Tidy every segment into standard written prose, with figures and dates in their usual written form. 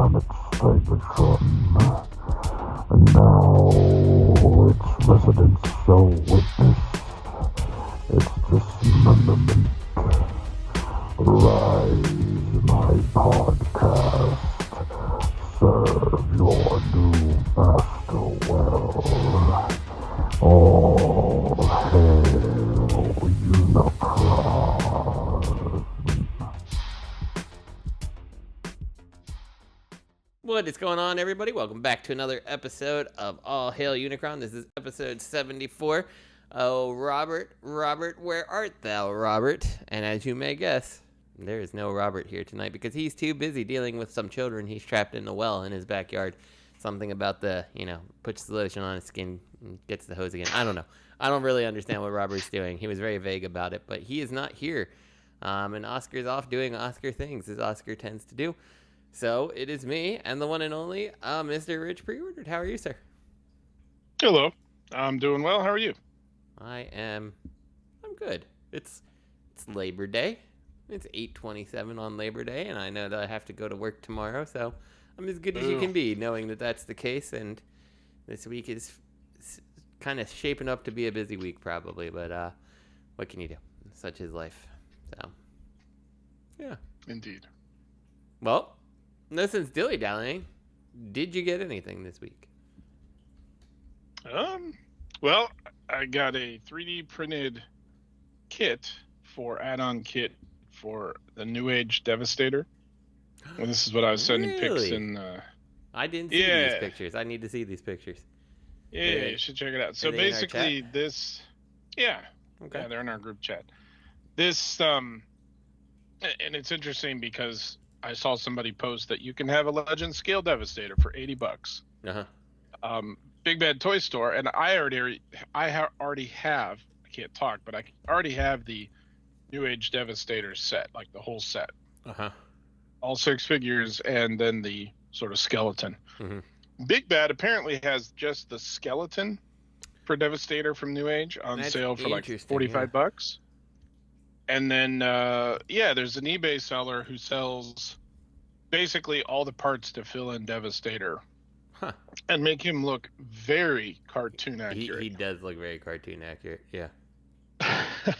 planet Cybertron, and now its residents shall witness its dismemberment. Rise, my podcast. Serve your new master well. All hail Unicron. What is going on, everybody? Welcome back to another episode of All Hail Unicron. This is episode 74. Oh, Robert, where art thou, Robert? And as you may guess, there is no Robert here tonight because he's too busy dealing with some children he's trapped in a well in his backyard. Something about puts the lotion on his skin and gets the hose again. I don't know. I don't really understand what Robert's doing. He was very vague about it, but he is not here. And Oscar's off doing Oscar things, as Oscar tends to do. So it is me and the one and only Mr. Rich Preordered. How are you, sir? Hello. I'm doing well. How are you? I'm good. It's Labor Day. It's 8/27 on Labor Day, and I know that I have to go to work tomorrow, so I'm as good as you can be, knowing that that's the case. And this week is kind of shaping up to be a busy week, probably. But what can you do? Such is life. So, yeah. Indeed. Well, no sense dilly-dallying. Did you get anything this week? Well, I got a 3D printed add-on kit for the NewAge Devastator. And this is what I was sending pics in. I didn't see these pictures. I need to see these pictures. Yeah, you should check it out. So basically this, okay. Yeah, they're in our group chat. This, and it's interesting because I saw somebody post that you can have a Legend Scale Devastator for $80. Big Bad Toy Store, and I already have. I can't talk, but I already have the NewAge Devastator set, like the whole set. All 6 figures, and then the sort of skeleton. Big Bad apparently has just the skeleton for Devastator from NewAge on sale for like $45. And then, there's an eBay seller who sells basically all the parts to fill in Devastator and make him look very cartoon accurate. He does look very cartoon accurate, yeah.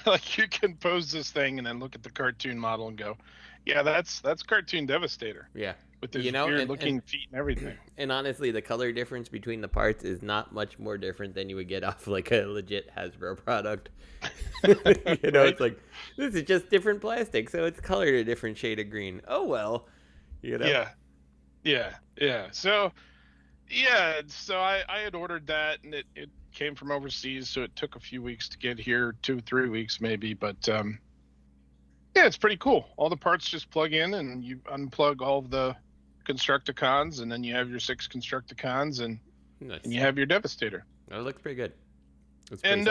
Like you can pose this thing and then look at the cartoon model and go, yeah, that's cartoon Devastator. Yeah. With his weird-looking feet and everything. And honestly, the color difference between the parts is not much more different than you would get off like a legit Hasbro product. It's like, this is just different plastic, so it's colored a different shade of green. Oh, well. Yeah. So, I had ordered that, and it came from overseas, so it took a few weeks to get here, 2-3 weeks maybe, but it's pretty cool. All the parts just plug in, and you unplug all of the Constructicons, and then you have your 6 Constructicons, and you have your Devastator. It looks pretty good. And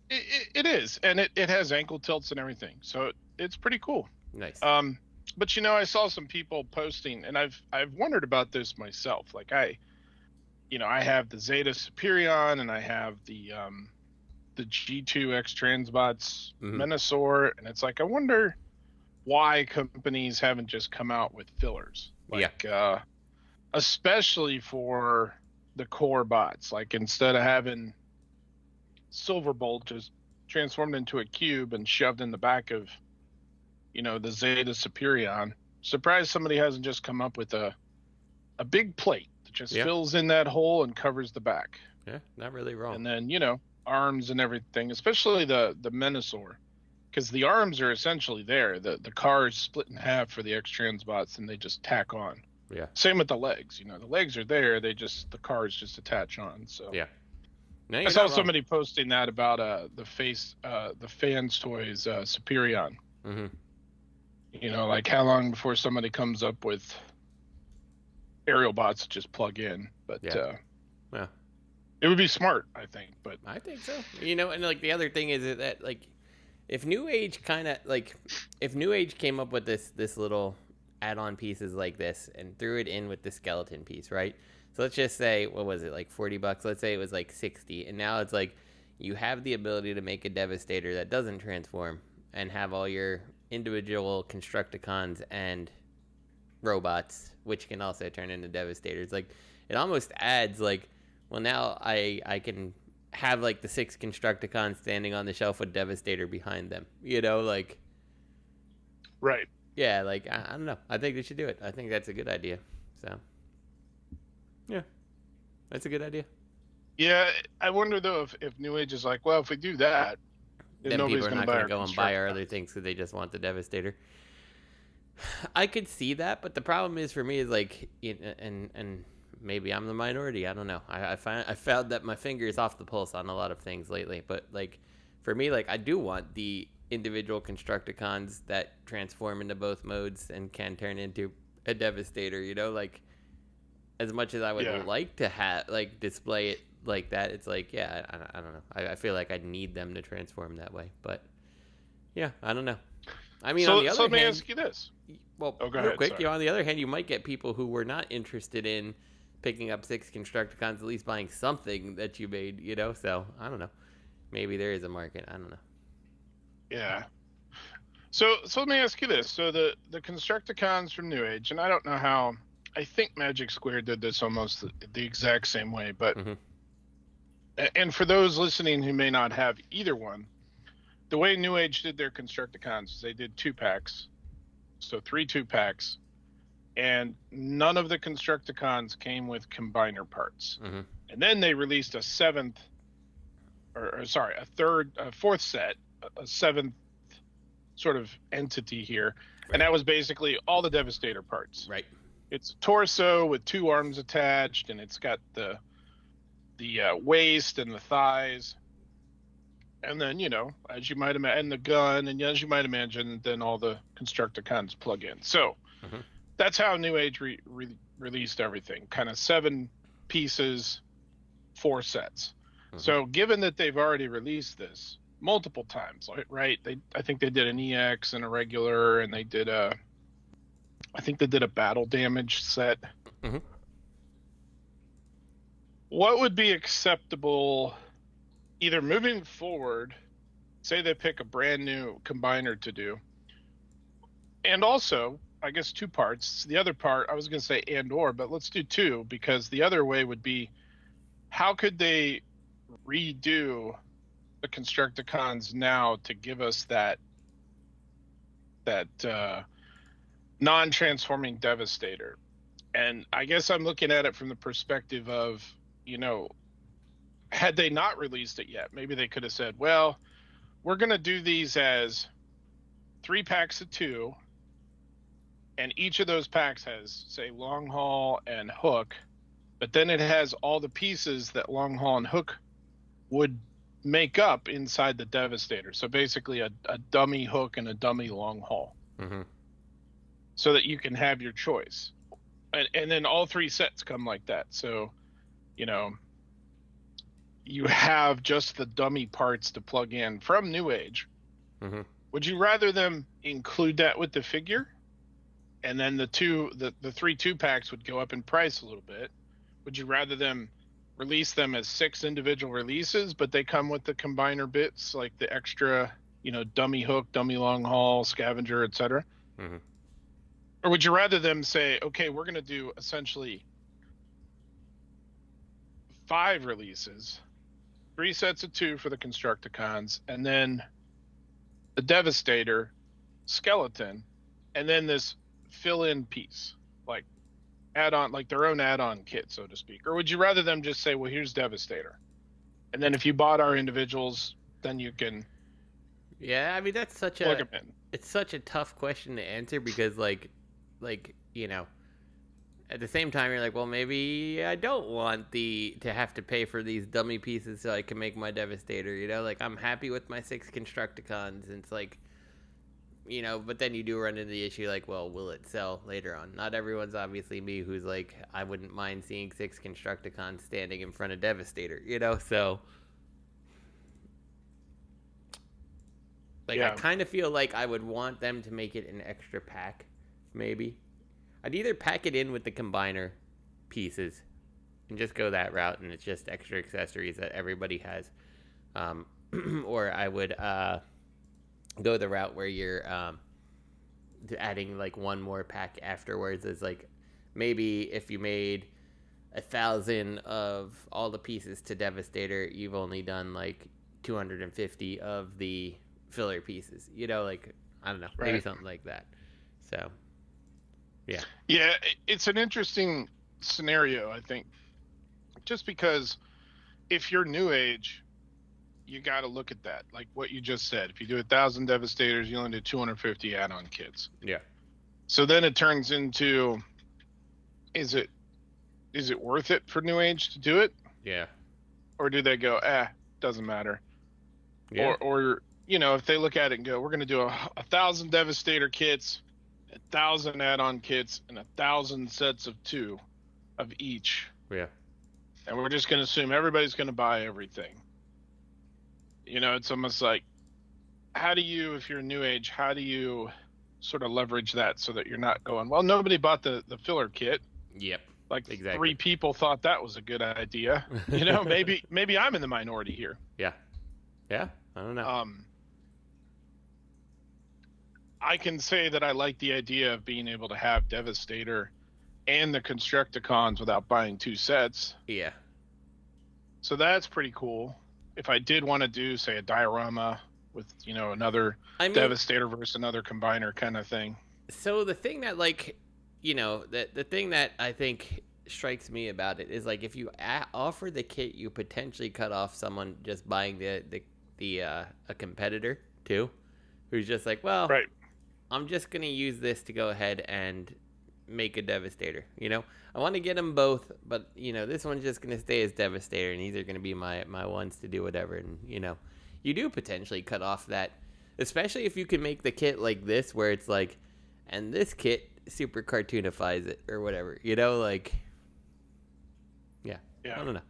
it is, and it has ankle tilts and everything, so it's pretty cool. Nice. But I saw some people posting, and I've wondered about this myself. Like I have the Zeta Superion, and I have the G2 X-Transbots Menasor, and it's like I wonder why companies haven't just come out with fillers, especially for the core bots. Like instead of having Silverbolt just transformed into a cube and shoved in the back of the Zeta Superion, surprised somebody hasn't just come up with a big plate that just fills in that hole and covers the back. Yeah, not really wrong. And then arms and everything, especially the Menasor, because the arms are essentially there. The car is split in half for the X-Transbots, and they just tack on. Yeah. Same with the legs. The legs are there. The cars just attach on. So yeah. No, I saw somebody posting that about the Fans Toys Superion. Like how long before somebody comes up with aerial bots to just plug in, but it would be smart, I think. But I think so. And like the other thing is that like if NewAge came up with this little add-on pieces like this and threw it in with the skeleton piece, right? So let's just say, what was it, like $40? Let's say it was like 60, and now it's like you have the ability to make a Devastator that doesn't transform and have all your individual Constructicons and robots, which can also turn into Devastators. Like, it almost adds, like, well, now I can have, like, the 6 Constructicons standing on the shelf with Devastator behind them. You know, like... Right. Yeah, like, I don't know. I think they should do it. I think that's a good idea. So, yeah. That's a good idea. Yeah, I wonder, though, if NewAge is like, well, if we do that, then people are not going to go and buy our other things because they just want the Devastator. I could see that, but the problem is for me is like, and maybe I'm the minority. I don't know. I found that my finger is off the pulse on a lot of things lately. But like, for me, like I do want the individual Constructicons that transform into both modes and can turn into a Devastator. You know, like as much as I would like to have like display it like that, it's like I don't know. I feel like I need them to transform that way. But yeah, I don't know. I mean, on the other hand, let me ask you this. Well, go real ahead, quick, sorry. you know, on the other hand, you might get people who were not interested in picking up 6 Constructicons, at least buying something that you made, you know? So, I don't know. Maybe there is a market. I don't know. Yeah. So let me ask you this. So the Constructicons from NewAge, and I don't know how, I think Magic Square did this almost the exact same way, but, and for those listening who may not have either one, the way NewAge did their Constructicons is they did 2-packs. So 3 2-packs, and none of the Constructicons came with combiner parts. And then they released a 4th set, a 7th sort of entity here, and that was basically all the Devastator parts. Right. It's a torso with 2 arms attached, and it's got the waist and the thighs. And then, you know, as you might imagine, the gun, and as you might imagine, then all the Constructicons plug in. So that's how NewAge released everything. Kind of 7 pieces, 4 sets. So given that they've already released this multiple times, right? I think they did an EX and a regular, and they did I think they did a battle damage set. What would be acceptable... either moving forward, say they pick a brand new combiner to do, and also, I guess 2 parts. The other part, I was going to say and or, but let's do 2, because the other way would be, how could they redo the Constructicons now to give us that non-transforming Devastator? And I guess I'm looking at it from the perspective of, you know, had they not released it yet, maybe they could have said, well, we're going to do these as 3 packs of 2, and each of those packs has, say, Long Haul and Hook, but then it has all the pieces that Long Haul and Hook would make up inside the Devastator. So basically a dummy Hook and a dummy Long Haul. So that you can have your choice. And then all 3 sets come like that. So, you know, you have just the dummy parts to plug in from NewAge. Would you rather them include that with the figure, and then the 3 2-packs would go up in price a little bit? Would you rather them release them as 6 individual releases, but they come with the combiner bits, like the extra, you know, dummy Hook, dummy Long Haul, Scavenger, etc.? Or would you rather them say, okay, we're going to do essentially 5 releases, 3 sets of 2 for the Constructicons, and then the Devastator, Skeleton, and then this fill-in piece, like add-on, like their own add-on kit, so to speak? Or would you rather them just say, well, here's Devastator, and then if you bought our individuals, then you can I mean, that's such plug them in? It's such a tough question to answer, because like you know, at the same time, you're like, well, maybe I don't want to have to pay for these dummy pieces so I can make my Devastator, you know? Like, I'm happy with my 6 Constructicons, and it's like, you know, but then you do run into the issue, like, well, will it sell later on? Not everyone's obviously me, who's like, I wouldn't mind seeing 6 Constructicons standing in front of Devastator, you know? So, like, I kind of feel like I would want them to make it an extra pack, maybe. I'd either pack it in with the combiner pieces and just go that route, and it's just extra accessories that everybody has. Or I would go the route where you're adding like one more pack afterwards is like maybe if you made 1,000 of all the pieces to Devastator, you've only done like 250 of the filler pieces. You know, like I don't know, maybe something like that. So, yeah. Yeah, it's an interesting scenario, I think, just because if you're New Age, you got to look at that, like what you just said. If you do 1,000 Devastators, you only do 250 add-on kits. Yeah. So then it turns into, is it worth it for New Age to do it? Yeah. Or do they go, doesn't matter? Yeah. Or you know, if they look at it and go, we're going to do 1,000 Devastator kits, 1,000 add-on kits, and 1,000 sets of 2 of each. Yeah. And we're just going to assume everybody's going to buy everything. You know, it's almost like, how do you, if you're New Age, how do you sort of leverage that so that you're not going, well, nobody bought the filler kit. Yep. Like exactly. 3 people thought that was a good idea. You know, maybe I'm in the minority here. Yeah. Yeah. I don't know. I can say that I like the idea of being able to have Devastator and the Constructicons without buying 2 sets. Yeah. So that's pretty cool. If I did want to do, say, a diorama with, you know, another Devastator versus another combiner kind of thing. So the thing that, like, you know, the thing that I think strikes me about it is, like, if you offer the kit, you potentially cut off someone just buying a competitor too, who's just like, well, right. I'm just gonna use this to go ahead and make a Devastator. You know, I want to get them both, but you know, this one's just gonna stay as Devastator, and these are gonna be my ones to do whatever. And you know, you do potentially cut off that, especially if you can make the kit like this, where it's like, and this kit super cartoonifies it or whatever. You know, like, yeah. I don't know.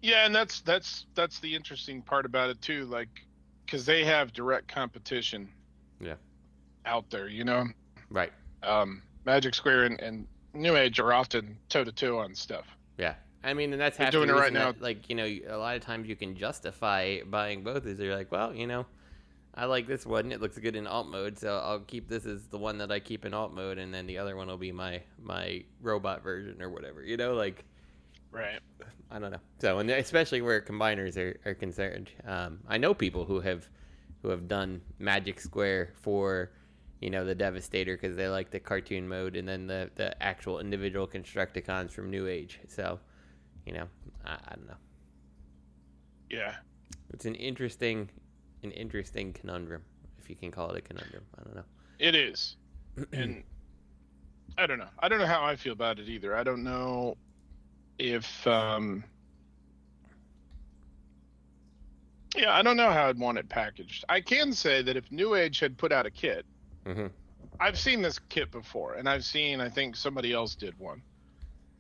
Yeah, and that's the interesting part about it too, like, because they have direct competition. Yeah. Out there, you know. Right. Magic Square and New Age are often toe-to-toe on stuff. Yeah. I mean, and that's half doing the it reason right now. that, like, you know, a lot of times you can justify buying both is they're like, well, you know, I like this one. It looks good in alt mode, so I'll keep this as the one that I keep in alt mode, and then the other one will be my robot version or whatever. You know, like. Right. I don't know. So, and especially where combiners are concerned. I know people who have done Magic Square for, you know, the Devastator because they like the cartoon mode, and then the actual individual Constructicons from New Age. So, you know, I don't know. Yeah. It's an interesting conundrum, if you can call it a conundrum. I don't know. It is. And I don't know. I don't know how I feel about it either. I don't know if I don't know how I'd want it packaged. I can say that if New Age had put out a kit, I've seen this kit before, and I think somebody else did one,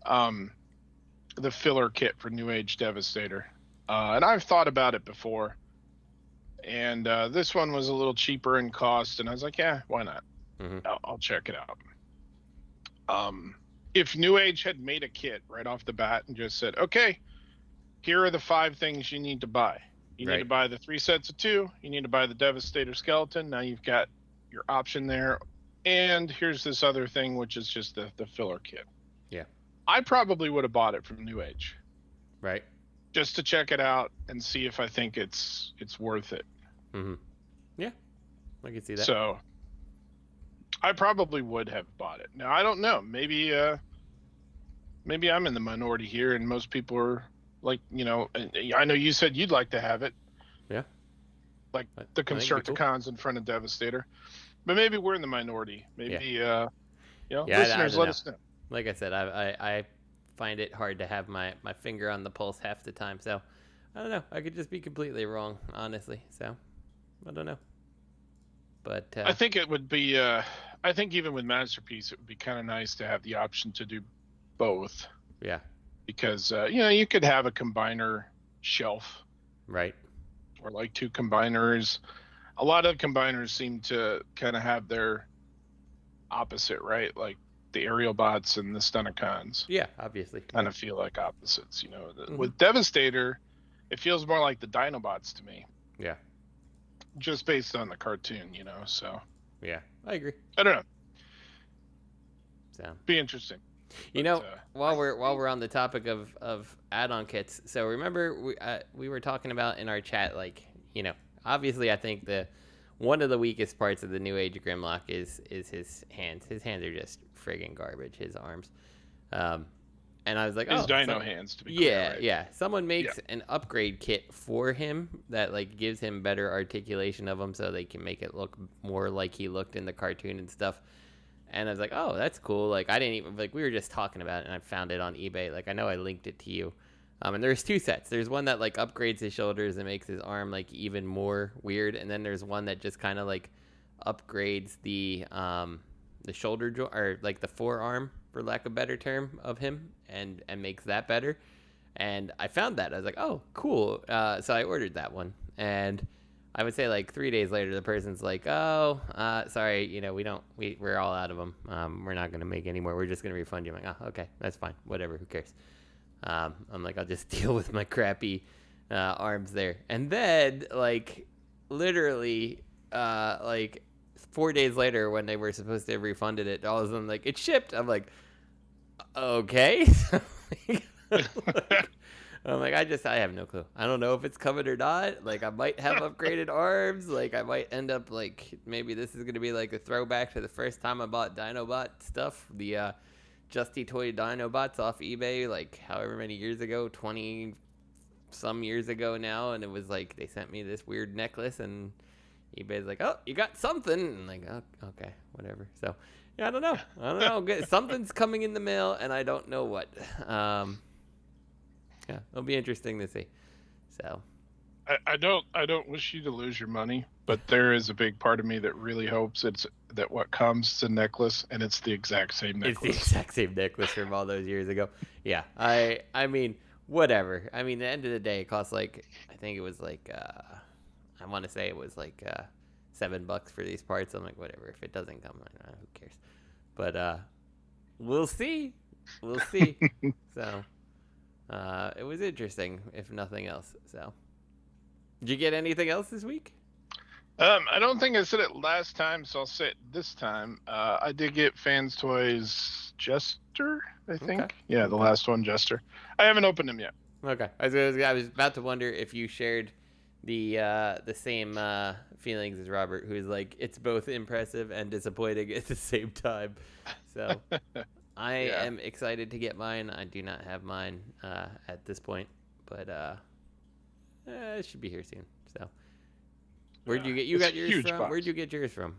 the filler kit for New Age Devastator, and I've thought about it before, and this one was a little cheaper in cost, and I was like, yeah, why not? I'll check it out. If New Age had made a kit right off the bat and just said, okay, here are the 5 things you need to buy. You need to buy the 3 sets of 2. You need to buy the Devastator skeleton. Now you've got your option there. And here's this other thing, which is just the filler kit. Yeah. I probably would have bought it from New Age. Right. Just to check it out and see if I think it's worth it. Yeah. I can see that. So I probably would have bought it. Now, I don't know. Maybe I'm in the minority here, and most people are like, you know, I know you said you'd like to have it. Yeah. Like the Constructicons in front of Devastator. But maybe we're in the minority. Maybe, you know, listeners, let us know. Like I said, I find it hard to have my finger on the pulse half the time. So, I don't know. I could just be completely wrong, honestly. So, I don't know. But I think it would be, I think even with Masterpiece, it would be kind of nice to have the option to do both. Yeah. Because, you know, you could have a combiner shelf. Right. Or like 2 combiners. A lot of combiners seem to kind of have their opposite, right? Like the aerial bots and the Stunticons. Yeah, obviously. Kind of feel like opposites, you know. With Devastator, it feels more like the Dinobots to me. Yeah. Just based on the cartoon, you know, so. Yeah, I agree. I don't know. So be interesting. You know, while we're on the topic of add-on kits, so remember we were talking about in our chat, like, you know, obviously I think one of the weakest parts of the NewAge Grimlock is his hands. His hands are just friggin' garbage. His arms, and I was like, his dino hands, to be clear, right? Yeah. Someone makes an upgrade kit for him that like gives him better articulation of them, so they can make it look more like he looked in the cartoon and stuff. And I was like, oh, that's cool. Like, I didn't even, like, we were just talking about it, and I found it on eBay. Like, I know I linked it to you. And there's two sets. There's one that, like, upgrades his shoulders and makes his arm, like, even more weird. And then there's one that just kind of, like, upgrades the shoulder joint, or, like, the forearm, for lack of a better term, of him, and makes that better. And I found that. I was like, oh, cool. So I ordered that one. And I would say like 3 days later, the person's like, oh, sorry, you know, we're all out of them. We're not going to make any more. We're just going to refund you. I'm like, oh, okay, that's fine. Whatever. Who cares? I'm like, I'll just deal with my crappy arms there. And then, like, literally, like 4 days later, when they were supposed to have refunded it, all of a sudden, like, it shipped. I'm like, okay. I'm like, I have no clue. I don't know if it's coming or not. Like, I might have upgraded arms. Like, I might end up, like, maybe this is going to be, like, a throwback to the first time I bought Dinobot stuff. The Justy Toy Dinobots off eBay, like, however many years ago, 20-some years ago now. And it was, like, they sent me this weird necklace, and eBay's like, oh, you got something. And I'm like, oh, okay, whatever. So, yeah, I don't know. Something's coming in the mail, and I don't know what. Yeah, it'll be interesting to see. So, I don't wish you to lose your money, but there is a big part of me that really hopes that what comes is a necklace, and it's the exact same necklace. It's the exact same necklace from all those years ago. Yeah, I mean, whatever. I mean, at the end of the day, it costs like, I think it was like, I want to say it was like $7 for these parts. I'm like, whatever. If it doesn't come, who cares? But we'll see. We'll see. So. It was interesting, if nothing else. So, did you get anything else this week? I don't think I said it last time, so I'll say it this time. I did get Fans Toys Jester, I think. Okay. Yeah, the last one, Jester. I haven't opened him yet. Okay. I was about to wonder if you shared the same feelings as Robert, who's like, it's both impressive and disappointing at the same time. So. I am excited to get mine. I do not have mine at this point, but it should be here soon. So, where'd you get? You got yours from? Box. Where'd you get yours from?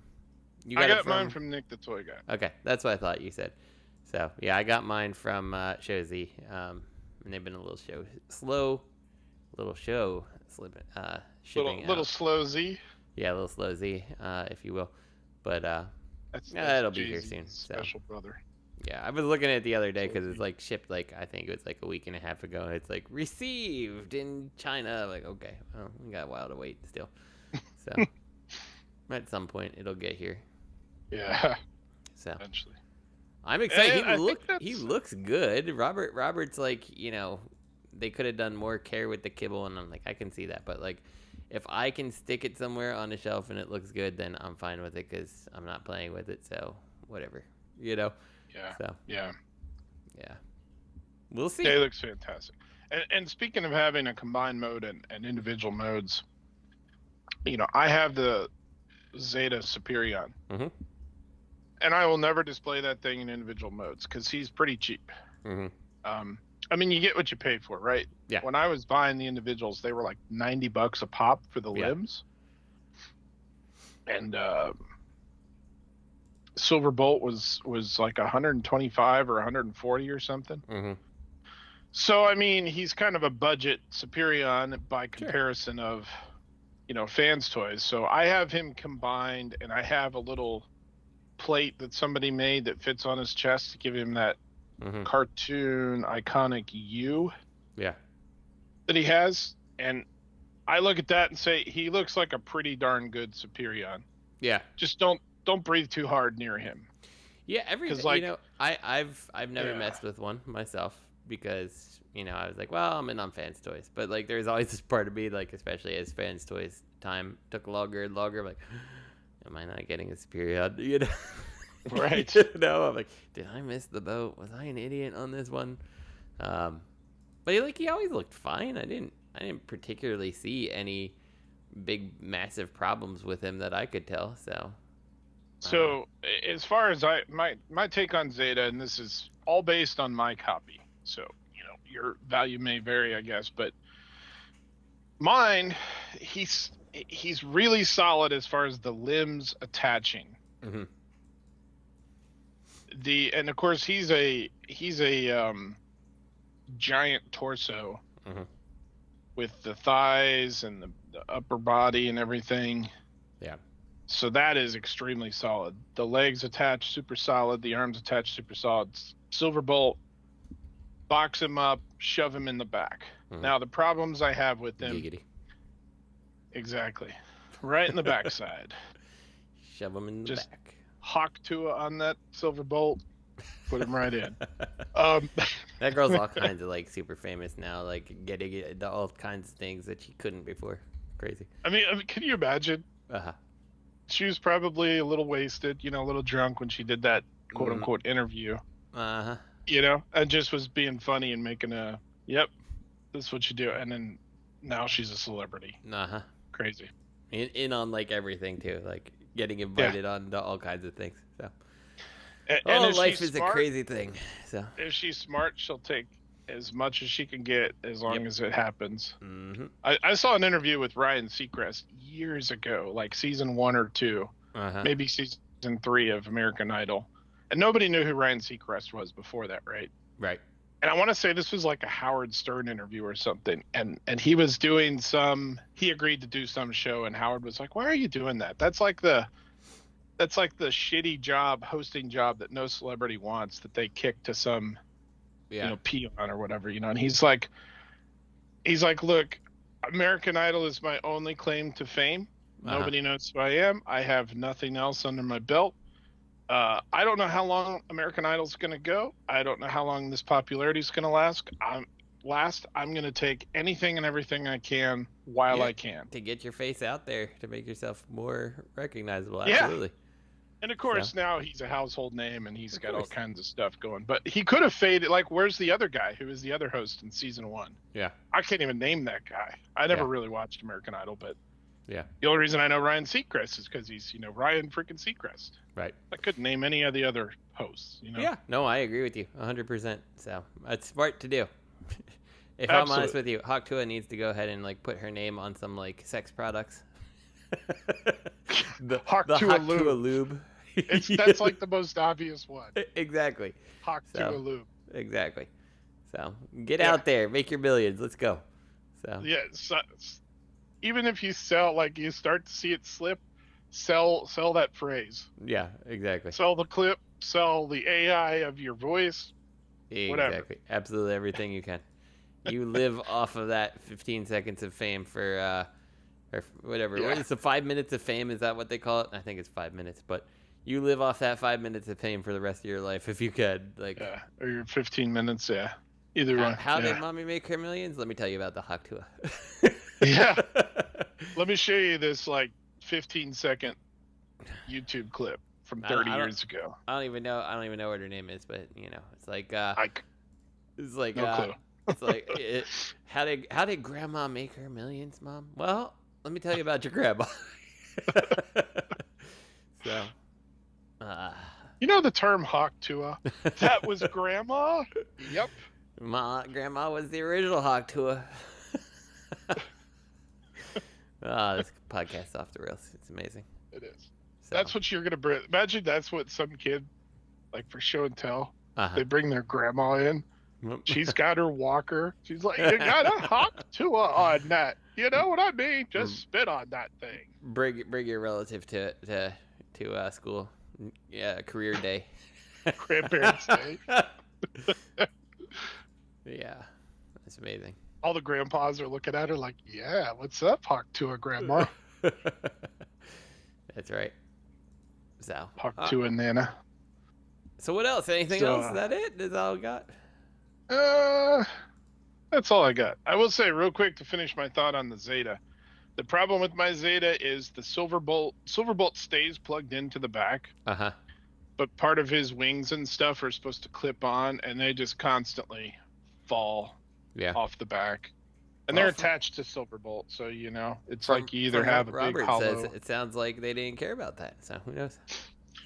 I got mine from Nick the Toy Guy. Okay, that's what I thought you said. So yeah, I got mine from Showzy, and they've been a little slow shipping. Little slow Z. Yeah, a little slow Z, if you will, but it'll be here soon. Special brother. Yeah, I was looking at it the other day because it's like shipped, like, I think it was like a week and a half ago. And it's like received in China. Like, okay, well, we got a while to wait still. So at some point it'll get here. Yeah. So eventually. I'm excited. He looks good. Robert's like, you know, they could have done more care with the kibble, and I'm like, I can see that. But like, if I can stick it somewhere on a shelf and it looks good, then I'm fine with it because I'm not playing with it. So whatever, you know. Yeah. So, yeah. We'll see. It looks fantastic. And speaking of having a combined mode and individual modes, you know, I have the Zeta Superion. Mm-hmm. And I will never display that thing in individual modes because he's pretty cheap. Mm-hmm. I mean, you get what you pay for, right? Yeah. When I was buying the individuals, they were like $90 a pop for the limbs. And Silver Bolt was like 125 or 140 or something. Mm-hmm. So I mean, he's kind of a budget Superion by comparison of, you know, Fans Toys. So I have him combined, and I have a little plate that somebody made that fits on his chest to give him that cartoon iconic U. Yeah. That he has, and I look at that and say he looks like a pretty darn good Superion. Yeah. Just don't breathe too hard near him. Yeah, like, you know, I've never messed with one myself because, you know, I was like, well, I'm in on Fans Toys, but like there's always this part of me, like, especially as Fans Toys time took longer and longer, I'm like, am I not getting his period? You know, right? No, I'm like, did I miss the boat? Was I an idiot on this one? But he always looked fine. I didn't particularly see any big massive problems with him that I could tell. So as far as my take on Zeta, and this is all based on my copy, so your value may vary, I guess, but mine, he's really solid as far as the limbs attaching. Mm-hmm. And of course he's a giant torso, mm-hmm. with the thighs and the upper body and everything. Yeah. So that is extremely solid. The legs attached, super solid. The arms attached, super solid. Silverbolt, box him up, shove him in the back. Mm-hmm. Now the problems I have with him. Giggity. Exactly. Right in the backside. Shove him in the back. Hawk Tua on that Silverbolt. Put him right in. That girl's all kinds of like super famous now, like getting all kinds of things that she couldn't before. Crazy. I mean, can you imagine? Uh-huh. She was probably a little wasted, a little drunk when she did that quote unquote interview. Uh-huh. And just was being funny and making yep, this is what you do. And then now she's a celebrity. Uh-huh. Crazy. In on like everything too, like getting invited on to all kinds of things. So. And life is smart, a crazy thing. So if she's smart, she'll take as much as she can get as long as it happens. Mm-hmm. I saw an interview with Ryan Seacrest years ago, like season 1 or 2, maybe season 3 of American Idol, and nobody knew who Ryan Seacrest was before that, right? Right. And I want to say this was like a Howard Stern interview or something, and he was doing he agreed to do some show, and Howard was like, "Why are you doing that? That's like the shitty hosting job that no celebrity wants, that they kick to some peon or whatever, and he's like, look, American Idol is my only claim to fame. Nobody knows who I am. I have nothing else under my belt. I don't know how long American Idol's going to go. I don't know how long this popularity is going to last. I'm going to take anything and everything I can while I can. To get your face out there, to make yourself more recognizable. Absolutely. Yeah. And of course, now he's a household name and he's got all kinds of stuff going. But he could have faded. Like, where's the other guy who was the other host in season 1? Yeah. I can't even name that guy. I never really watched American Idol, but yeah, the only reason I know Ryan Seacrest is because he's, Ryan freaking Seacrest. Right. I couldn't name any of the other hosts, Yeah. No, I agree with you 100%. So it's smart to do. If Absolutely. I'm honest with you, Hawk Tua needs to go ahead and like put her name on some like sex products. the Hawk Tua lube. That's like the most obvious one. Exactly. Hawk Tua lube. Exactly. So get out there, make your millions. Let's go. So yeah. Even if you sell, like you start to see it slip, sell that phrase. Yeah, exactly. Sell the clip, sell the AI of your voice. Whatever. Exactly. Absolutely everything you can. You live off of that 15 seconds of fame for or whatever. Yeah. What is the 5 minutes of fame? Is that what they call it? I think it's 5 minutes, but you live off that 5 minutes of fame for the rest of your life if you could. Like, or your 15 minutes, Either one. How did mommy make her millions? Let me tell you about the Hawk Tua. Yeah. Let me show you this like 15-second YouTube clip from 30 years ago. I don't even know what her name is, but it's like it's like no clue. It's like how did grandma make her millions, Mom? Well, let me tell you about your grandma. So the term Hawk Tua? That was grandma? Yep. Grandma was the original Hawk Tua. This podcast's off the rails. It's amazing. It is. So. That's what you're gonna bring. Imagine that's what some kid, like for show and tell, they bring their grandma in. She's got her walker. She's like, you got a Hawk Tua on that. You know what I mean? Just spit on that thing. Bring your relative to school. Yeah, career day. Grandparents' day. Yeah, that's amazing. All the grandpas are looking at her like, yeah, what's up, Hawk Tua, grandma? That's right. So Hawk Tua, Nana. So what else? Anything else? Is that it? Is that all I got? That's all I got. I will say real quick to finish my thought on the Zeta. The problem with my Zeta is the Silverbolt stays plugged into the back. Uh-huh. But part of his wings and stuff are supposed to clip on, and they just constantly fall off the back. And they're attached to Silverbolt, so it's like you either have a big hollow. Says, it sounds like they didn't care about that, so who knows?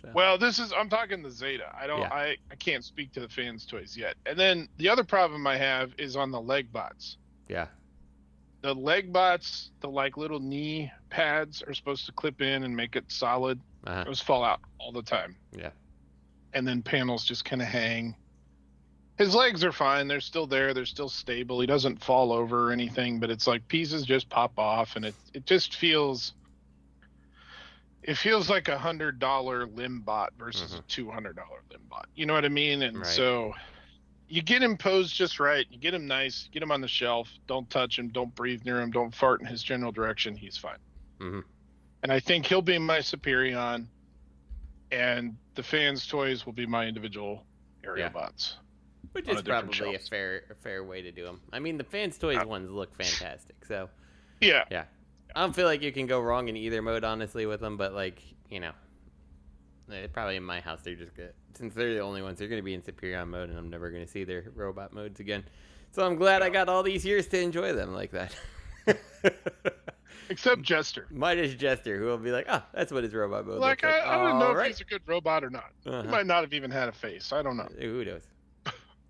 So. Well, I'm talking the Zeta. I can't speak to the fans' toys yet. And then the other problem I have is on the leg bots. Yeah. The leg bots, the little knee pads are supposed to clip in and make it solid. Those fall out all the time. Yeah. And then panels just kind of hang. His legs are fine. They're still there. They're still stable. He doesn't fall over or anything, but it's like pieces just pop off, and it just feels... It feels like $100 limb bot versus a $200 limb bot. You know what I mean? And so you get him posed just right. You get him nice. Get him on the shelf. Don't touch him. Don't breathe near him. Don't fart in his general direction. He's fine. Mm-hmm. And I think he'll be my Superion, and the fans' toys will be my individual aerial bots. Which is probably a fair way to do them. I mean, the fans' toys ones look fantastic. So yeah. I don't feel like you can go wrong in either mode, honestly, with them. But probably in my house they're just good. Since they're the only ones, they're going to be in Superion mode, and I'm never going to see their robot modes again. So I'm glad I got all these years to enjoy them like that. Except Jester. Minus Jester, who will be like, that's what his robot mode looks like. I don't know if he's a good robot or not. He might not have even had a face. I don't know. Who knows?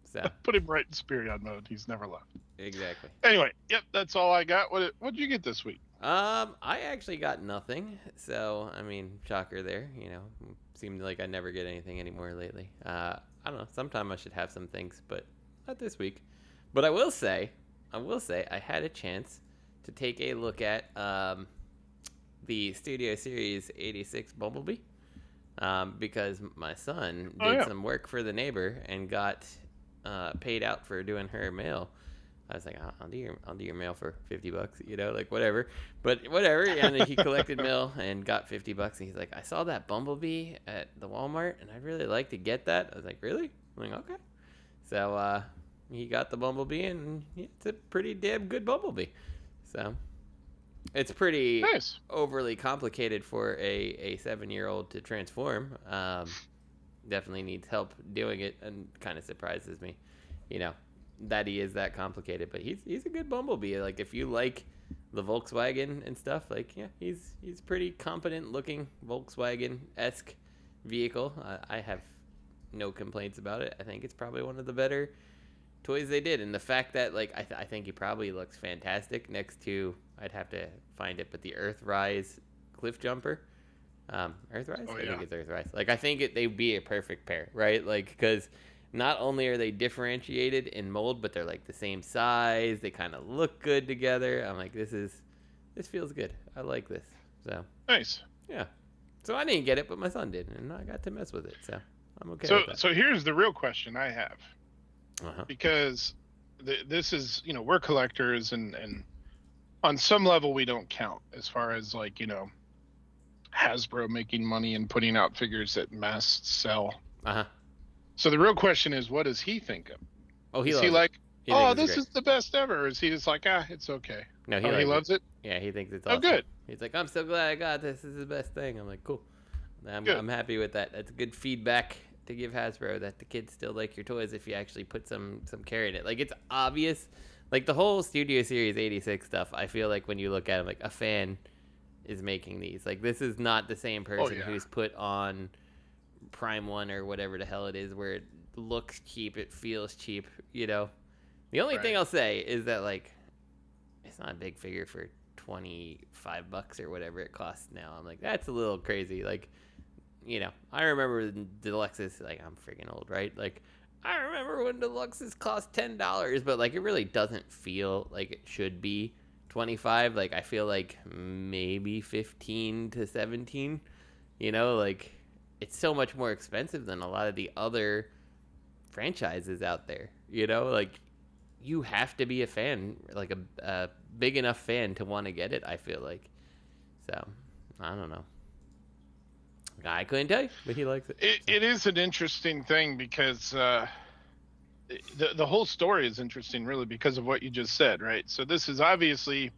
So. Put him right in Superion mode. He's never left. Exactly. Anyway, that's all I got. What'd you get this week? I actually got nothing. So, I mean, shocker there. Seemed like I never get anything anymore lately. I don't know. Sometime I should have some things, but not this week. But I will say, I had a chance to take a look at the Studio Series 86 Bumblebee because my son did some work for the neighbor and got paid out for doing her mail. I was like, I'll do your mail for $50, whatever. But whatever. And then he collected mail and got $50. And he's like, I saw that Bumblebee at the Walmart, and I'd really like to get that. I was like, really? I'm like, okay. So he got the Bumblebee, and it's a pretty damn good Bumblebee. So it's pretty overly complicated for a 7-year-old to transform. Definitely needs help doing it, and kind of surprises me, that he is that complicated. But he's a good Bumblebee. Like, if you like the Volkswagen and stuff, he's pretty competent looking Volkswagen-esque vehicle. I have no complaints about it. I think it's probably one of the better toys they did, and the fact that I think he probably looks fantastic next to, I'd have to find it, but the Earthrise Cliff Jumper. Earthrise? I think it's Earthrise. I think they'd be a perfect pair, right? Because not only are they differentiated in mold, but they're the same size. They kind of look good together. I'm like, this feels good. I like this. So nice. Yeah. So I didn't get it, but my son did, and I got to mess with it. So I'm okay with that. So here's the real question I have. Because this is, we're collectors, and on some level we don't count as far as Hasbro making money and putting out figures that mass sell. So the real question is, what does he think of? Oh, is he this is the best ever? Or is he just like, it's okay? No, he loves it. Yeah, he thinks it's awesome. Oh, good. He's like, I'm so glad I got this. This is the best thing. I'm like, cool. I'm happy with that. That's good feedback to give Hasbro, that the kids still like your toys if you actually put some care in it. It's obvious. The whole Studio Series 86 stuff, I feel like when you look at them, a fan is making these. This is not the same person who's put on Prime 1 or whatever the hell it is, where it looks cheap, it feels cheap, The only thing I'll say is that, it's not a big figure for $25 or whatever it costs now. I'm like, that's a little crazy. I remember the Deluxes, I'm freaking old, right? I remember when Deluxes cost $10, but it really doesn't feel like it should be $25. I feel like maybe $15 to $17. It's so much more expensive than a lot of the other franchises out there. You have to be a fan, a big enough fan to want to get it, I feel like. So I don't know. I couldn't tell you, but he likes it. It is an interesting thing because the whole story is interesting, really, because of what you just said, right? So this is obviously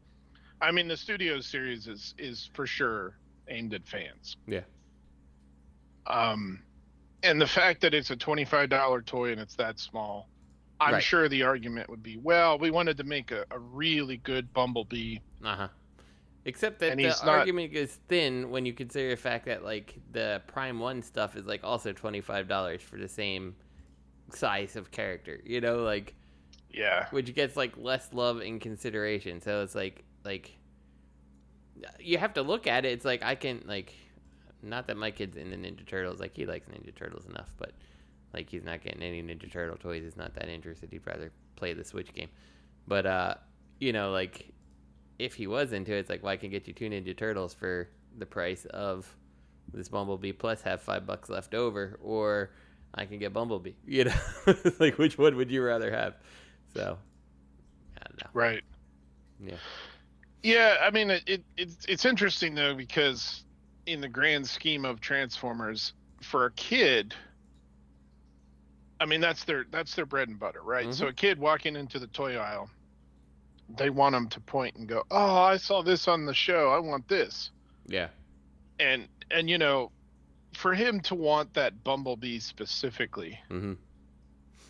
I mean, the studio series is for sure aimed at fans. Yeah. And the fact that it's a $25 toy and it's that small, I'm sure the argument would be, well, we wanted to make a really good Bumblebee. Except that the argument is thin when you consider the fact that like the Prime 1 stuff is like also $25 for the same size of character, you know, like which gets like less love and consideration. So it's like you have to look at it. It's like I can like, not that my kid's into Ninja Turtles, like he likes Ninja Turtles enough, but like he's not getting any Ninja Turtle toys. He's not that interested. He'd rather play the Switch game. But you know, like if he was into it, it's like, well, I can get you 2 Ninja Turtles for the price of this Bumblebee plus have $5 left over, or I can get Bumblebee, you know. Like which one would you rather have? So I don't know. Right. Yeah, I mean it's interesting though, because in the grand scheme of Transformers, for a kid, I mean that's their bread and butter, right? So a kid walking into the toy aisle, they want them to point and go, oh, I saw this on the show, I want this. Yeah. And you know, for him to want that Bumblebee specifically,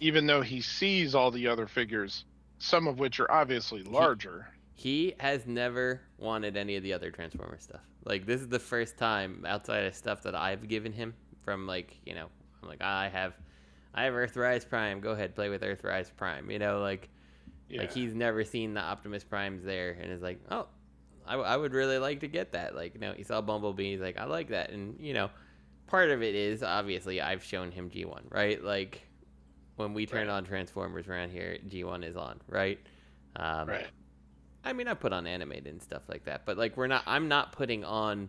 even though he sees all the other figures, some of which are obviously larger. He has never wanted any of the other Transformer stuff. Like this is the first time outside of stuff that I've given him from, like, you know, I'm like, I have Earthrise Prime, go ahead, play with Earthrise Prime, you know, like like he's never seen the Optimus Primes there and is like, oh, I would really like to get that. Like, you know, he saw Bumblebee, he's like, I like that. And you know, part of it is obviously I've shown him G1, right? Like when we turn on Transformers around here, G1 is on, right? I mean, I put on animated and stuff like that, but like I'm not putting on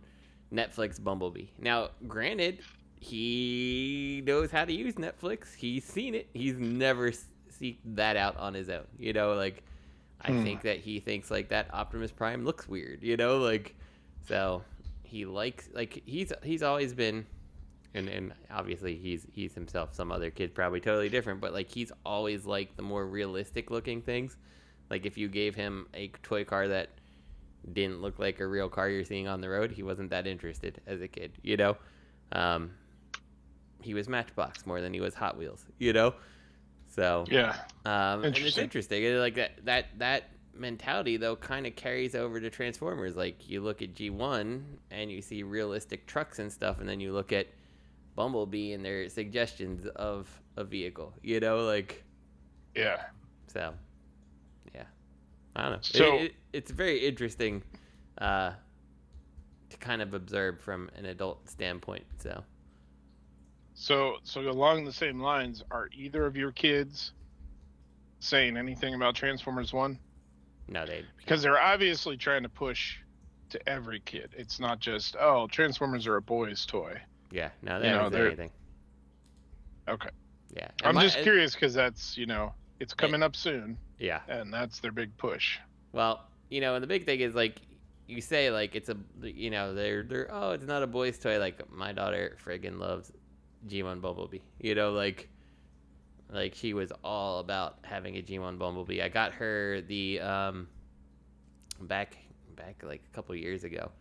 Netflix Bumblebee. Now, granted, he knows how to use Netflix. He's seen it. He's never seeked that out on his own. You know, like I think that he thinks like that Optimus Prime looks weird, you know, like so he likes, like he's always been, and obviously he's himself, some other kid probably totally different, but like he's always liked the more realistic looking things. Like if you gave him a toy car that didn't look like a real car you're seeing on the road, he wasn't that interested as a kid, you know. He was Matchbox more than he was Hot Wheels, you know. So and it's interesting. Like that mentality though kind of carries over to Transformers. Like you look at G1 and you see realistic trucks and stuff, and then you look at Bumblebee and their suggestions of a vehicle, you know, like so. I don't know. So it's very interesting to kind of observe from an adult standpoint. So along the same lines, are either of your kids saying anything about Transformers 1? No, because they're obviously trying to push to every kid. It's not just, oh, Transformers are a boy's toy. Yeah, no, they haven't said anything. Okay. Yeah. I'm just curious because that's, you know, it's coming up soon. Yeah. And that's their big push. Well, you know, and the big thing is, like, you say, like, it's a, you know, they're oh, it's not a boy's toy. Like, my daughter friggin' loves G1 Bumblebee. You know, like she was all about having a G1 Bumblebee. I got her the, back like a couple years ago,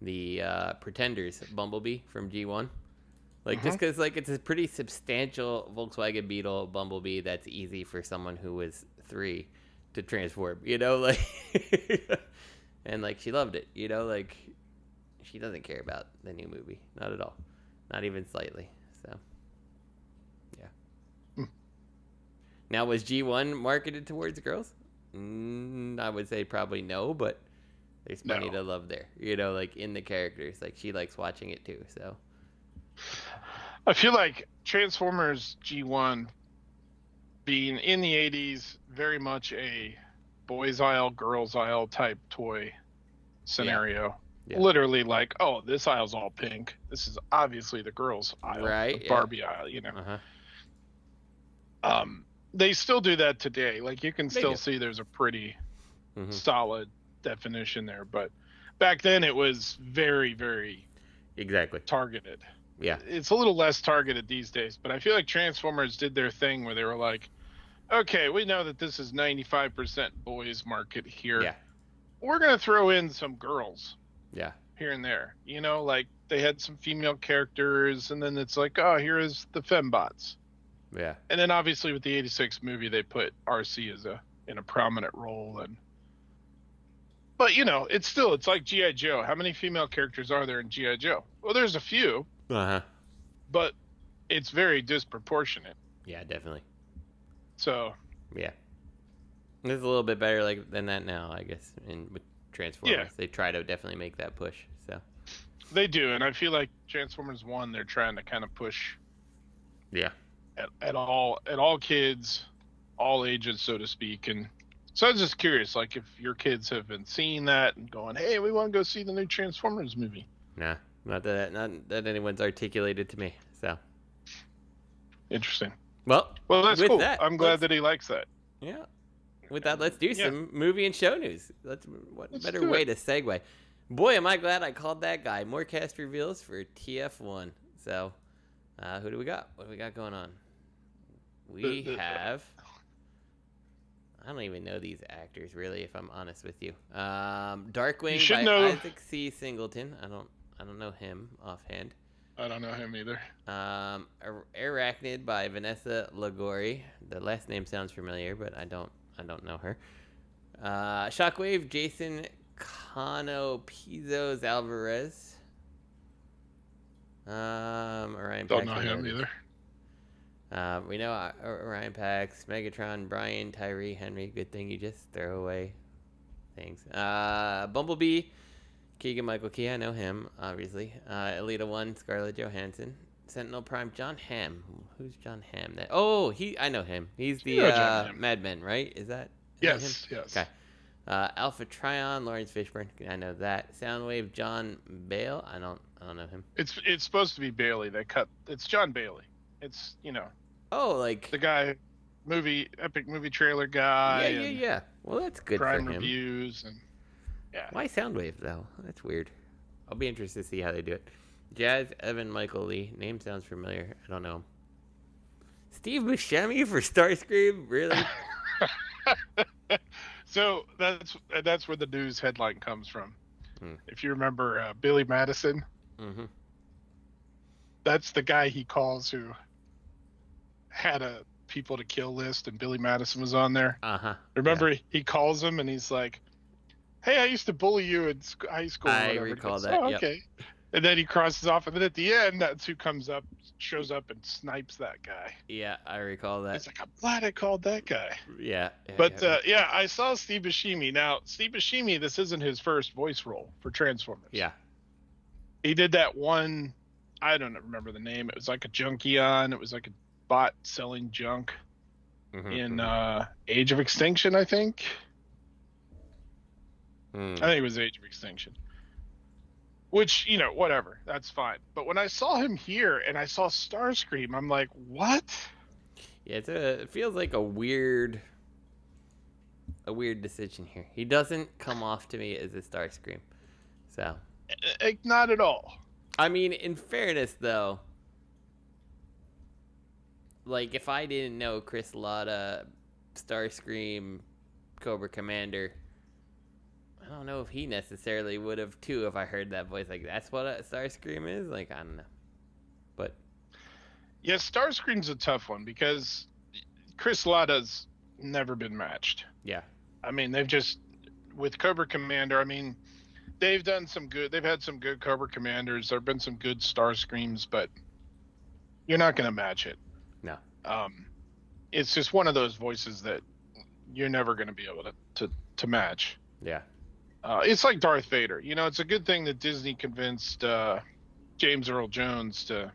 the Pretenders Bumblebee from G1. Like, just because, like, it's a pretty substantial Volkswagen Beetle Bumblebee that's easy for someone who was 3 to transform, you know, like, and, like, she loved it, you know, like, she doesn't care about the new movie, not at all, not even slightly, so, yeah. Now, was G1 marketed towards girls? I would say probably no, but there's plenty to love there, you know, like, in the characters, like, she likes watching it, too, so. I feel like Transformers G1 being in the 80s, very much a boys aisle, girls aisle type toy scenario. Yeah. Literally like, oh, this aisle's all pink. This is obviously the girls aisle, right? The Barbie aisle, you know. They still do that today. Like you can still see there's a pretty solid definition there. But back then it was very, very targeted. Yeah. It's a little less targeted these days, but I feel like Transformers did their thing where they were like, okay, we know that this is 95% boys market here. Yeah. we're gonna throw in some girls. Yeah. Here and there, you know, like they had some female characters, and then it's like, oh, here is the fembots. Yeah. And then obviously with the '86 movie, they put RC in a prominent role, but you know, it's like G.I. Joe. How many female characters are there in G.I. Joe? Well, there's a few. But it's very disproportionate. Yeah, definitely. So. Yeah. It's a little bit better than that now, I guess. With Transformers, they try to definitely make that push. So. They do, and I feel like Transformers 1, they're trying to kind of push. Yeah. At all kids, all ages, so to speak, and so I was just curious, like if your kids have been seeing that and going, "Hey, we want to go see the new Transformers movie." Nah, not that anyone's articulated to me. So. Interesting. Well, that's cool. I'm glad that he likes that. Yeah. With that, let's do some movie and show news. Let's better way to segue. Boy, am I glad I called that guy. More cast reveals for TF1. So, who do we got? What do we got going on? We have... I don't even know these actors, really, if I'm honest with you. Darkwing by Isaac C. Singleton. I don't know him offhand. I don't know him either. Arachnid by Vanessa Lagori. The last name sounds familiar, but I don't know her. Shockwave, Jason Canopizos Alvarez. Orion Don't know him either. We know Orion Pax, Megatron, Brian, Tyree, Henry. Good thing you just throw away things. Bumblebee, Keegan Michael Key. I know him, obviously. Elita 1, Scarlett Johansson. Sentinel Prime, John Hamm. Who's John Hamm? I know him. He's the Mad Men, right? Is that him? Yes. Okay. Alpha Trion, Lawrence Fishburne. I know that. Soundwave, John Bale. I don't know him. It's supposed to be Bailey. It's John Bailey. It's, you know. Oh, like the guy, epic movie trailer guy. Yeah. Well, that's good for him. Crime reviews and yeah. Why Soundwave though? That's weird. I'll be interested to see how they do it. Jazz Evan Michael Lee. Name sounds familiar. I don't know him. Steve Buscemi for Starscream? Really? So that's where the news headline comes from. If you remember Billy Madison, that's the guy he calls who had a people to kill list, and Billy Madison was on there. Remember, he calls him and he's like, "Hey, I used to bully you in high school." I recall that. Oh, okay. Yep. And then he crosses off, and then at the end, that's who shows up and snipes that guy. Yeah, I recall that. It's like, I'm glad I called that guy. Yeah. But I saw Steve Buscemi. Now, Steve Buscemi, this isn't his first voice role for Transformers. Yeah. He did that one, I don't remember the name. It was like a Junkion. It was like a bot selling junk in Age of Extinction, I think. I think it was Age of Extinction. Which, you know, whatever. That's fine. But when I saw him here and I saw Starscream, I'm like, what? Yeah, it feels like a weird decision here. He doesn't come off to me as a Starscream. So. Not at all. I mean, in fairness, though, like, if I didn't know Chris Latta, Starscream, Cobra Commander, I don't know if he necessarily would have, too, if I heard that voice. Like, that's what a Starscream is? Like, I don't know. But. Yeah, Starscream's a tough one because Chris Latta's never been matched. Yeah. I mean, with Cobra Commander, I mean, they've had some good Cobra Commanders. There have been some good Starscreams, but you're not going to match it. No. It's just one of those voices that you're never going to be able to match. Yeah. It's like Darth Vader. You know, it's a good thing that Disney convinced James Earl Jones to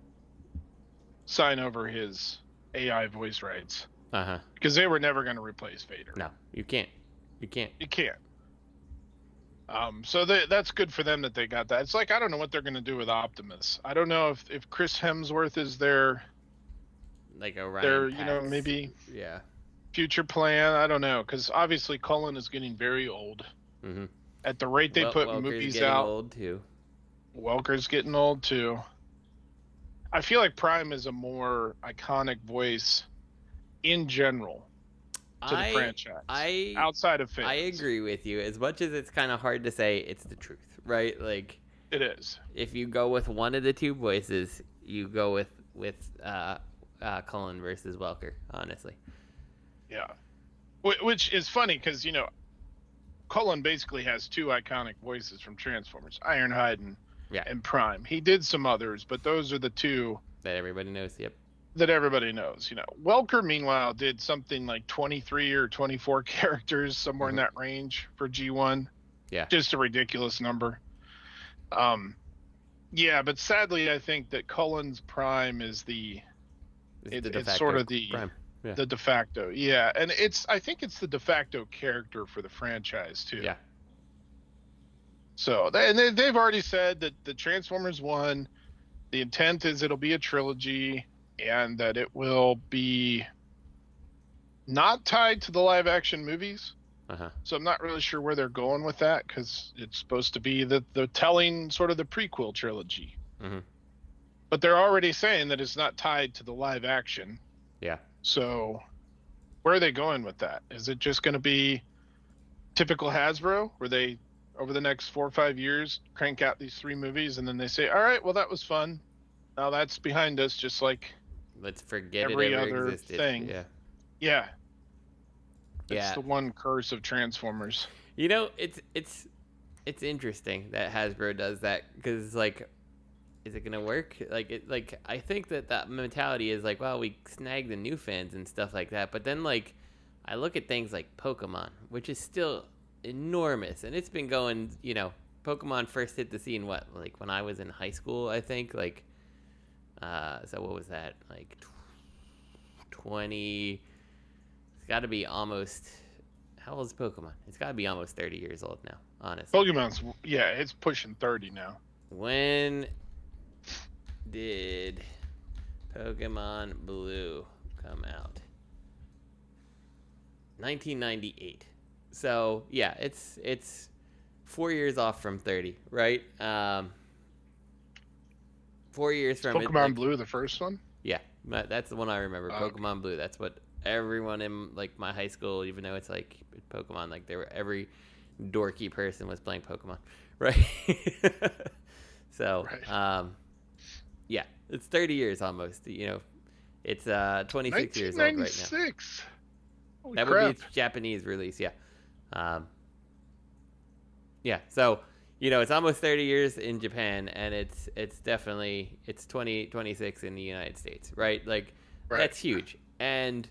sign over his AI voice rights. Because they were never going to replace Vader. No, you can't. You can't. So that's good for them that they got that. It's like, I don't know what they're going to do with Optimus. I don't know if Chris Hemsworth is their like a Ryan you know, maybe yeah future plan. I don't know, because obviously Cullen is getting very old. At the rate they put movies out, old too. Welker's getting old too. I feel like Prime is a more iconic voice in general. to the franchise. Outside of fans. I agree with you. As much as it's kind of hard to say, it's the truth, right? Like, it is. If you go with one of the two voices, you go with Cullen versus Welker, honestly. Yeah. Which is funny because, Cullen basically has two iconic voices from Transformers, Ironhide and Prime. He did some others, but those are the two that everybody knows. Yep. That everybody knows. Welker, meanwhile, did something like 23 or 24 characters, somewhere in that range for G1. Yeah. Just a ridiculous number. Yeah, but sadly, I think that Cullen's Prime is it's sort of the Prime. Yeah. The de facto. Yeah, and I think it's the de facto character for the franchise too. Yeah. So, they've already said that the Transformers 1, the intent is it'll be a trilogy, and that it will be not tied to the live action movies. So I'm not really sure where they're going with that, because it's supposed to be the telling sort of the prequel trilogy. But they're already saying that it's not tied to the live action. Yeah. So where are they going with that? Is it just going to be typical Hasbro, where they, over the next 4 or 5 years, crank out these 3 movies, and then they say, all right, well, that was fun. Now that's behind us, just like let's forget every it ever other existed. thing. Yeah. It's the one curse of Transformers. It's interesting that Hasbro does that, because like, is it gonna work? Like I think that mentality is like, well, we snag the new fans and stuff like that, but then like I look at things like Pokemon, which is still enormous, and it's been going. Pokemon first hit the scene like when I was in high school, I think. Like, so what was that? Like 20. It's got to be almost. How old is Pokemon? It's got to be almost 30 years old now, honestly. Pokemon's, it's pushing 30 now. When did Pokemon Blue come out? 1998. So, yeah, it's 4 years off from 30, right? 4 years from Pokemon Blue, the first one? Yeah, that's the one I remember. Pokemon Blue. That's what everyone in like my high school, even though it's like Pokemon, like every dorky person was playing Pokemon, right? So, right. Yeah, it's 30 years almost. It's 26 years old right now. 1996. Holy that crap. would be its Japanese release, yeah. Yeah, so it's almost 30 years in Japan, and it's definitely 2026 in the United States, right? Like, That's huge. And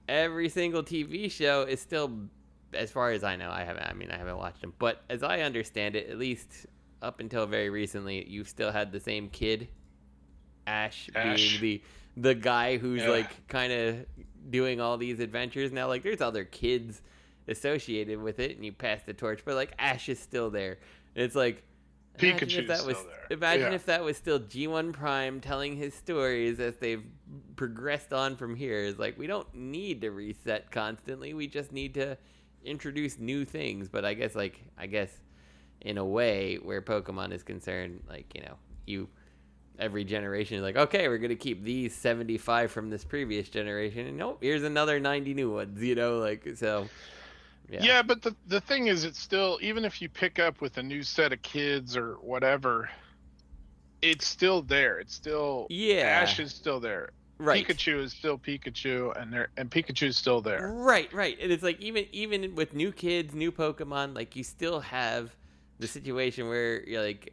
every single TV show is still, as far as I know, I haven't watched them, but as I understand it, at least up until very recently, you still had the same kid, Ash. Being the guy who's like kind of doing all these adventures. Now, like, there's other kids associated with it, and you pass the torch, but like Ash is still there. And it's like, Pikachu's still there. Imagine if that was still G1 Prime telling his stories as they've progressed on from here. It's like, we don't need to reset constantly. We just need to introduce new things. But I guess in a way, where Pokemon is concerned, like, every generation is like, okay, we're going to keep these 75 from this previous generation. And nope, here's another 90 new ones, so... Yeah, but the thing is, it's still, even if you pick up with a new set of kids or whatever, it's still there. It's still Ash is still there. Right. Pikachu is still Pikachu, and Pikachu's still there. Right. And it's like even with new kids, new Pokemon, like you still have the situation where you're like,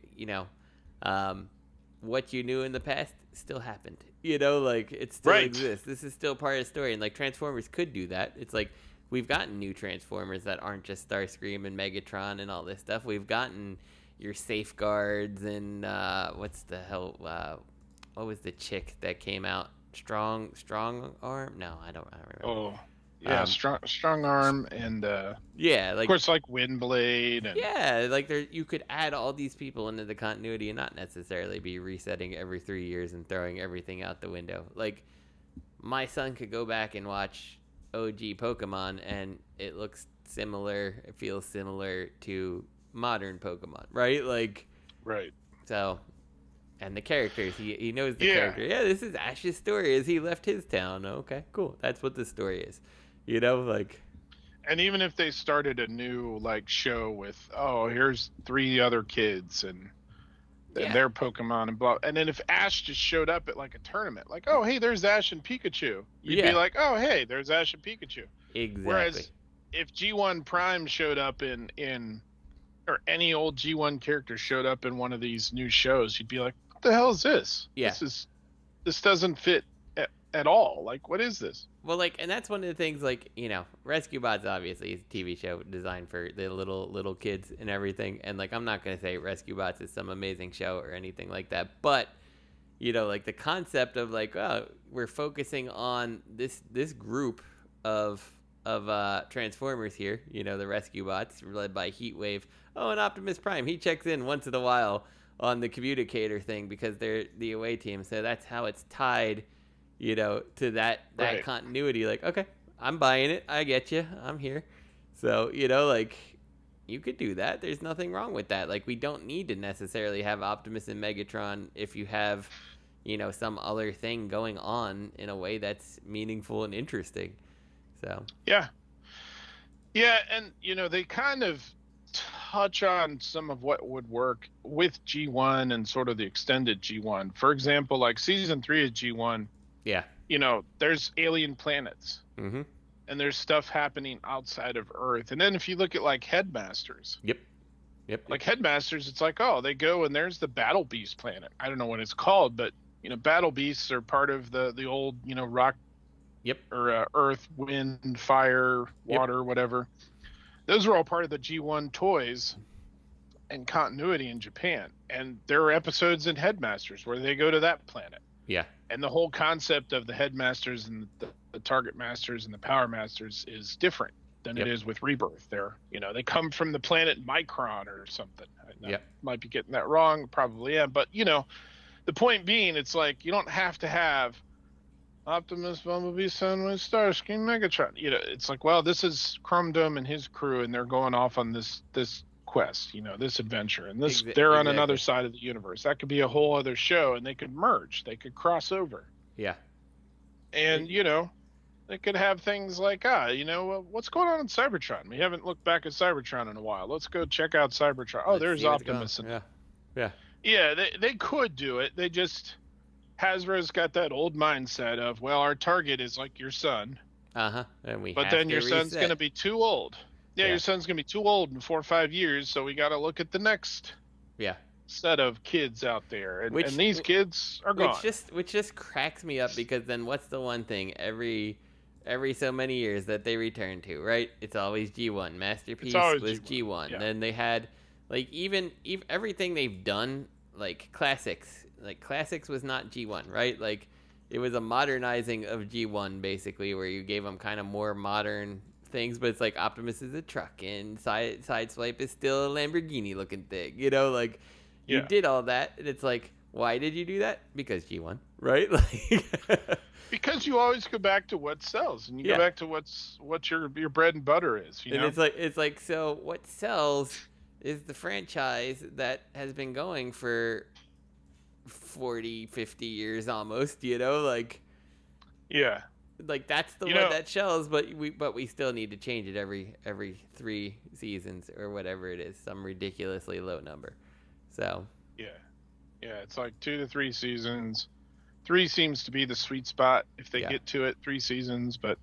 what you knew in the past still happened. Like it still exists. This is still part of the story, and like Transformers could do that. It's like, we've gotten new Transformers that aren't just Starscream and Megatron and all this stuff. We've gotten your Safeguards and what's the hell? What was the chick that came out? Strong Arm? No, I don't remember. Oh, yeah, Strong Arm and like, of course, like Windblade. And... like you could add all these people into the continuity and not necessarily be resetting every 3 years and throwing everything out the window. Like, my son could go back and watch OG Pokemon, and it looks similar, it feels similar to modern Pokemon, right? Like, right. So, and the characters, he knows the character. Yeah, this is Ash's story as he left his town. Okay, cool. That's what the story is. You know, like. And even if they started a new like show with, oh, here's 3 other kids and their Pokemon and blah, and then if Ash just showed up at like a tournament, like, oh, hey, there's Ash and Pikachu, you'd be like, oh, hey, there's Ash and Pikachu. Exactly. Whereas if G1 Prime showed up in or any old G1 character showed up in one of these new shows, you'd be like, what the hell is this? Yeah. This doesn't fit at all. Like, what is this? Well, like, and that's one of the things, like, you know, Rescue Bots obviously is a TV show designed for the little kids and everything. And, like, I'm not going to say Rescue Bots is some amazing show or anything like that. But, you know, like, the concept of, like, oh, we're focusing on this group of Transformers here, you know, the Rescue Bots led by Heatwave. Oh, and Optimus Prime, he checks in once in a while on the communicator thing because they're the away team. So that's how it's tied, you know, to that right. continuity. Like, okay, I'm buying it. I get you. I'm here. So, you know, like, you could do that. There's nothing wrong with that. Like, we don't need to necessarily have Optimus and Megatron if you have, you know, some other thing going on in a way that's meaningful and interesting. So. Yeah. Yeah, and, you know, they kind of touch on some of what would work with G1 and sort of the extended G1. For example, like season 3 of G1. Yeah. You know, there's alien planets. Mm-hmm. And there's stuff happening outside of Earth. And then if you look at like Headmasters. Yep. Like Headmasters, it's like, oh, they go and there's the Battle Beast planet. I don't know what it's called, but, you know, Battle Beasts are part of the old, you know, rock. Yep. Or earth, wind, fire, water, whatever. Those are all part of the G1 toys and continuity in Japan. And there are episodes in Headmasters where they go to that planet. Yeah. And the whole concept of the Headmasters and the Targetmasters and the Power Masters is different than it is with Rebirth. They're, you know, they come from the planet Micron or something. I might be getting that wrong, probably am. But, you know, the point being, it's like you don't have to have Optimus, Bumblebee, Sunway, Starscream, Megatron. You know, it's like, well, this is Chrome Dome and his crew, and they're going off on this quest, you know, this adventure, and this they're on another side of the universe. That could be a whole other show, and they could merge, they could cross over. Yeah. And you know, they could have things like, you know, what's going on in Cybertron? We haven't looked back at Cybertron in a while. Let's go check out Cybertron. Oh, there's Optimus. Yeah, they could do it. They just. Hasbro's got that old mindset of, well, our target is like your son. And but then your son's going to be too old. Yeah, your son's going to be too old in 4 or 5 years, so we got to look at the next set of kids out there. And these kids are gone. Which just cracks me up, because then what's the one thing every so many years that they return to, right? It's always G1. Masterpiece was G1. Yeah. Then they had, like, even everything they've done, like Classics. Like, Classics was not G1, right? Like, it was a modernizing of G1, basically, where you gave them kind of more modern things, but it's like Optimus is a truck, and Sideswipe is still a Lamborghini-looking thing, you know? Like, you did all that, and it's like, why did you do that? Because G1, right? Like, because you always go back to what sells, and you go back to what your bread and butter is, you know? And it's like, so what sells is the franchise that has been going for 40, 50 years almost, you know, like, like that's the one that sells, but we still need to change it every 3 seasons or whatever it is, some ridiculously low number. So it's like 2 to 3 seasons. 3 seems to be the sweet spot if they get to it. 3 seasons, but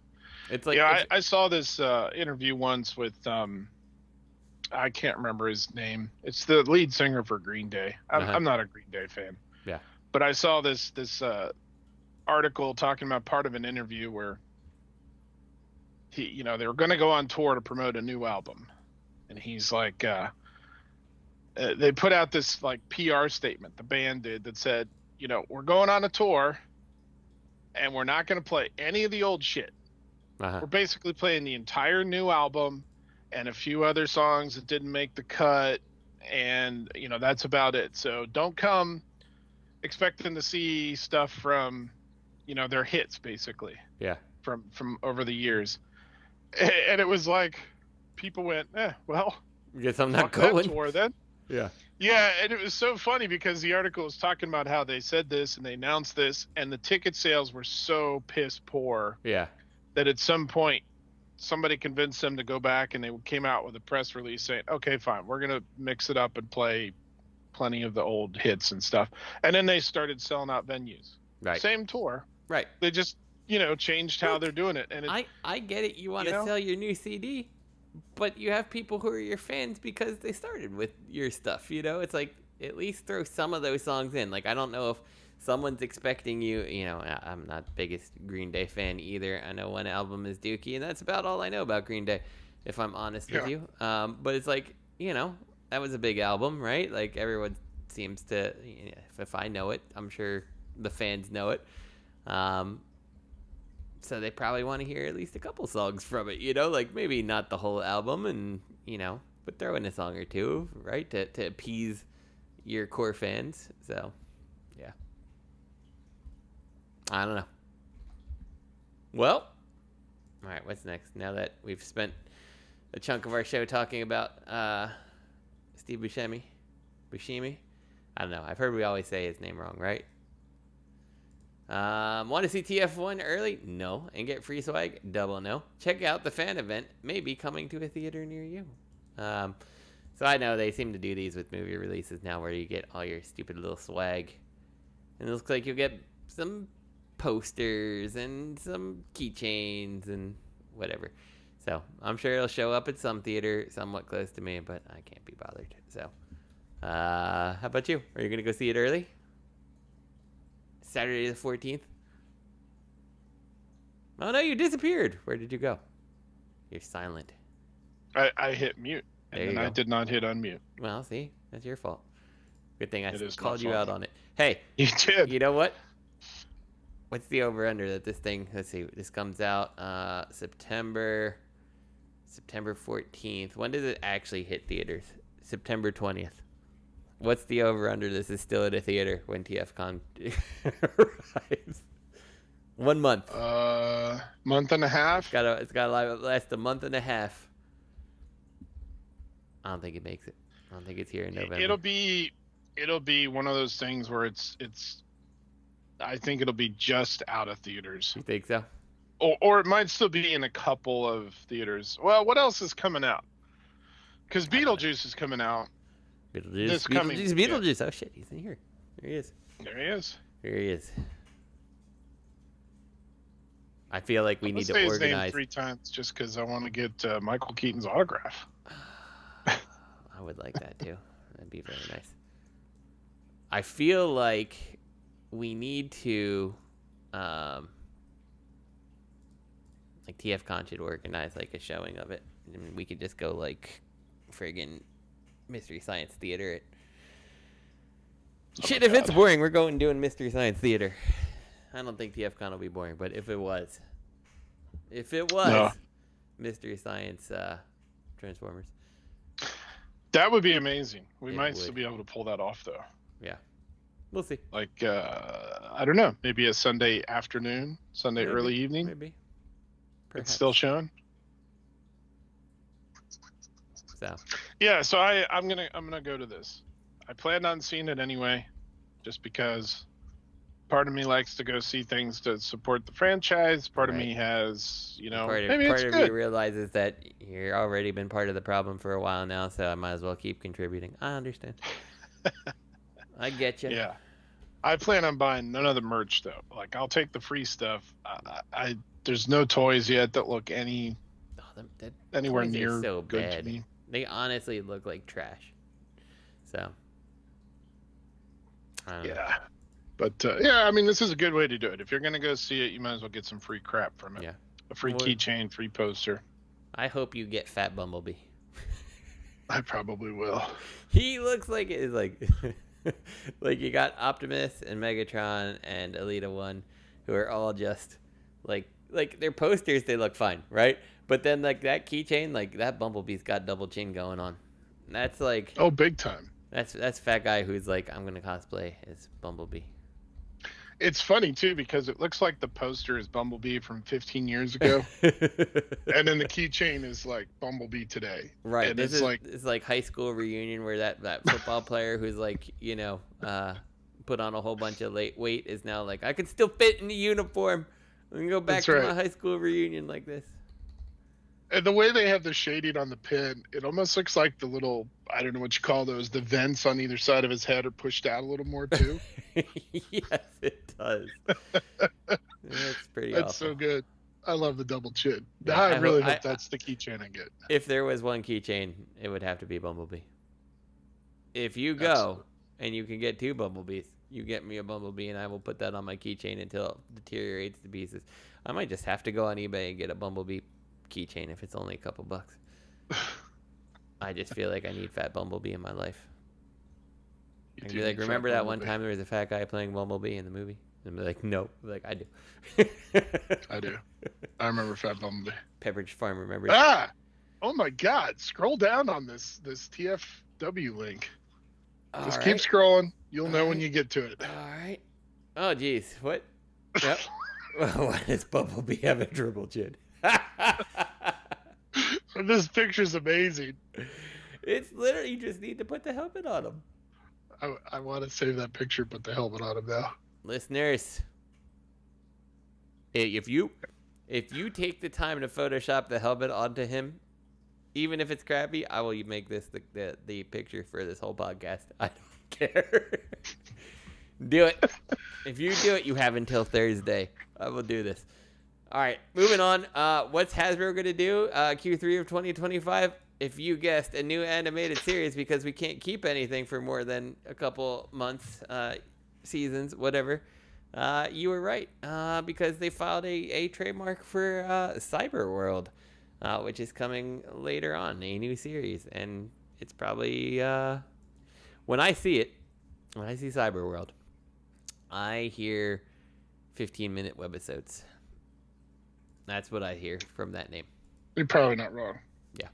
it's like I saw this interview once with I can't remember his name. It's the lead singer for Green Day. I'm not a Green Day fan. Yeah. But I saw this article talking about part of an interview where he, you know, they were going to go on tour to promote a new album, and he's like, they put out this like PR statement, the band did, that said, you know, we're going on a tour, and we're not going to play any of the old shit. We're basically playing the entire new album and a few other songs that didn't make the cut, and you know, that's about it. So don't come expecting to see stuff from, you know, their hits, basically. Yeah. From over the years. And it was like, people went, well, guess I'm not going. That tour then. Yeah. Yeah, and it was so funny because the article was talking about how they said this and they announced this, and the ticket sales were so piss poor. Yeah. That at some point, somebody convinced them to go back, and they came out with a press release saying, okay, fine, we're going to mix it up and play plenty of the old hits and stuff. And then they started selling out venues. Right. Same tour. Right. They just, changed how they're doing it. And I get it. You want to sell your new CD, but you have people who are your fans because they started with your stuff. It's like, at least throw some of those songs in. Like, I don't know if someone's expecting you, I'm not the biggest Green Day fan either. I know one album is Dookie, and that's about all I know about Green Day, if I'm honest with you. But it's like, that was a big album, right? Like, everyone seems to, if I know it, I'm sure the fans know it. So they probably want to hear at least a couple songs from it, like maybe not the whole album, and, but throw in a song or two, right? To appease your core fans. So, yeah. I don't know. Well, all right, what's next? Now that we've spent a chunk of our show talking about Steve Buscemi? I don't know. I've heard we always say his name wrong, right? Want to see TF1 early? No. And get free swag? Double no. Check out the fan event. Maybe coming to a theater near you. So I know they seem to do these with movie releases now where you get all your stupid little swag. And it looks like you'll get some posters and some keychains and whatever. So I'm sure it'll show up at some theater somewhat close to me, but I can't be bothered. So how about you? Are you going to go see it early? Saturday the 14th? Oh no, you disappeared. Where did you go? You're silent. I hit mute, and then I did not hit unmute. Well, see, that's your fault. Good thing I called you out on it. Hey, you did. You know what? What's the over-under that this thing? Let's see. This comes out September 14th. When does it actually hit theaters? September 20th. What's the over-under? This is still at a theater when TFCon arrives. 1 month. Month and a half. It's got to last a month and a half. I don't think it makes it. I don't think it's here in November. It'll be one of those things where it's. I think it'll be just out of theaters. You think so? Or it might still be in a couple of theaters. Well, what else is coming out? Because Beetlejuice is coming out. Beetlejuice. Yeah. Oh shit, he's in here. There he is. There he is. I feel like we need to organize. His name 3 times just because I want to get Michael Keaton's autograph. I would like that too. That'd be very nice. I feel like we need to, like TFCon should organize like a showing of it. I mean, we could just go like friggin' Mystery Science Theater. Shit, if it's boring, we're going doing Mystery Science Theater. I don't think TFCon will be boring, but if it was, no. Mystery Science Transformers. That would be amazing. We might still be able to pull that off, though. Yeah. We'll see. Like, I don't know, maybe a Sunday afternoon, early evening. Maybe. Perhaps. It's still showing. So. Yeah, so I'm gonna go to this. I planned on seeing it anyway, just because part of me likes to go see things to support the franchise. Part of me has, maybe it's good. Part of me realizes that you've already been part of the problem for a while now, so I might as well keep contributing. I understand. I get you. Yeah. I plan on buying none of the merch, though. Like, I'll take the free stuff. There's no toys yet that look anywhere near so good bad. to me. They honestly look like trash. So. Yeah. But, I mean, this is a good way to do it. If you're going to go see it, you might as well get some free crap from it. Yeah. A free keychain, free poster. I hope you get Fat Bumblebee. I probably will. He looks like it is like... like you got Optimus and Megatron and Elita 1 who are all just like their posters, they look fine, right? But then like that keychain, like that Bumblebee's got double chin going on. That's like, oh, big time. That's fat guy who's like, I'm gonna cosplay as Bumblebee. It's funny too because it looks like the poster is Bumblebee from 15 years ago, and then the keychain is like Bumblebee today. Right. And it's like high school reunion where that football player who's like put on a whole bunch of weight is now like, I can still fit in the uniform. I can go back to my high school reunion like this. And the way they have the shading on the pin, it almost looks like the little, I don't know what you call those, the vents on either side of his head are pushed out a little more too. Yes, it does. That's pretty awesome. That's so good. I love the double chin. Yeah, I really hope that's the keychain I get. If there was one keychain, it would have to be Bumblebee. If you go and you can get 2 Bumblebees, you get me a Bumblebee and I will put that on my keychain until it deteriorates to pieces. I might just have to go on eBay and get a Bumblebee keychain if it's only a couple bucks. I just feel like I need Fat Bumblebee in my life. And be like, remember that one time there was a fat guy playing Bumblebee in the movie? And be like, no. Be like, I do. I do. I remember Fat Bumblebee. Pepperidge Farm remembers. Ah! Oh my God! Scroll down on this TFW link. Just keep scrolling. You'll know when you get to it. All right. Oh, geez. What? Yep. Why does Bumblebee have a triple chin? This picture's amazing. It's literally, you just need to put the helmet on him. I want to save that picture, put the helmet on him now. Listeners, if you take the time to Photoshop the helmet onto him, even if it's crappy, I will make this the picture for this whole podcast. I don't care. Do it. If you do it, you have until Thursday. I will do this. All right, moving on. What's Hasbro going to do? Q3 of 2025. If you guessed, a new animated series, because we can't keep anything for more than a couple months, seasons, whatever. You were right, because they filed a trademark for Cyberworld, which is coming later on, a new series. And it's probably, when I see Cyberworld, I hear 15-minute webisodes. That's what I hear from that name. You're probably not wrong. Yeah.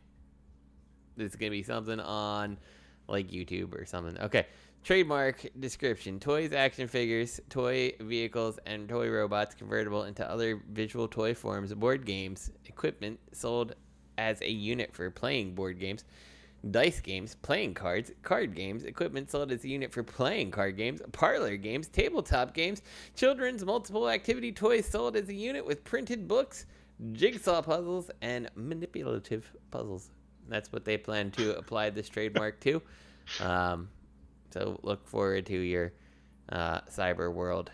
It's going to be something on, like, YouTube or something. Okay. Trademark description. Toys, action figures, toy vehicles, and toy robots convertible into other visual toy forms, board games, equipment sold as a unit for playing board games, dice games, playing cards, card games, equipment sold as a unit for playing card games, parlor games, tabletop games, children's multiple activity toys sold as a unit with printed books, jigsaw puzzles, and manipulative puzzles. That's what they plan to apply this trademark to. So look forward to your Cyberworld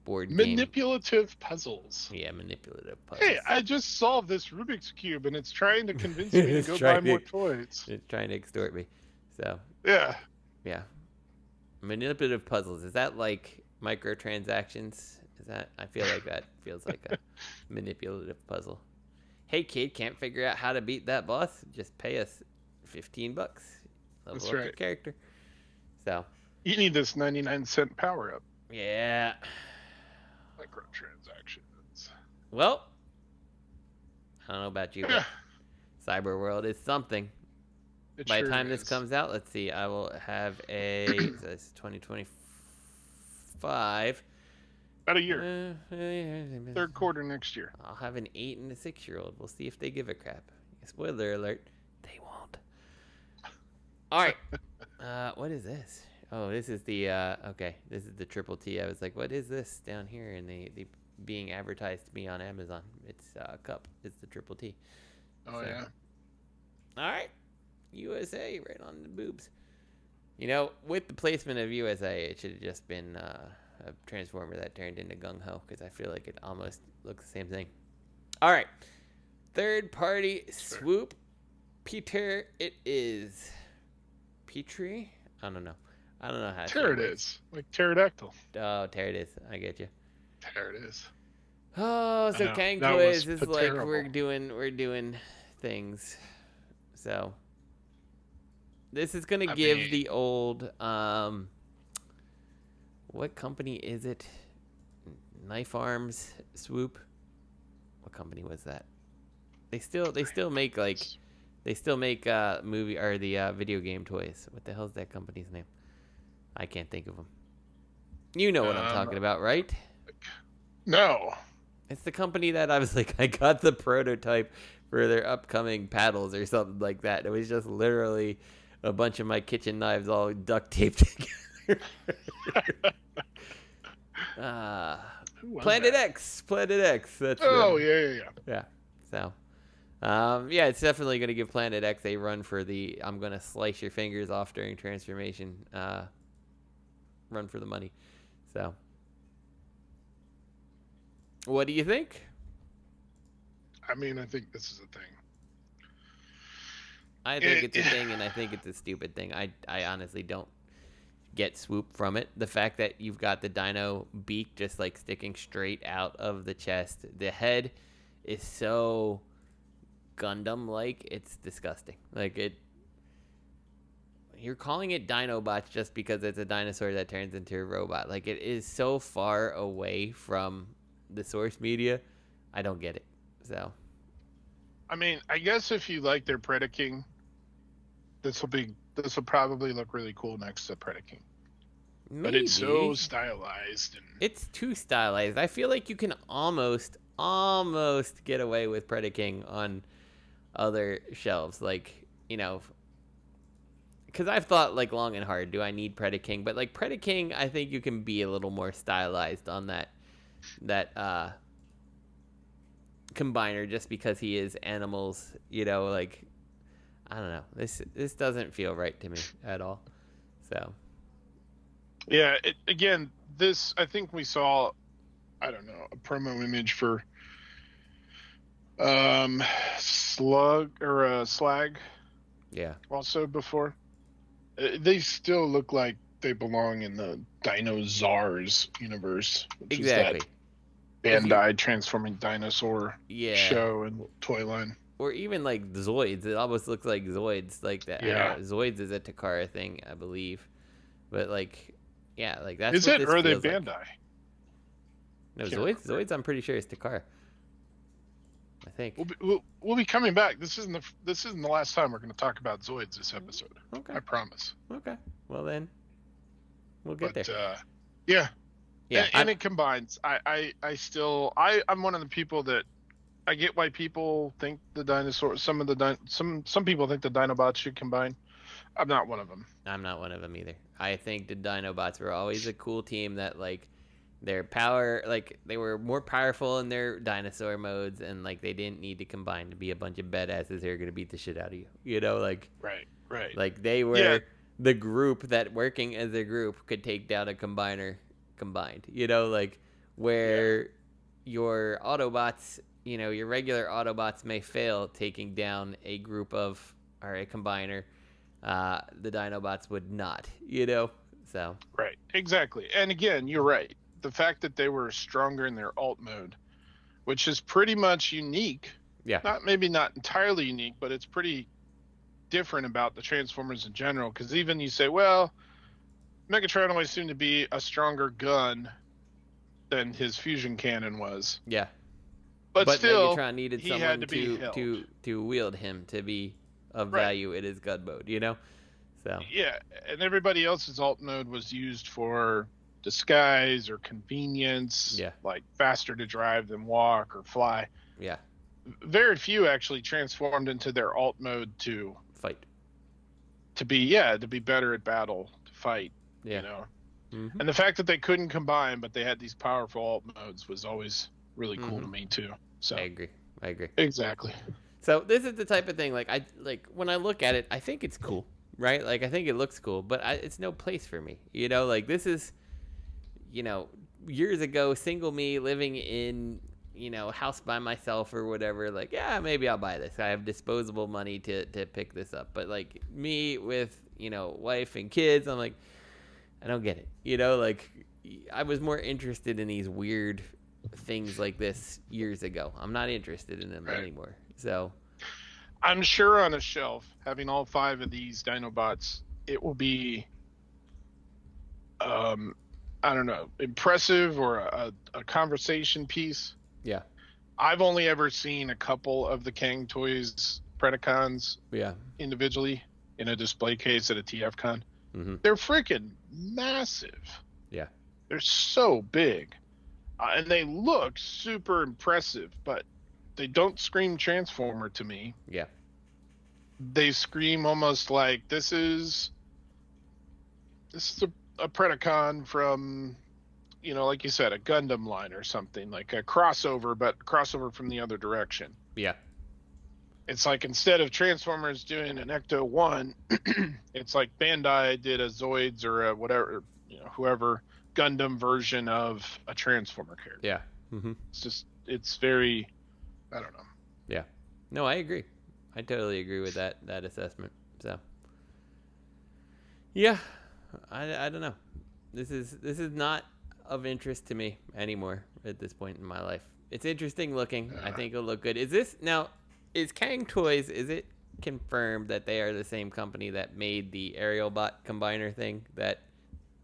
board game. Manipulative puzzles. Yeah, manipulative puzzles. Hey, I just solved this Rubik's Cube, and it's trying to convince me to go buy more toys. It's trying to extort me. So yeah. Manipulative puzzles. Is that like microtransactions? Is that? I feel like that feels like a manipulative puzzle. Hey kid, can't figure out how to beat that boss? Just pay us $15. Level That's up right. your character. So you need this 99-cent power up. Yeah. Microtransactions. Well, I don't know about you, but Cyberworld is something. By the time this comes out, let's see, I will have it's 2025. About a year. Third quarter next year. I'll have an 8 and a 6-year-old. We'll see if they give a crap. Spoiler alert, they won't. All right. What is this? Oh, this is the, okay. This is the Triple T. I was like, what is this down here? And they being advertised to me on Amazon. It's a cup. It's the Triple T. Oh, so, yeah. All right. USA, right on the boobs. You know, with the placement of USA, it should have just been a Transformer that turned into Gung Ho, because I feel like it almost looks the same thing. All right. Third party swoop. Pter, it is. Petrie? I don't know how to say it is. Like pterodactyl. Oh, there it is. I get you. There it is. Oh, so Kang Toys is like we're doing things. So this is gonna give the old what company is it? Knife Arms Swoop. What company was that? They still make movie or the video game toys. What the hell's that company's name? I can't think of them. You know what I'm talking about, right? No. It's the company that I was like, I got the prototype for their upcoming paddles or something like that. It was just literally a bunch of my kitchen knives all duct taped together. Planet X. That's yeah. Yeah. So Yeah, it's definitely going to give Planet X a run for the I'm going to slice your fingers off during transformation run for the money. So, what do you think? I mean, I think this is a thing. I think it's a thing, and I think it's a stupid thing. I honestly don't get swoop from it. The fact that you've got the dino beak just like sticking straight out of the chest. The head is so Gundam-like, it's disgusting. Like, you're calling it Dinobots just because it's a dinosaur that turns into a robot. Like, it is so far away from the source media. I don't get it. So, I mean, I guess if you like their Predaking, this will probably look really cool next to Predaking. But it's so stylized. And it's too stylized. I feel like you can almost get away with Predaking on other shelves. Like, you know, because I've thought like long and hard, do I need Predaking? But like Predaking, I think you can be a little more stylized on that combiner just because he is animals, you know, like, I don't know. This doesn't feel right to me at all. So, yeah, again, this, I think we saw, I don't know, a promo image for Slag. Yeah. Also before. They still look like they belong in the Dinosaurs universe, which exactly. is that Bandai transforming dinosaur show and toy line. Or even like Zoids. It almost looks like Zoids, like that. Yeah. Zoids is a Takara thing, I believe. But like, yeah, like that's is what it, this or are they feels Bandai? Like. No, Zoids I'm pretty sure is Takara. I think. We'll be coming back. This isn't the last time we're going to talk about Zoids this episode. Okay. I promise. Okay. Well then, we'll get there. Yeah. Yeah. And it combines. I'm one of the people that I get why people think the dinosaurs. Some people think the Dinobots should combine. I'm not one of them. I'm not one of them either. I think the Dinobots were always a cool team that like. Their power, like, they were more powerful in their dinosaur modes, and, like, they didn't need to combine to be a bunch of badasses who are going to beat the shit out of you. You know, like... Right. Like, they were the group that, working as a group, could take down a combiner combined. You know, like, where your Autobots, you know, your regular Autobots may fail taking down a group of, or a combiner, the Dinobots would not, you know? So... Right. Exactly. And again, you're right. The fact that they were stronger in their alt mode, which is pretty much unique. Yeah. Maybe not entirely unique, but it's pretty different about the Transformers in general. Because even you say, well, Megatron always seemed to be a stronger gun than his fusion cannon was. Yeah. But still, Megatron needed someone to wield him to be of value in his gun mode, you know? So. Yeah, and everybody else's alt mode was used for disguise or convenience, like faster to drive than walk or fly. Yeah. Very few actually transformed into their alt mode to fight. To be better at battle, to fight, you know. Mm-hmm. And the fact that they couldn't combine but they had these powerful alt modes was always really cool to me too. So I agree. Exactly. So this is the type of thing like when I look at it, I think it's cool, right? Like I think it looks cool, but it's no place for me. You know, like this is, you know, years ago, single me living in, you know, house by myself or whatever, like, yeah, maybe I'll buy this. I have disposable money to pick this up. But like me with, you know, wife and kids, I'm like, I don't get it. You know, like I was more interested in these weird things like this years ago. I'm not interested in them anymore. So I'm sure on a shelf, having all 5 of these Dinobots, it will be I don't know, impressive or a conversation piece. Yeah. I've only ever seen a couple of the Kang Toys Predacons individually in a display case at a TFCon. Mm-hmm. They're freaking massive. Yeah. They're so big. And they look super impressive, but they don't scream Transformer to me. Yeah. They scream almost like this is a Predacon from, you know, like you said, a Gundam line or something, like a crossover, but crossover from the other direction. Yeah. it's like instead of Transformers doing an Ecto 1, it's like Bandai did a Zoids or a whatever, whoever Gundam version of a Transformer character. Yeah. Mm-hmm. It's very, I don't know. Yeah. No, I agree. I totally agree with that assessment. So, yeah, I don't know. This is not of interest to me anymore at this point in my life. It's interesting looking. I think it'll look good. Is Kang Toys, is it confirmed that they are the same company that made the Aerial Bot Combiner thing that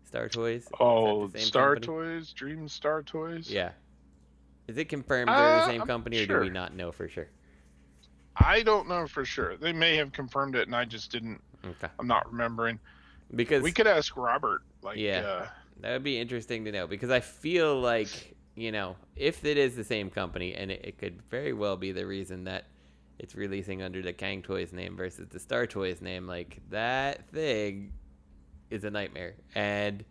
Star Toys? Oh, Star company? Toys? Dream Star Toys? Yeah. Is it confirmed they're the same company, or do we not know for sure? I don't know for sure. They may have confirmed it, and I just didn't. Okay. I'm not remembering. Because we could ask Robert. That would be interesting to know, because I feel like, if it is the same company, and it could very well be the reason that it's releasing under the Kang Toys name versus the Star Toys name, like, that thing is a nightmare. And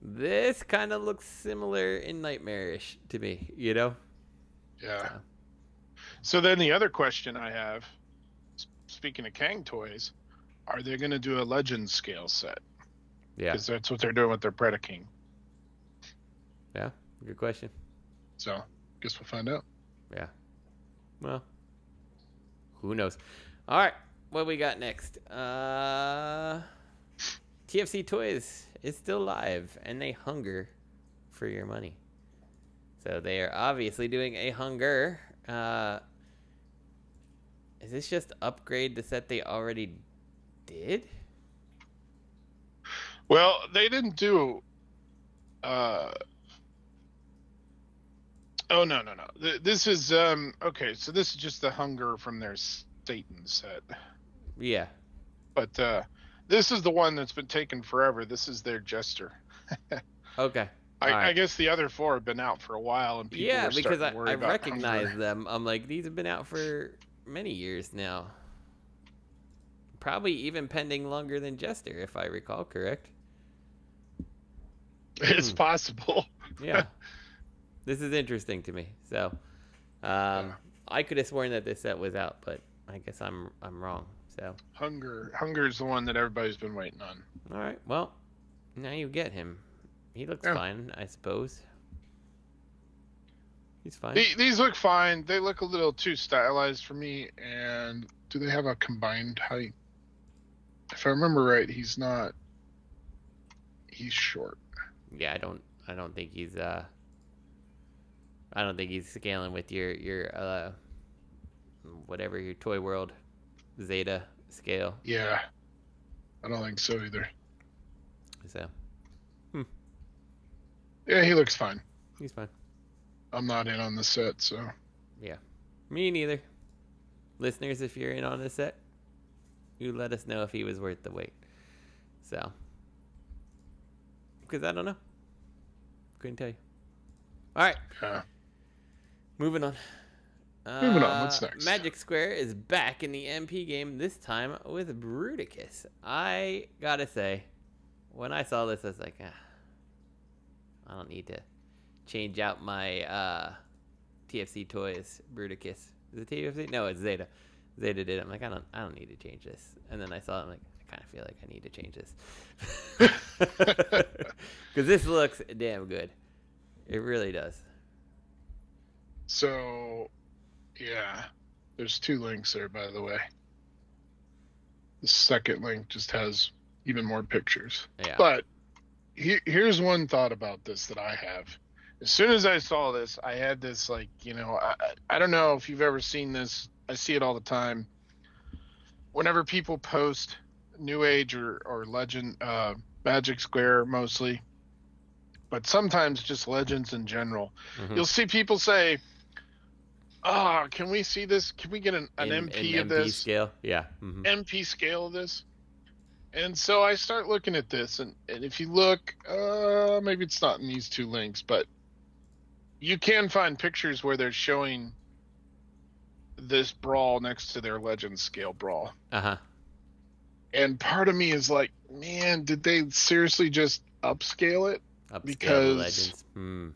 this kind of looks similar in nightmarish to me, Yeah. So then the other question I have, speaking of Kang Toys, are they going to do a Legends scale set? Yeah. Because that's what they're doing with their Predaking. Yeah, good question. So, guess we'll find out. Yeah. Well, who knows? All right, what we got next? TFC Toys is still live, and they hunger for your money. So they are obviously doing a Hun-gurrr. Is this just upgrade the set they already did? Well, they didn't do. Oh no. This is okay. So this is just the Hun-gurrr from their Satan set. Yeah. But this is the one that's been taken forever. This is their Jester. Okay. I guess the other 4 have been out for a while, and people were starting to worry about recognize them. I'm like, these have been out for many years now. Probably even pending longer than Jester, if I recall correct. It's possible. Yeah. This is interesting to me. So, I could have sworn that this set was out, but I guess I'm wrong. So, Hun-gurrr is the one that everybody's been waiting on. All right. Well, now you get him. He looks fine, I suppose. He's fine. These look fine. They look a little too stylized for me. And do they have a combined height? If I remember right, he's not. He's short. Yeah, I don't think he's I don't think he's scaling with your whatever your Toy World Zeta scale. Yeah, I don't think so either. So. Yeah, he looks fine. He's fine. I'm not in on the set, so. Yeah, me neither. Listeners, if you're in on this set, you let us know if he was worth the wait. So. Because I don't know. Couldn't tell you. All right. Yeah. Moving on. What's next? Magic Square is back in the MP game, this time with Bruticus. I gotta say, when I saw this, I was like, I don't need to change out my TFC Toys Bruticus. Is it TFC? No, it's Zeta. Zeta did it. I'm like, I don't need to change this. And then I saw it, I'm like, I kind of feel like I need to change this. Because this looks damn good. It really does. So, yeah. There's 2 links there, by the way. The second link just has even more pictures. Yeah. But here's one thought about this that I have. As soon as I saw this, I had this, like, I don't know if you've ever seen this. I see it all the time. Whenever people post NewAge or Legend, Magic Square mostly, but sometimes just Legends in general, you'll see people say, can we see this? Can we get an MP of this? MP scale? Yeah. Mm-hmm. MP scale of this? And so I start looking at this, and if you look, maybe it's not in these 2 links, but you can find pictures where they're showing this brawl next to their Legends scale brawl. Uh-huh. And part of me is like, man, did they seriously just upscale it? Because Legends.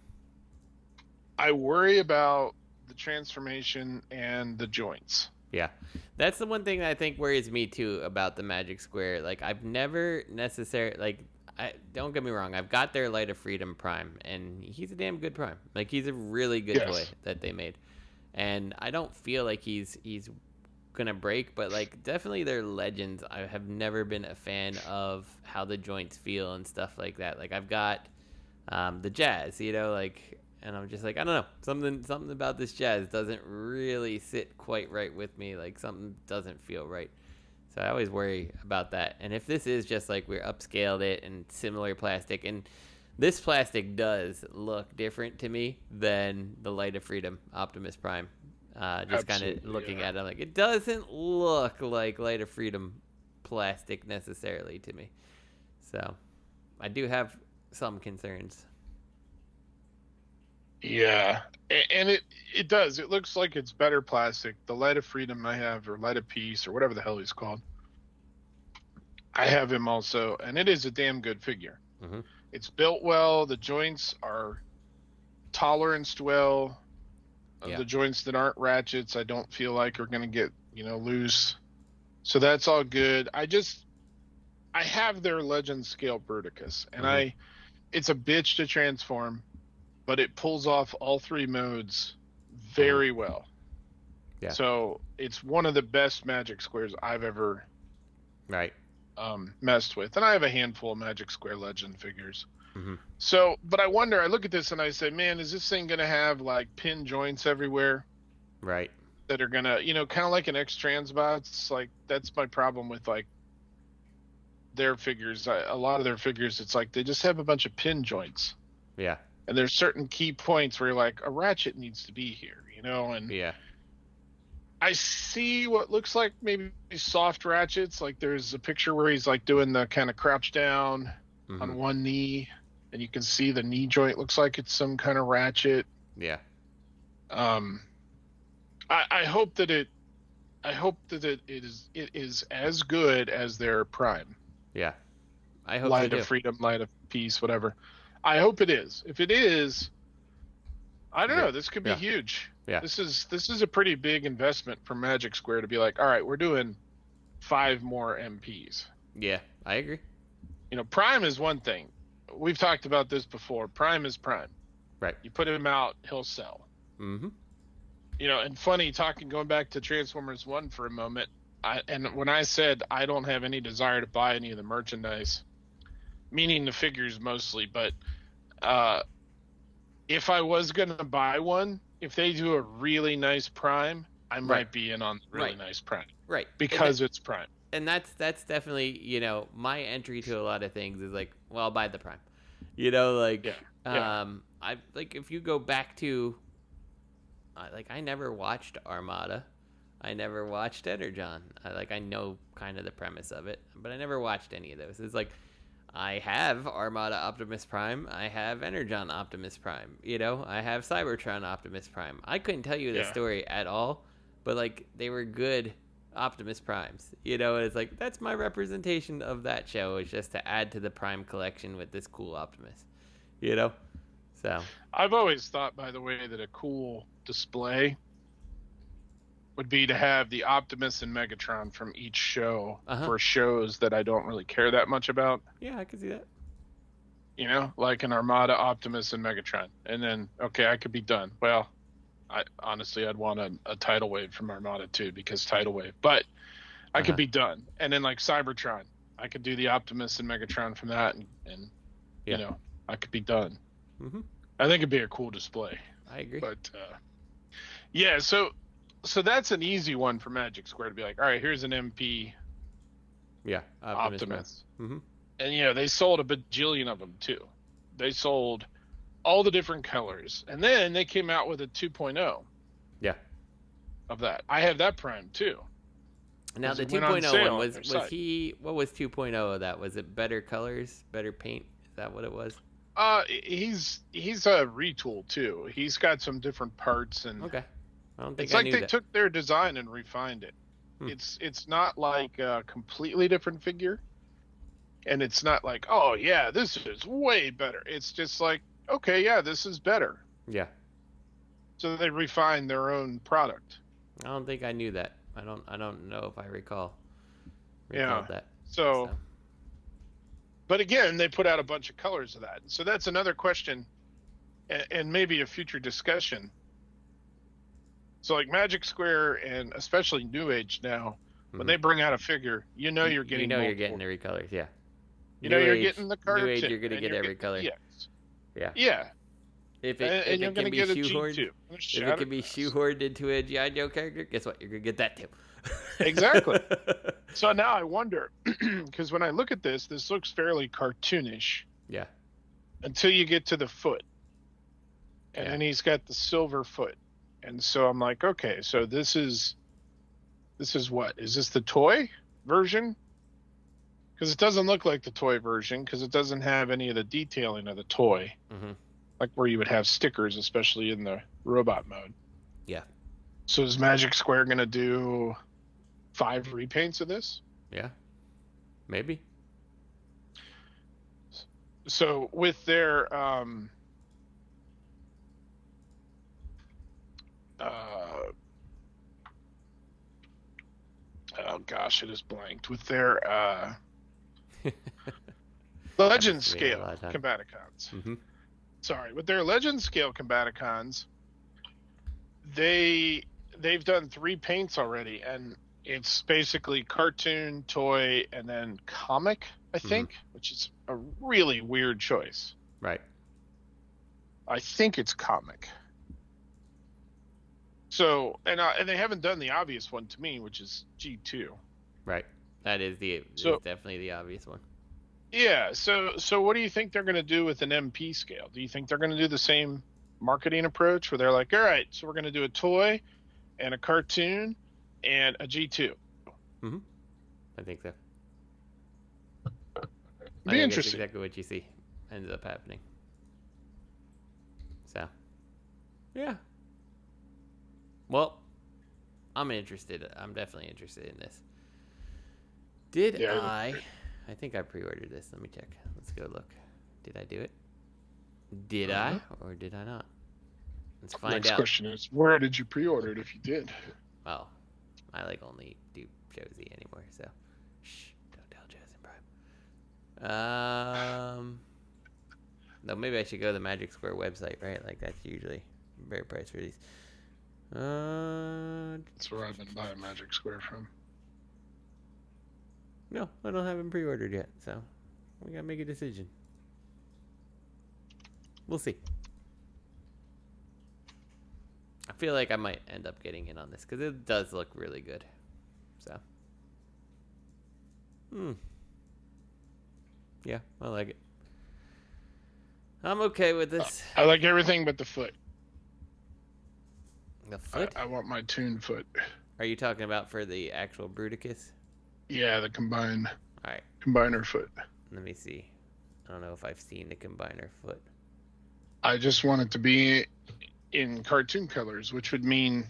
I worry about the transformation and the joints. Yeah. That's the one thing that I think worries me too about the Magic Square. Like, I've never necessarily, like, don't get me wrong, I've got their Light of Freedom Prime, and he's a damn good Prime. Like, he's a really good toy that they made, and I don't feel like he's gonna break, but like, definitely their Legends, I have never been a fan of how the joints feel and stuff like that. Like, I've got the Jazz, you know, like, and I'm just like, I don't know, something about this Jazz doesn't really sit quite right with me. Like, something doesn't feel right. So I always worry about that. And if this is just like we're upscaled it and similar plastic, and this plastic does look different to me than the Light of Freedom Optimus Prime. Just kind of looking at it, like, it doesn't look like Light of Freedom plastic necessarily to me. So I do have some concerns. Yeah, and it does. It looks like it's better plastic. The Light of Freedom I have, or Light of Peace, or whatever the hell he's called, I have him also, and it is a damn good figure. Mm-hmm. It's built well. The joints are toleranced well. The joints that aren't ratchets, I don't feel like are going to get, loose. So that's all good. I have their Legend scale Bruticus, and it's a bitch to transform, but it pulls off all three modes very well. Yeah. So it's one of the best Magic Squares I've ever messed with. And I have a handful of Magic Square Legend figures. Mm-hmm. So, but I wonder, I look at this and I say, man, is this thing going to have like pin joints everywhere? Right. That are going to, kind of like an X-Transbots. Like, that's my problem with like their figures. A lot of their figures, it's like they just have a bunch of pin joints. Yeah. And there's certain key points where you're like, a ratchet needs to be here, and I see what looks like maybe soft ratchets. Like, there's a picture where he's like doing the kind of crouch down on one knee, and you can see the knee joint looks like it's some kind of ratchet. Yeah. I hope that it is as good as their Prime. Yeah. I hope Light of Freedom, Light of Peace, whatever. I hope it is. If it is, I don't know. This could be huge. Yeah. This is a pretty big investment for Magic Square to be like, all right, we're doing 5 more MPs. Yeah, I agree. Prime is one thing. We've talked about this before. Prime is Prime. Right. You put him out, he'll sell. Mm-hmm. And funny, going back to Transformers 1 for a moment, when I said I don't have any desire to buy any of the merchandise, meaning the figures mostly, but if I was going to buy one, if they do a really nice Prime, I might be in on the really nice Prime. Right. Because it's Prime. And that's definitely, my entry to a lot of things is like, well, I'll buy the Prime. I like, if you go back to, I never watched Armada. I never watched Energon. I know kind of the premise of it, but I never watched any of those. It's like, I have Armada Optimus Prime. I have Energon Optimus Prime. I have Cybertron Optimus Prime. I couldn't tell you the story at all, but like, they were good Optimus Primes. And it's like, that's my representation of that show, is just to add to the Prime collection with this cool Optimus. So I've always thought, by the way, that a cool display would be to have the Optimus and Megatron from each show for shows that I don't really care that much about. Yeah, I could see that. Like an Armada, Optimus, and Megatron. And then, okay, I could be done. Well, I'd want a Tidal Wave from Armada too, because Tidal Wave. But I could be done. And then like Cybertron, I could do the Optimus and Megatron from that, and I could be done. Mm-hmm. I think it'd be a cool display. I agree. But so that's an easy one for Magic Square to be like, all right, here's an MP. Yeah, Optimus. Mm-hmm. And they sold a bajillion of them too. They sold all the different colors, and then they came out with a 2.0. Yeah. Of that, I have that Prime too. Now the 2.0 one was he? What was 2.0 of that? Was it better colors, better paint? Is that what it was? He's a retool too. He's got some different parts, and okay. I don't think it's like they took their design and refined it. It's not like a completely different figure, and it's not like, oh yeah, this is way better. It's just like, okay, yeah, this is better. Yeah. So they refined their own product. I don't think I knew that. I don't know if I recalled Yeah. that. So, but again, they put out a bunch of colors of that. So that's another question, and maybe a future discussion. So like Magic Square and especially NewAge now, when they bring out a figure, you're getting you're getting the recolors, yeah. You're getting the cartoon. NewAge, you're gonna get every color. Yeah. If it can be shoehorned, if it can be shoehorned into a G.I. Joe character, guess what? You're gonna get that too. Exactly. So now I wonder, because when I look at this looks fairly cartoonish. Yeah. Until you get to the foot, and then he's got the silver foot, and so I'm like, okay, so this is what? Is this the toy version? Because it doesn't look like the toy version, because it doesn't have any of the detailing of the toy. Mm-hmm. Like where you would have stickers, especially in the robot mode. Yeah. So is Magic Square going to do 5 repaints of this? Yeah. Maybe. So with their oh gosh, it is blanked. With their Legend Scale Combaticons. Mm-hmm. Sorry, with their Legend Scale Combaticons, they've done 3 paints already, and it's basically cartoon, toy, and then comic, I think, which is a really weird choice. Right. I think it's comic. So, and they haven't done the obvious one to me, which is G2. Right. That is definitely the obvious one. Yeah. So what do you think they're going to do with an MP scale? Do you think they're going to do the same marketing approach where they're like, all right, so we're going to do a toy and a cartoon and a G2? Mm-hmm. I think so. Be interesting. That's exactly what you see ends up happening. So, yeah. Well, I'm definitely interested in this. I think I pre-ordered this. Let me check. Let's go look. Did I do it? Did I or did I not? Let's find out. Next question is, where did you pre-order it if you did? Oh, I only do Josie anymore, so shh, don't tell Josie Prime. No, maybe I should go to the Magic Square website, right? Like that's usually very price release. That's where I've been buying Magic Square from. No, I don't have them pre-ordered yet, so we gotta make a decision. We'll see. I feel like I might end up getting in on this because it does look really good. So, yeah, I like it. I'm okay with this. I like everything but the foot. The foot? I want my tuned foot. Are you talking about for the actual Bruticus? Yeah, the combiner foot. Let me see. I don't know if I've seen the combiner foot. I just want it to be in cartoon colors, which would mean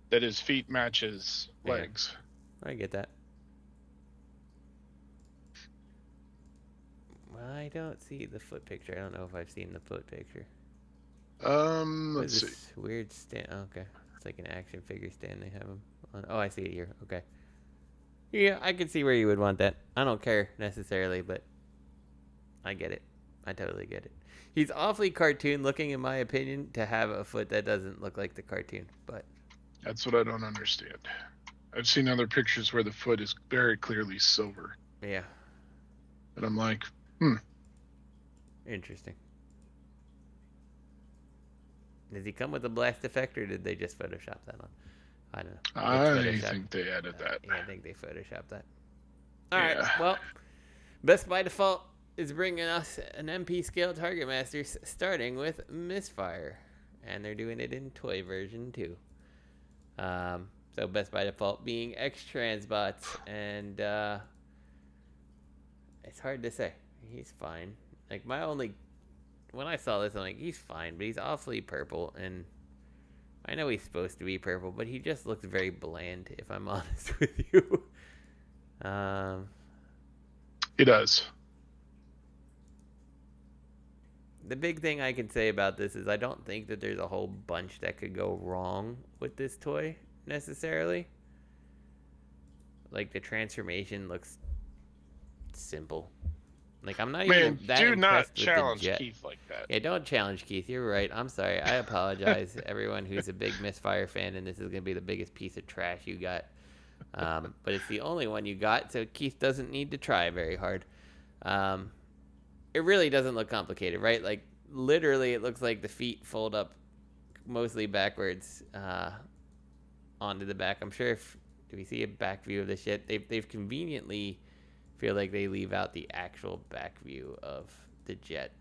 that his feet match his legs. I get that. I don't see the foot picture. I don't know if I've seen the foot picture. Let's see. Weird stand. Oh, okay, it's like an action figure stand. They have them on. Oh, I see it here. Okay. Yeah, I can see where you would want that. I don't care necessarily, but I get it. I totally get it. He's awfully cartoon looking, in my opinion, to have a foot that doesn't look like the cartoon. But that's what I don't understand. I've seen other pictures where the foot is very clearly silver. Yeah. And I'm like, Interesting. Does he come with a blast effect, or did they just Photoshop that on? I don't know. I think they added that. Yeah, I think they Photoshopped that. All right. Well, Best by Default is bringing us an MP scale Targetmasters, starting with Misfire, and they're doing it in toy version too. So Best by Default being X-Transbots, and it's hard to say. He's fine. Like when I saw this, I'm like, he's fine, but he's awfully purple, and I know he's supposed to be purple, but he just looks very bland, if I'm honest with you. He does. The big thing I can say about this is I don't think that there's a whole bunch that could go wrong with this toy, necessarily. like the transformation looks simple. Like I'm not Man, even that do not impressed with challenge the jet. Keith like that. Yeah, don't challenge Keith. You're right. I'm sorry. I apologize, everyone who's a big Misfire fan, and this is gonna be the biggest piece of trash you got. But it's the only one you got, so Keith doesn't need to try very hard. It really doesn't look complicated, right? Like literally, it looks like the feet fold up mostly backwards onto the back. I'm sure do we see a back view of this yet? They've conveniently feel like they leave out the actual back view of the jet.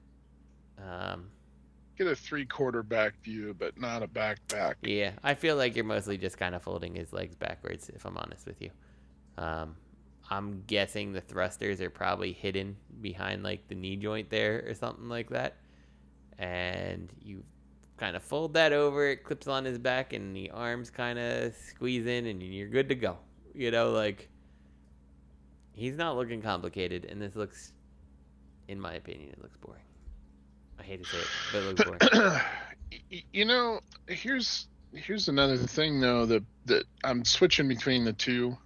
Get a 3/4 back view, but not a back. Yeah, I feel like you're mostly just kind of folding his legs backwards, if I'm honest with you. I'm guessing the thrusters are probably hidden behind like the knee joint there or something like that. And you kind of fold that over, it clips on his back, and the arms kind of squeeze in, and you're good to go. You know, like, he's not looking complicated, and this looks, in my opinion, it looks boring. I hate to say it, but it looks boring. You know, here's another thing though, that I'm switching between the two,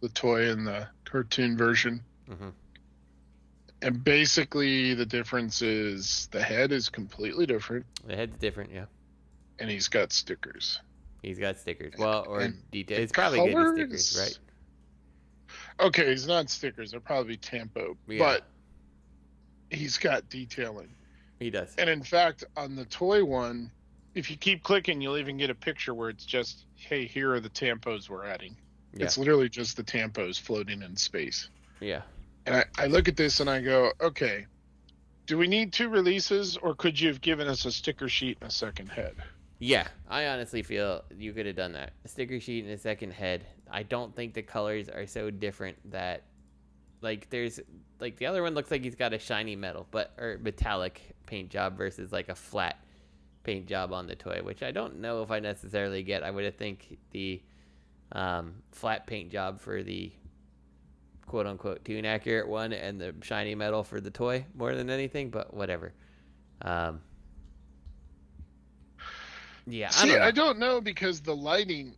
the toy and the cartoon version. Mm-hmm. And basically the difference is the head is completely different. The head's different, yeah. And he's got stickers. He's got stickers. Well, or details. It's colors... probably going to be stickers, right? Okay, he's not stickers. They're probably tampo. Yeah. But he's got detailing. He does. And in fact, on the toy one, if you keep clicking, you'll even get a picture where it's just, hey, here are the tampos we're adding. Yeah. It's literally just the tampos floating in space. Yeah. And I look at this and I go, okay, do we need 2 releases, or could you have given us a sticker sheet and a second head? Yeah, I honestly feel you could have done that. A sticker sheet and a second head. I don't think the colors are so different that, like, there's, like, the other one looks like he's got a shiny metal, or metallic paint job versus, like, a flat paint job on the toy, which I don't know if I necessarily get. I would have think the flat paint job for the quote-unquote tune accurate one and the shiny metal for the toy more than anything, but whatever. Yeah, I don't know, because the lighting,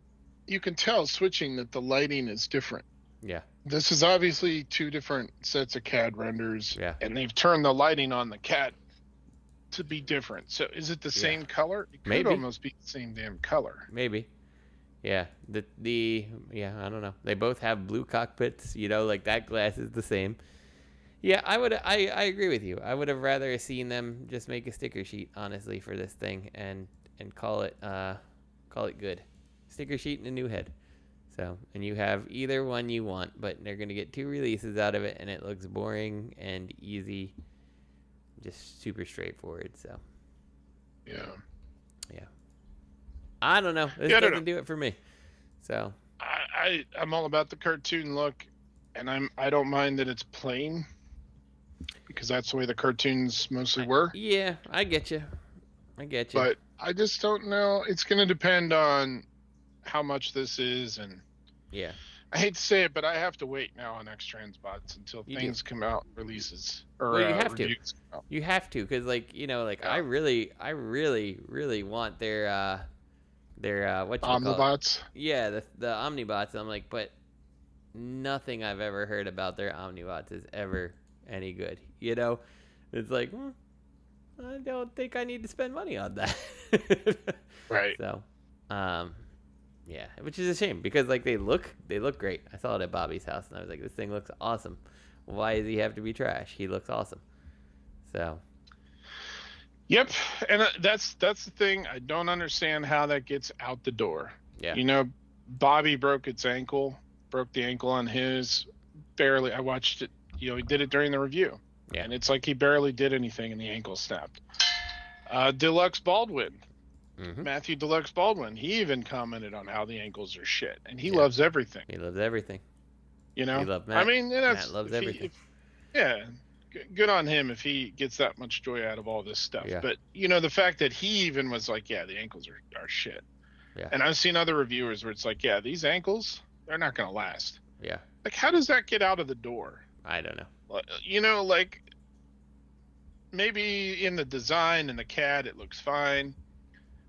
you can tell switching that the lighting is different. Yeah. This is obviously 2 different sets of CAD renders. Yeah. And they've turned the lighting on the CAD to be different. So is it the same color? It could almost be the same damn color. Maybe. Yeah. I don't know. They both have blue cockpits, you know, like that glass is the same. Yeah, I agree with you. I would have rather seen them just make a sticker sheet, honestly, for this thing and call it good. Sticker sheet and a new head. So, and you have either one you want, but they're going to get 2 releases out of it, and it looks boring and easy, just super straightforward. So, yeah. I don't know. This doesn't do it for me. So, I'm all about the cartoon look, and I don't mind that it's plain, because that's the way the cartoons mostly were. Yeah, I get you. But I just don't know. It's going to depend on how much this is, and yeah, I hate to say it, but I have to wait now on X-Transbots until things come out, releases, or you have to. You have to, because I really want their what you Omnibots. Yeah, the Omnibots. I'm like, but nothing I've ever heard about their Omnibots is ever any good. You know, it's like, I don't think I need to spend money on that. Right. So, yeah, which is a shame, because like they look great. I saw it at Bobby's house and I was like, this thing looks awesome. Why does he have to be trash? He looks awesome. So. Yep, and that's the thing. I don't understand how that gets out the door. Yeah. You know, Bobby broke the ankle on his, barely. I watched it. You know, he did it during the review. Yeah. And it's like he barely did anything and the ankle snapped. Deluxe Baldwin. Mm-hmm. Matthew Deluxe Baldwin, he even commented on how the ankles are shit, and he loves everything. He loves everything. You know, he loves Matt. I mean, you know, Matt loves everything. Good on him if he gets that much joy out of all this stuff. Yeah. But you know, the fact that he even was like, yeah, the ankles are shit. Yeah. And I've seen other reviewers where it's like, yeah, these ankles, they're not gonna last. Yeah. Like, how does that get out of the door? I don't know. You know, like, maybe in the design and the CAD it looks fine.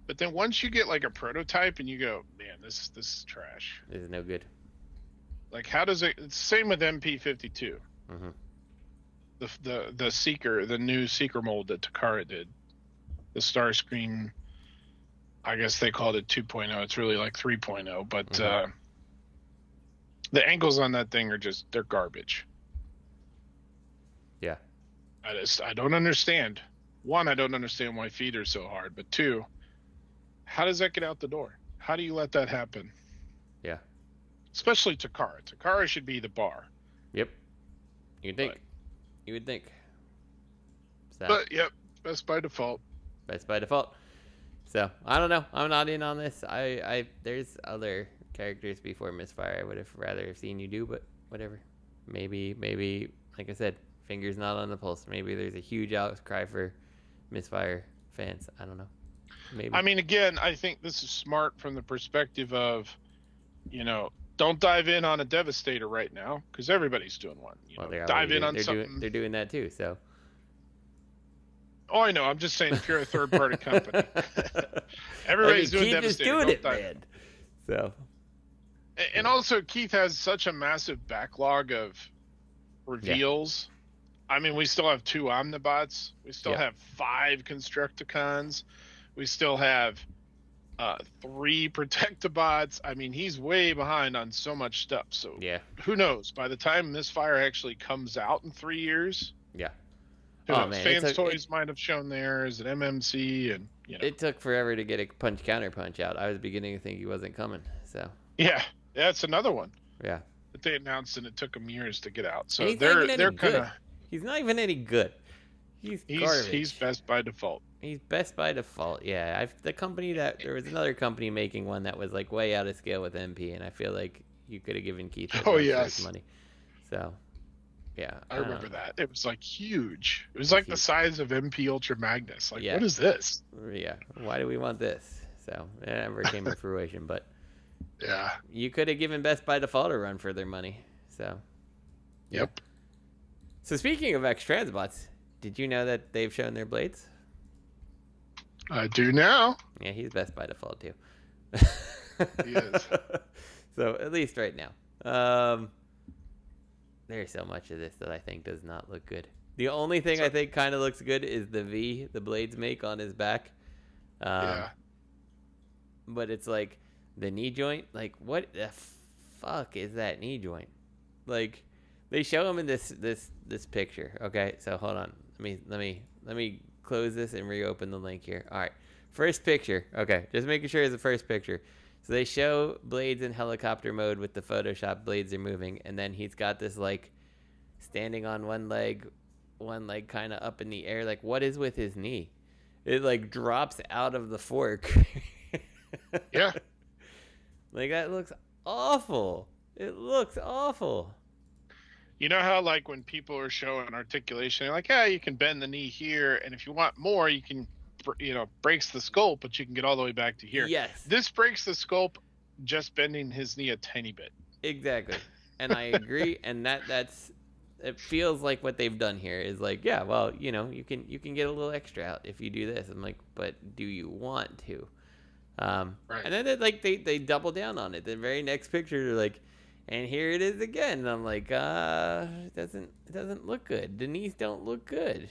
But then once you get like a prototype and you go, man, this is trash. This is no good. Like, how does it? It's the same with MP52. Mm-hmm. The Seeker, the new Seeker mold that Takara did, the Starscream. I guess they called it 2.0. It's really like 3.0, but the angles on that thing are they're garbage. Yeah. I don't understand. One, I don't understand why feet are so hard, but two, how does that get out the door? How do you let that happen? Yeah. Especially Takara. Takara should be the bar. Yep. You would think. So, but yep, best by default. Best by default. So I don't know. I'm not in on this. There's other characters before Misfire I would have rather seen you do, but whatever. Maybe like I said, fingers not on the pulse. Maybe there's a huge outcry for Misfire fans. I don't know. Maybe. I mean, again, I think this is smart from the perspective of, don't dive in on a Devastator right now because everybody's doing one. Dive in on something. They're doing that too. So. Oh, I know. I'm just saying, if you're a third-party company, everybody's doing Devastator. Keith is doing it, man. So. And also, Keith has such a massive backlog of reveals. Yeah. I mean, we still have 2 Omnibots. We still have 5 Constructicons. We still have 3 Protectobots. I mean, he's way behind on so much stuff. So who knows? By the time Misfire actually comes out in 3 years, Fans Toys might have shown theirs at MMC, and it took forever to get a counter punch out. I was beginning to think he wasn't coming. So that's another one. Yeah, that they announced, and it took them years to get out. So they're kind of. He's not even any good. He's garbage. He's best by default. He's best by default. Yeah, there was another company making one that was like way out of scale with MP, and I feel like you could have given Keith his money. So, yeah, I remember that. It was like huge. It was like the size of MP Ultra Magnus. Like, what is this? Yeah, why do we want this? So it never came to fruition, but yeah, you could have given Best by Default a run for their money. So, yep. So speaking of X-Transbots, did you know that they've shown their blades? I do now. Yeah, he's Best by Default too. He is. So at least right now. There's so much of this that I think does not look good. The only thing I think kind of looks good is the V the blades make on his back. But it's like the knee joint. Like, what the fuck is that knee joint? Like, they show him in this picture. Okay, so hold on. Let me close this and reopen the link here. All right, first picture. Okay, just making sure it's the first picture. So they show Blades in helicopter mode with the Photoshop blades are moving, and then he's got this like standing on one leg kind of up in the air. Like, what is with his knee? It like drops out of the fork. Yeah. Like, that looks awful. It looks awful. You know how, like, when people are showing articulation, they're like, you can bend the knee here, and if you want more, you can, breaks the sculpt, but you can get all the way back to here. Yes. This breaks the sculpt, just bending his knee a tiny bit. Exactly. And I agree, and that's it feels like what they've done here is like, you can get a little extra out if you do this. I'm like, but do you want to? Right. And then they double down on it. The very next picture, they're like, and here it is again. And I'm like, it doesn't look good. The knees don't look good.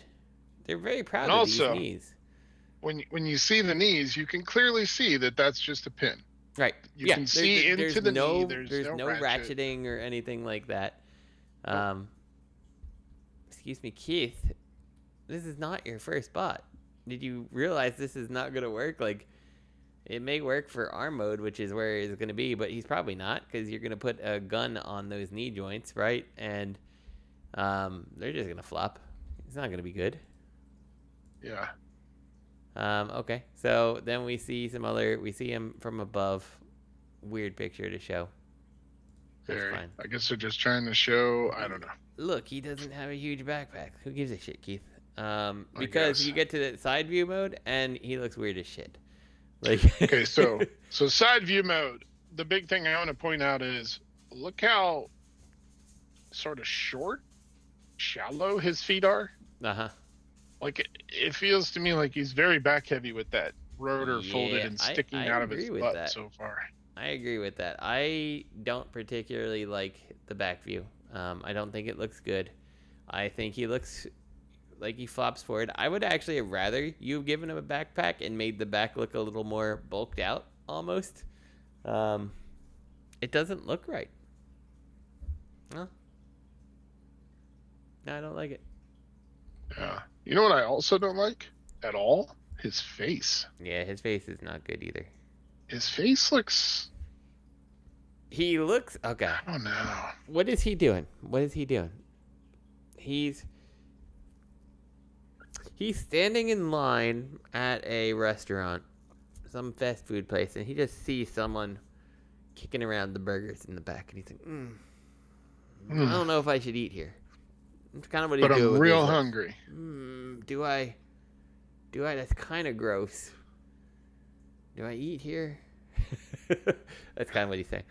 They're very proud of these knees. When you see the knees, you can clearly see that that's just a pin. Right. You can see into the knee. There's no ratcheting or anything like that. Excuse me, Keith. This is not your first bot. Did you realize this is not going to work? Like, it may work for arm mode, which is where it's going to be, but he's probably not, because you're going to put a gun on those knee joints, right? And they're just going to flop. It's not going to be good. Yeah. Okay, so then we see him from above. Weird picture to show. That's fine. I guess they're just trying to show, I don't know. Look, he doesn't have a huge backpack. Who gives a shit, Keith? Because you get to the side view mode, and he looks weird as shit. Like, okay, so side view mode. The big thing I want to point out is, look how sort of short, shallow his feet are. Uh-huh. Like, it feels to me like he's very back heavy with that rotor folded and sticking out of his butt so far. I agree with that. I don't particularly like the back view. I don't think it looks good. I think he looks like he flops forward. I would actually have rather you given him a backpack and made the back look a little more bulked out almost. It doesn't look right. No, I don't like it. Yeah. You know what I also don't like at all? His face. Yeah, his face is not good either. His face looks... He looks... Okay. I don't know. What is he doing? He's standing in line at a restaurant, some fast food place, and he just sees someone kicking around the burgers in the back, and he's like, I don't know if I should eat here. It's kind of what he's doing. But I'm real hungry. Do I? That's kind of gross. Do I eat here? That's kind of what he's saying.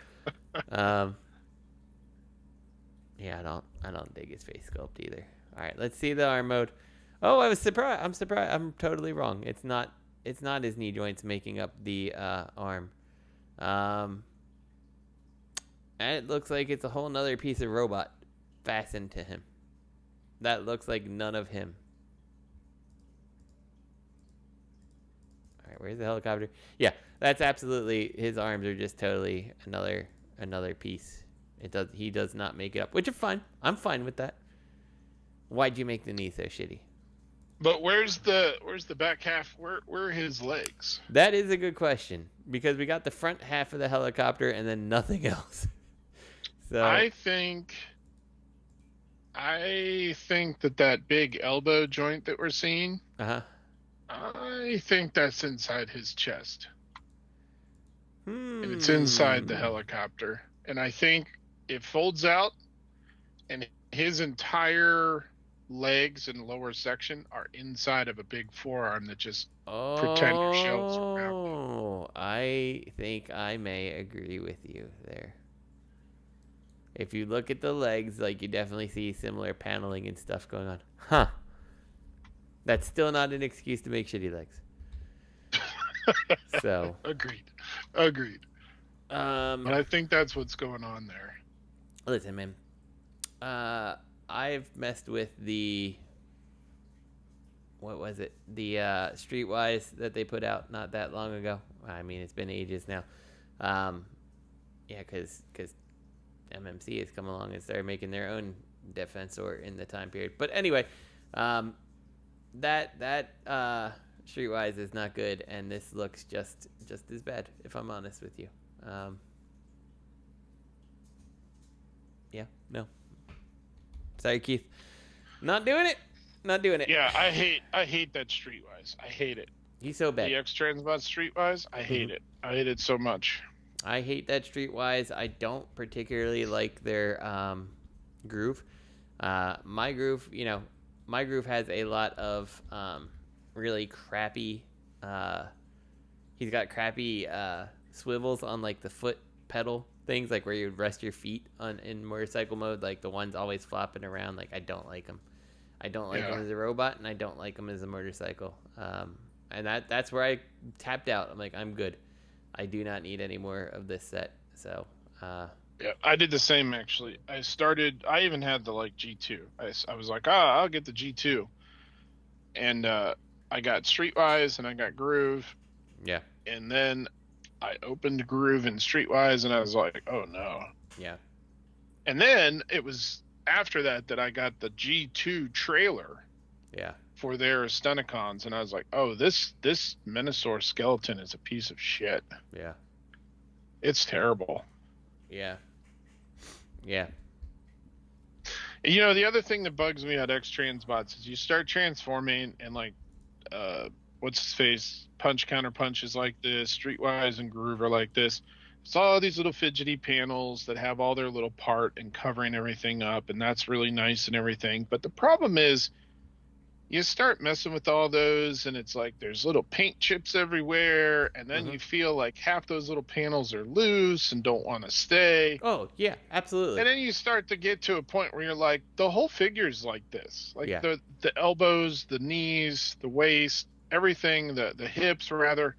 Yeah, I don't dig his face sculpt either. All right, let's see the arm mode. Oh, I was surprised. I'm surprised. I'm totally wrong. It's not his knee joints making up the arm. And it looks like it's a whole nother piece of robot fastened to him. That looks like none of him. All right, where's the helicopter? Yeah, that's absolutely, his arms are just totally another piece. He does not make it up, which is fine. I'm fine with that. Why'd you make the knee so shitty? But where's the back half? Where are his legs? That is a good question, because we got the front half of the helicopter and then nothing else. So I think that big elbow joint that we're seeing, I think that's inside his chest. And it's inside the helicopter. And I think it folds out, and his entire legs and lower section are inside of a big forearm that just pretend your shells around. Oh, I think I may agree with you there. If you look at the legs, like, you definitely see similar paneling and stuff going on. Huh. That's still not an excuse to make shitty legs. So. Agreed. But I think that's what's going on there. Listen, man. I've messed with the... What was it? The Streetwise that they put out not that long ago. I mean, it's been ages now. Yeah, because MMC has come along and started making their own defensor in the time period. But anyway, that Streetwise is not good, and this looks just as bad, if I'm honest with you. Yeah, no. Sorry, Keith. Not doing it. Yeah, I hate that Streetwise. I hate it. He's so bad. The X-Transbots Streetwise, I hate it. I hate it so much. I hate that Streetwise. I don't particularly like their groove. My groove has a lot of really crappy. He's got crappy swivels on, like, the foot pedal things, like where you would rest your feet in motorcycle mode. Like, the one's always flopping around. Like, I don't like him. I don't like him as a robot, and I don't like him as a motorcycle. And that's where I tapped out. I'm like, I'm good. I do not need any more of this set. So, yeah, I did the same, actually. I even had the, like, G2. I was like, I'll get the G2. And I got Streetwise and I got Groove. Yeah. And then I opened Groove and Streetwise, and I was like, oh no. Yeah. And then it was after that I got the G2 trailer. Yeah. For their Stunticons, and I was like, oh, this Minosaur skeleton is a piece of shit. Yeah. It's terrible. Yeah. Yeah. You know, the other thing that bugs me about X-Transbots is you start transforming, and, like, what's his face? Punch Counter Punch is like this, Streetwise and Groove are like this. It's all these little fidgety panels that have all their little part and covering everything up, and that's really nice and everything. But the problem is, you start messing with all those, and it's like there's little paint chips everywhere, and then you feel like half those little panels are loose and don't want to stay. Oh, yeah, absolutely. And then you start to get to a point where you're like, the whole figure's like this. Like, the elbows, the knees, the waist, everything, the hips, rather,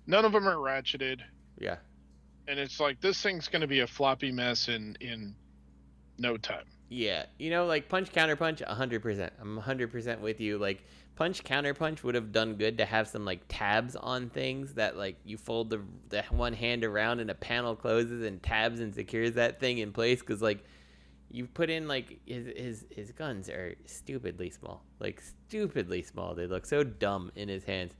none of them are ratcheted. Yeah. and it's like this thing's going to be a floppy mess in no time. Yeah, like punch counterpunch, 100%. I'm 100% with you. Like punch counterpunch would have done good to have some like tabs on things that like you fold the one hand around and a panel closes and tabs and secures that thing in place, because like you put in like his guns are stupidly small, like stupidly small. They look so dumb in his hands.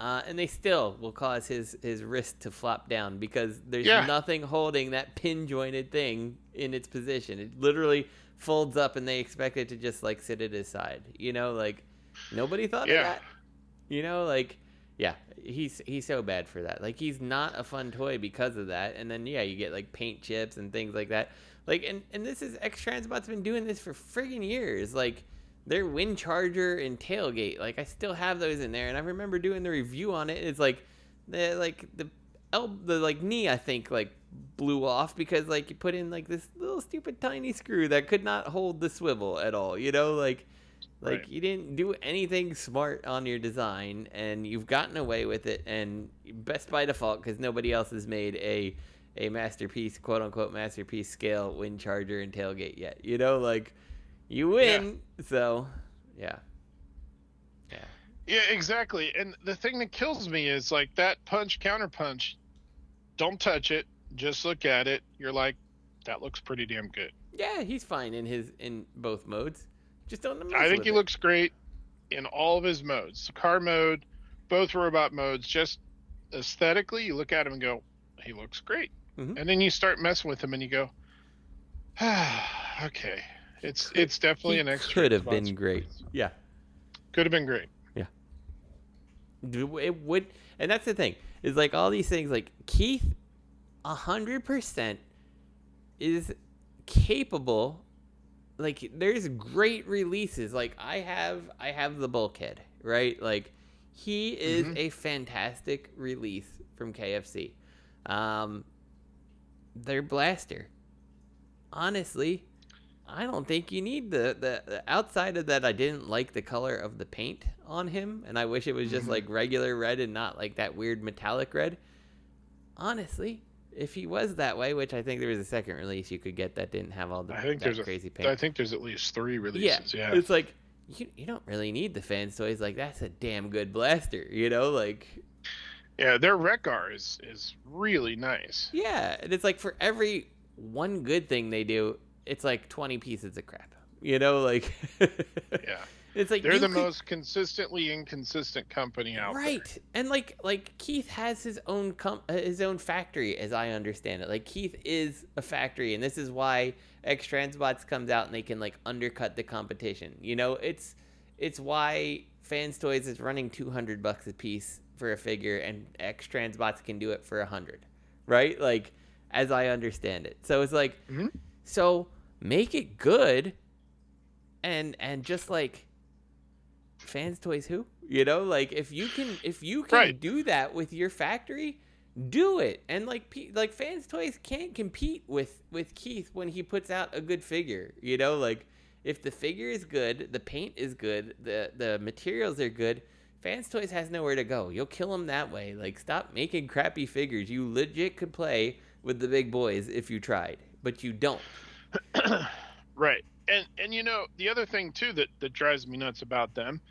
And they still will cause his wrist to flop down because there's nothing holding that pin jointed thing in its position. It literally folds up and they expect it to just like sit at his side. Like nobody thought of that. Like he's so bad for that. Like he's not a fun toy because of that. And then you get like paint chips and things like that. Like and this is X-Transbots been doing this for friggin' years. Like their wind charger and tailgate, like I still have those in there, and I remember doing the review on it. It's like the knee, I think, like blew off because like you put in like this little stupid tiny screw that could not hold the swivel at all. Like Right. You didn't do anything smart on your design, and you've gotten away with it, and best by default because nobody else has made a masterpiece, quote unquote masterpiece scale wind charger and tailgate yet. Like. You win, so yeah. Yeah, exactly. And the thing that kills me is like that punch counterpunch. Don't touch it. Just look at it. You're like, that looks pretty damn good. Yeah, he's fine in both modes. Just don't. I think he looks great in all of his modes. Car mode, both robot modes. Just aesthetically, you look at him and go, he looks great. Mm-hmm. And then you start messing with him and you go, okay. It's definitely an extra. Could have been great. Yeah. Could have been great. Yeah. It would, and that's the thing. Is like all these things. Like Keith, 100% is capable. Like there's great releases. Like I have the bulkhead, right? Like he is a fantastic release from KFC. Their blaster. Honestly. I don't think you need the outside of that. I didn't like the color of the paint on him, and I wish it was just like regular red and not like that weird metallic red. Honestly, if he was that way, which I think there was a second release you could get that didn't have all the crazy paint. I think there's at least 3 releases. Yeah. It's like you don't really need the fans toys. Like that's a damn good blaster, like. Yeah, their Rekar is really nice. Yeah, and it's like for every one good thing they do, it's like 20 pieces of crap, like. Yeah, it's like they're the most consistently inconsistent company out there. Right, and like Keith has his own factory, as I understand it. Like Keith is a factory, and this is why X-Transbots comes out and they can like undercut the competition. It's why Fans Toys is running $200 a piece for a figure, and X-Transbots can do it for $100, right? Like, as I understand it. So it's like, so. Make it good, and just like Fans Toys, who like if you can do that with your factory, do it. And like Fans Toys can't compete with Keith when he puts out a good figure. Like if the figure is good, the paint is good, the materials are good. Fans Toys has nowhere to go. You'll kill them that way. Like stop making crappy figures. You legit could play with the big boys if you tried, but you don't. Right. And the other thing too that drives me nuts about them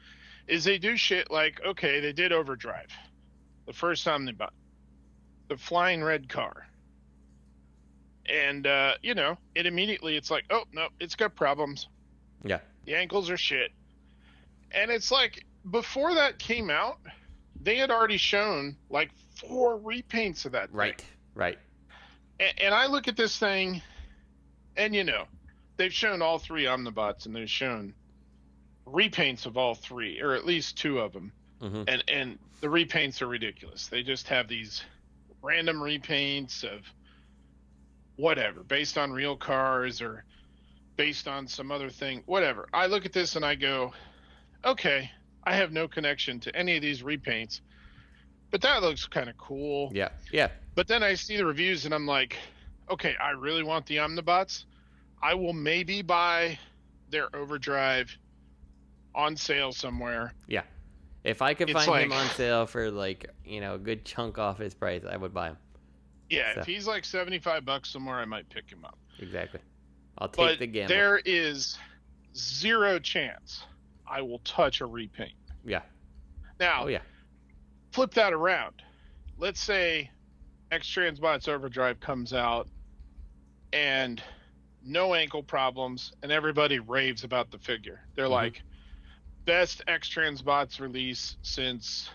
is they do shit like, okay, they did Overdrive the first time they bought the flying red car, and it immediately it's like, oh no, it's got problems. Yeah, the ankles are shit. And it's like before that came out, they had already shown like 4 repaints of that thing. Right. And I look at this thing. And, they've shown all 3 Omnibots, and they've shown repaints of all 3, or at least 2 of them. Mm-hmm. And the repaints are ridiculous. They just have these random repaints of whatever, based on real cars or based on some other thing, whatever. I look at this and I go, okay, I have no connection to any of these repaints, but that looks kind of cool. Yeah. But then I see the reviews and I'm like, okay, I really want the Omnibots. I will maybe buy their Overdrive on sale somewhere. Yeah. If I could find him on sale for like, a good chunk off his price, I would buy him. Yeah, so. If he's like $75 somewhere, I might pick him up. Exactly. I'll take the gamble. There is zero chance I will touch a repaint. Yeah. Now, flip that around. Let's say X-Transbots Overdrive comes out and no ankle problems, and everybody raves about the figure. They're like, best X-Transbots release since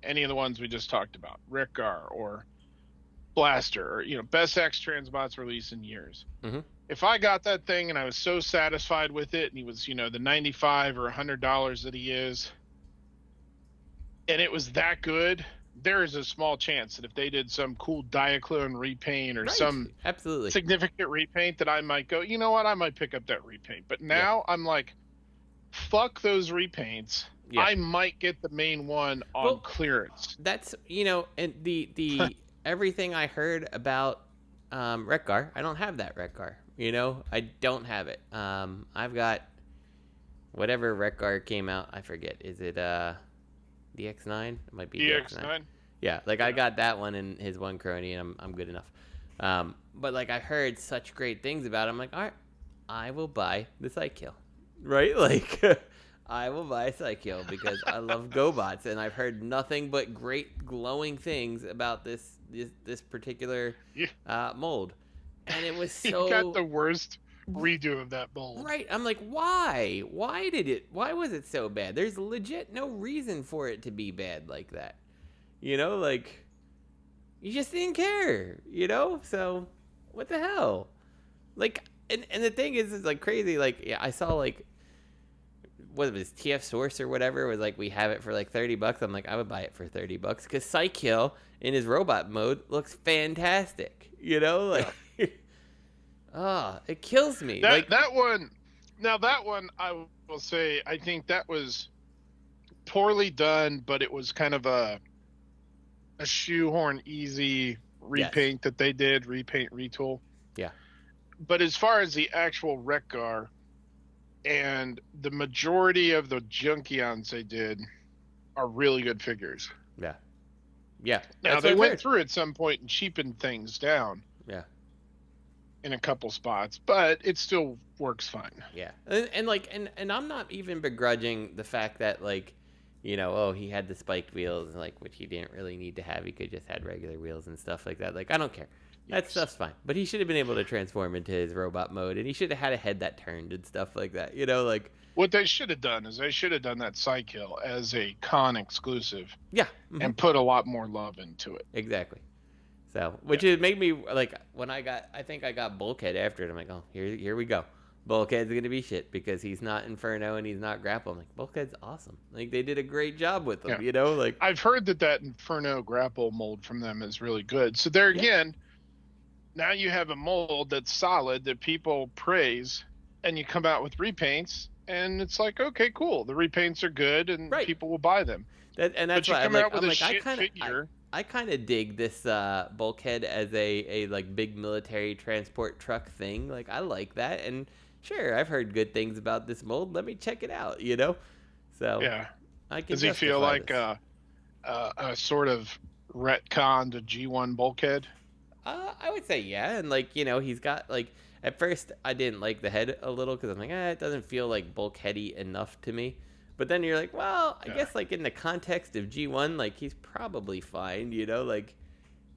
any of the ones we just talked about, Wherefore or Blaster, or best X-Transbots release in years. If I got that thing and I was so satisfied with it, and he was the $95 or $100 that he is, and it was that good, there is a small chance that if they did some cool Diaclone repaint or some significant repaint, that I might go, you know what, I might pick up that repaint. But now I'm like, fuck those repaints. I might get the main one on clearance. That's and the everything I heard about Wherefore, I don't have that Wherefore. I don't have it. I've got whatever Wherefore came out. I forget. Is it DX9? It might be DX9. Yeah, I got that one and his one crony, and I'm good enough. But I heard such great things about it. I'm like, all right, I will buy the Psykill, right? I will buy a Psykill because I love GoBots, and I've heard nothing but great glowing things about this particular mold. And it was so... You got the worst redo of that mold. Right. I'm like, why? Why was it so bad? There's legit no reason for it to be bad like that. You just didn't care, So, what the hell? And the thing is crazy. I saw, what was TF Source or whatever was we have it for $30. I'm like, I would buy it for $30 because Psykill in his robot mode looks fantastic. It kills me. That one I will say, I think that was poorly done, but it was kind of a shoehorn easy repaint that they did, repaint retool. Yeah. But as far as the actual Wherefore and the majority of the Junkions they did are really good figures. Yeah. Yeah. Now they went through at some point and cheapened things down. Yeah. In a couple spots, but it still works fine. Yeah. And I'm not even begrudging the fact that he had the spiked wheels which he didn't really need to have. He could just had regular wheels and stuff like that. I don't care. That stuff's fine. But he should have been able to transform into his robot mode, and he should have had a head that turned and stuff like that. What they should have done is they should have done that Psykill as a con exclusive. Yeah. And put a lot more love into it. Exactly. So, which it made me when I think I got Bulkhead after it. I'm like, oh, here we go. Bulkhead's gonna be shit because he's not Inferno and he's not Grapple. I'm like, Bulkhead's awesome. They did a great job with him. I've heard that Inferno Grapple mold from them is really good. So there again, now you have a mold that's solid that people praise, and you come out with repaints, and it's like, okay, cool. The repaints are good, and people will buy them. That's why I kind of dig this Bulkhead as a big military transport truck thing. I like that, and sure, I've heard good things about this mold. Let me check it out. So yeah, I can. Does he feel like a sort of retcon to G1 Bulkhead? I would say yeah, and he's got at first I didn't like the head a little because I'm like, it doesn't feel bulkheady enough to me. But then you're like, well, I guess in the context of G1, he's probably fine,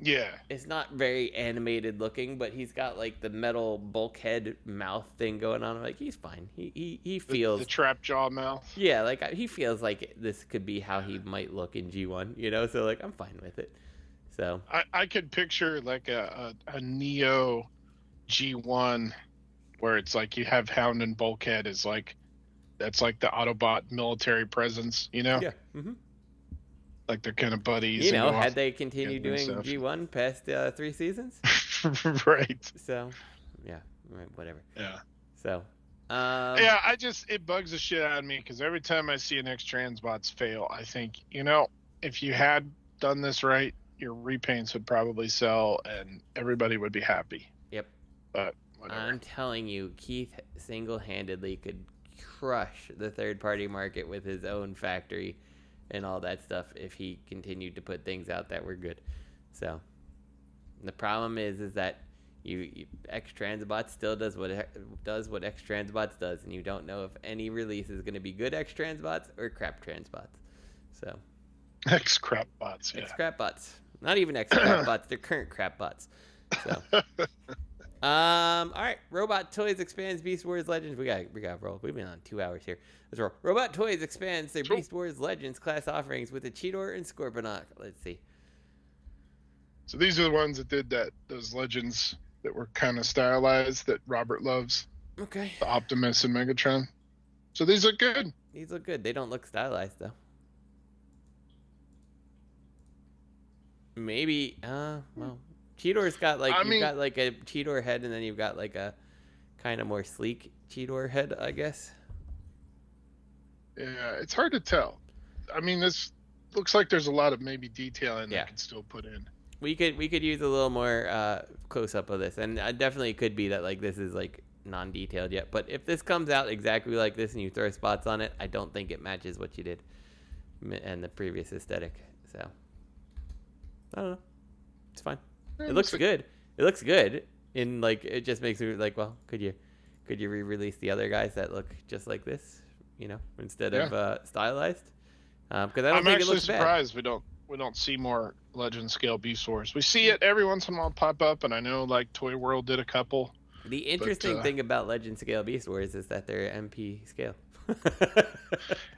Yeah. It's not very animated looking, but he's got the metal bulkhead mouth thing going on. He's fine. He feels the trap jaw mouth. Yeah, he feels like this could be how he might look in G1, so I'm fine with it. So I could picture a Neo G1 where it's you have Hound and Bulkhead is that's the Autobot military presence, Yeah. Mm-hmm. They're kind of buddies. Had they continued doing G1 past 3 seasons? Right. So, yeah, whatever. Yeah. So, it bugs the shit out of me because every time I see an X-Transbots fail, I think, if you had done this right, your repaints would probably sell and everybody would be happy. Yep. But whatever. I'm telling you, Keith single-handedly could crush the third-party market with his own factory and all that stuff if he continued to put things out that were good. So The problem is that you X-Transbots still does what X-Transbots does, and you don't know if any release is going to be good X-Transbots or crap Transbots. So X-Crapbots, yeah. X-Crapbots. Not even X-Crapbots, they're current crapbots. So all right, Robot Toys expands Beast Wars Legends. We got roll. We've been on 2 hours here. Let's roll. Robot Toys expands their Beast Wars Legends class offerings with a Cheetor and Scorponok. Let's see. So these are the ones that did those Legends that were kind of stylized that Robert loves. Okay. The Optimus and Megatron. So these look good. These look good. They don't look stylized though. Maybe well, Cheetor's got like you've got like a Cheetor head, and then you've got like a kind of more sleek Cheetor head, I guess. Yeah, it's hard to tell. I mean, this looks like there's a lot of maybe detailing they could still put in. We could use a little more close up of this, and definitely it could be that like this is like non-detailed yet. But if this comes out exactly like this and you throw spots on it, I don't think it matches what you did and the previous aesthetic. So I don't know. It's fine. It looks good. It looks good. In like it just makes me like, well, could you re-release the other guys that look just like this? You know, instead of stylized. Because I don't think it looks bad. I'm actually surprised we don't see more Legend scale Beast Wars. We see it every once in a while pop up, and I know like Toy World did a couple. The interesting thing about Legend scale Beast Wars is that they're MP scale.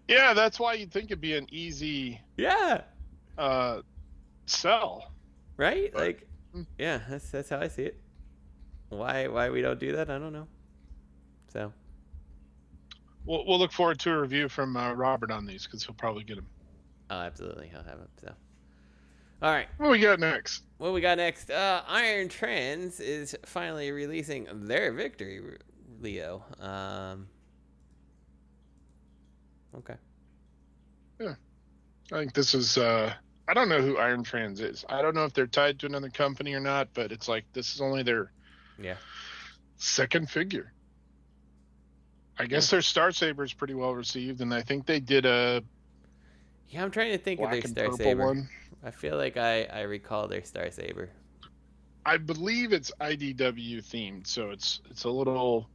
Yeah, that's why you'd think it'd be an easy sell. Right? But, like yeah, that's how I see it. Why we don't do that, I don't know. So we'll look forward to a review from Robert on these because he'll probably get them. Oh, absolutely, he'll have them. So, all right. What we got next? IronTrans is finally releasing their victory, Leo. Okay. Yeah, I think this is. I don't know who IronTrans is. I don't know if they're tied to another company or not, but it's like this is only their second figure. I guess their Star Saber is pretty well received, and I think they did a. Yeah, I'm trying to think of their Star Saber. One. I feel like I recall their Star Saber. I believe it's IDW themed, so it's a little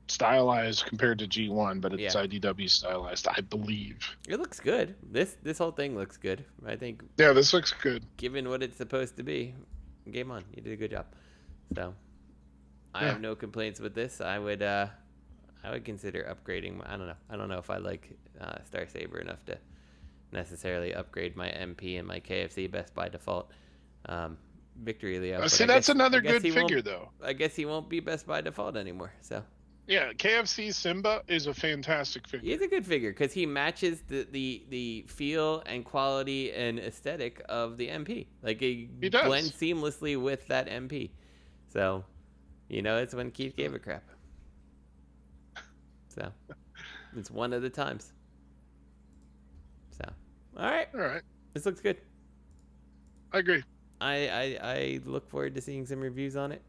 stylized compared to G1, but it's IDW stylized, I believe. It looks good. This whole thing looks good. I think. Yeah, this looks good. Given what it's supposed to be, game on. You did a good job. So, I have no complaints with this. I would consider upgrading. I don't know if I like Star Saber enough to necessarily upgrade my MP and my KFC Best by default. Victory Leo. See, that's another good figure, though. I guess he won't be Best by default anymore. So. Yeah, KFC Simba is a fantastic figure. He's a good figure because he matches the feel and quality and aesthetic of the MP. Like he blends seamlessly with that MP. So, it's when Keith gave a crap. So, it's one of the times. So, all right. This looks good. I agree. I look forward to seeing some reviews on it.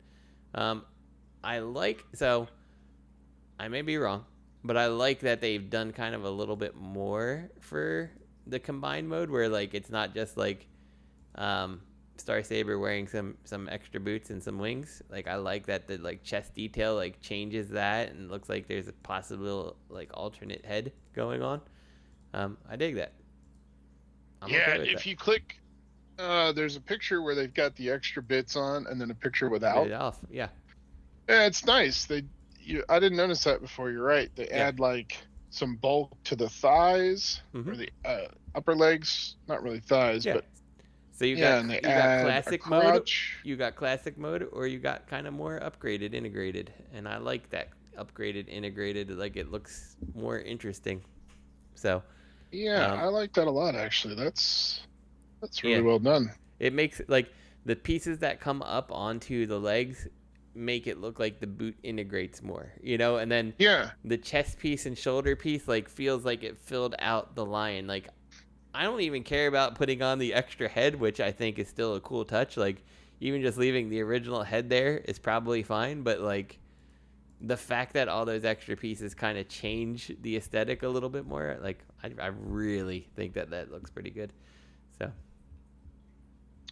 I may be wrong, but I like that they've done kind of a little bit more for the combined mode, where like it's not just like Star Saber wearing some extra boots and some wings. Like I like that the like chest detail like changes that and looks like there's a possible like alternate head going on. I dig that. If you click, there's a picture where they've got the extra bits on, and then a picture without. Yeah, it's nice. I didn't notice that before. You're right. They add like some bulk to the thighs or the upper legs. Not really thighs, but so you got classic mode. You got classic mode, or you got kind of more upgraded, integrated, and I like that upgraded, integrated. Like it looks more interesting. So I like that a lot. Actually, that's really well done. It makes like the pieces that come up onto the legs make it look like the boot integrates more, and then the chest piece and shoulder piece like feels like it filled out the line. Like I don't even care about putting on the extra head, which I think is still a cool touch. Like even just leaving the original head there is probably fine, but like the fact that all those extra pieces kind of change the aesthetic a little bit more, like I really think that looks pretty good. So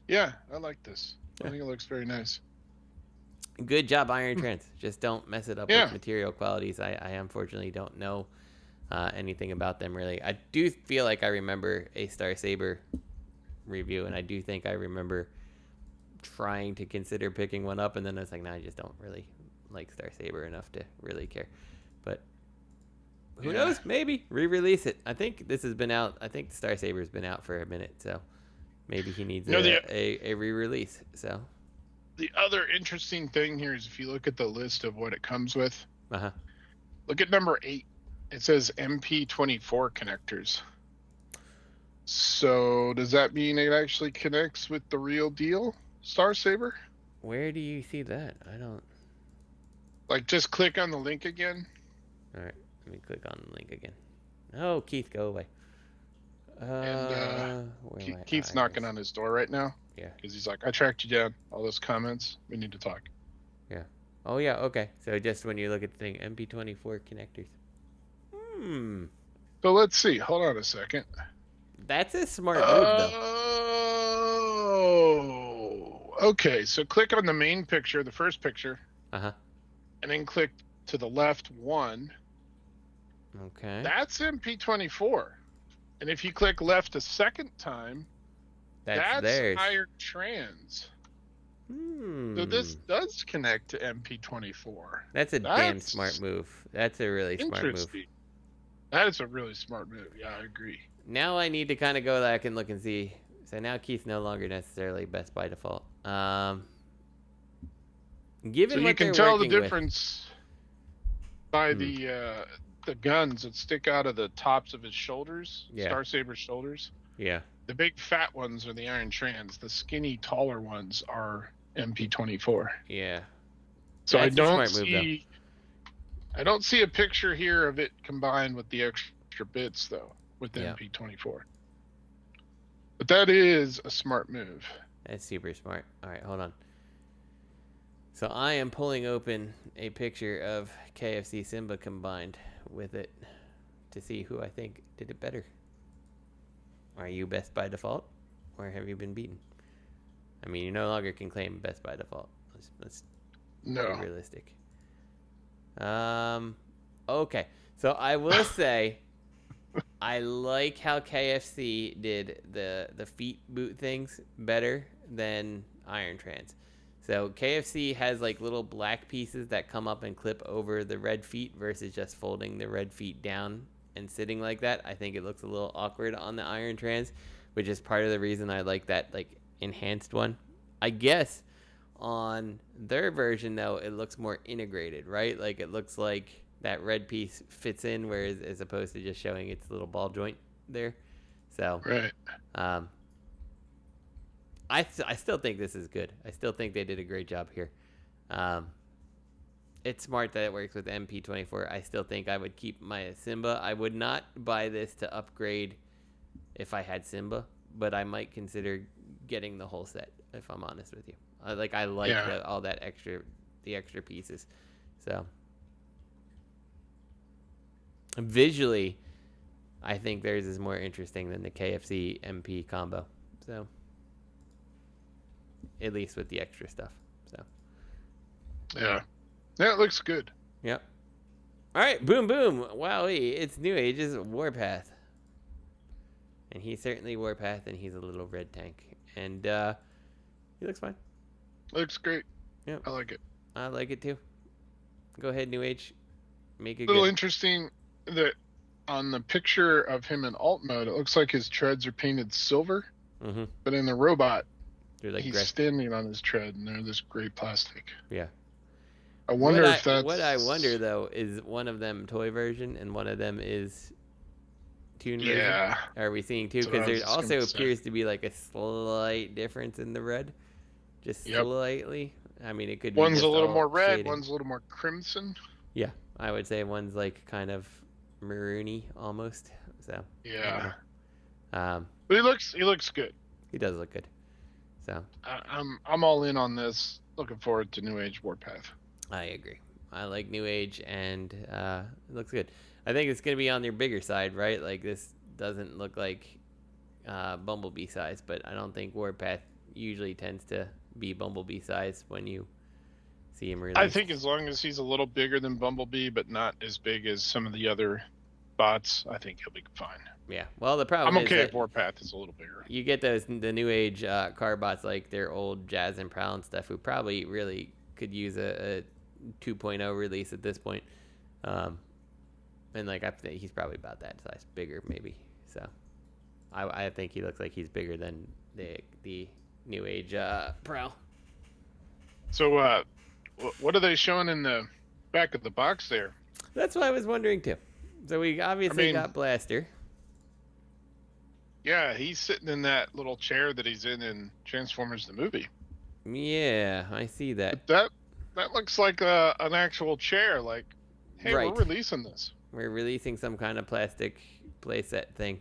yeah, I like this. I think it looks very nice. Good job, IronTrans. Just don't mess it up with material qualities. I unfortunately don't know anything about them, really. I do feel like I remember a Star Saber review, and I do think I remember trying to consider picking one up, and then I was like, no, I just don't really like Star Saber enough to really care. But who knows? Maybe re-release it. I think this has been out. I think Star Saber's been out for a minute, so maybe he needs a re-release. So the other interesting thing here is if you look at the list of what it comes with, look at number 8. It says MP24 connectors. So does that mean it actually connects with the real deal Star Saber? Where do you see that? I don't. Like, just click on the link again. All right, let me click on the link again. Oh, Keith, go away. Keith's knocking on his door right now. Yeah. Because he's like, I tracked you down. All those comments. We need to talk. Yeah. Oh, yeah, okay. So just when you look at the thing, MP24 connectors. So let's see. Hold on a second. That's a smart move, though. Oh, okay. So click on the main picture, the first picture. And then click to the left one. Okay. That's MP24. And if you click left a second time, that's theirs. IronTrans. So this does connect to MP24. That's a damn smart move. That's a really smart move. That is a really smart move. Yeah, I agree. Now I need to kind of go back and look and see. So now Keith's no longer necessarily best by default. Given so what you can tell the difference by the guns that stick out of the tops of his shoulders, Star Saber's shoulders. Yeah. The big fat ones are the IronTrans. The skinny, taller ones are MP24. Yeah. So I don't see a picture here of it combined with the extra bits though, with the MP24. But that is a smart move. That's super smart. All right, hold on. So I am pulling open a picture of KFC Simba combined with it to see who I think did it better. Are you best by default, or have you been beaten? I mean, you no longer can claim best by default. Let's be realistic. Okay. So I will say, I like how KFC did the feet boot things better than IronTrans. So KFC has like little black pieces that come up and clip over the red feet versus just folding the red feet down and sitting like that. I think it looks a little awkward on the IronTrans, which is part of the reason I like that like enhanced one. I guess on their version though, it looks more integrated, right? Like it looks like that red piece fits in, whereas as opposed to just showing its little ball joint there. So I still think this is good. I still think they did a great job here. It's smart that it works with MP24. I still think I would keep my Simba. I would not buy this to upgrade if I had Simba, but I might consider getting the whole set if I'm honest with you. I like all that extra pieces. So visually, I think theirs is more interesting than the KFC MP combo. So at least with the extra stuff. So yeah, it looks good. Yep. All right, boom, boom. WOWIE, it's NewAge's Warpath, and he's certainly Warpath, and he's a little red tank, and he looks fine. Looks great. Yeah, I like it. I like it too. Go ahead, NewAge. Make it a little good. Interesting that on the picture of him in alt mode, it looks like his treads are painted silver, but in the robot, like he's standing on his tread, and they're this gray plastic. Yeah. I wonder if that's... What I wonder, though, is one of them toy version and one of them is tune version. Yeah. Are we seeing two? Because there also appears to be like a slight difference in the red. Just slightly. I mean, it could be one's a little more red, shading. One's a little more crimson. Yeah. I would say one's like kind of maroony almost. So yeah. But he looks good. He does look good. So I'm all in on this. Looking forward to NewAge Warpath. I agree. I like NewAge, and it looks good. I think it's gonna be on their bigger side, right? Like this doesn't look like Bumblebee size, but I don't think Warpath usually tends to be Bumblebee size when you see him released. I think as long as he's a little bigger than Bumblebee, but not as big as some of the other bots, I think he'll be fine. Yeah. Well, the problem I'm is okay if Warpath is a little bigger. You get the NewAge car bots like their old Jazz and Prowl and stuff, who probably really could use a 2.0 release at this point. And like I think he's probably about that size, bigger maybe. So I think he looks like he's bigger than the NewAge Prowl. So what are they showing in the back of the box there? That's what I was wondering too. So we obviously got Blaster. Yeah, he's sitting in that little chair that he's in Transformers the movie. Yeah, I see that. But that looks like an actual chair. Like, hey, right. We're releasing this. We're releasing some kind of plastic playset thing.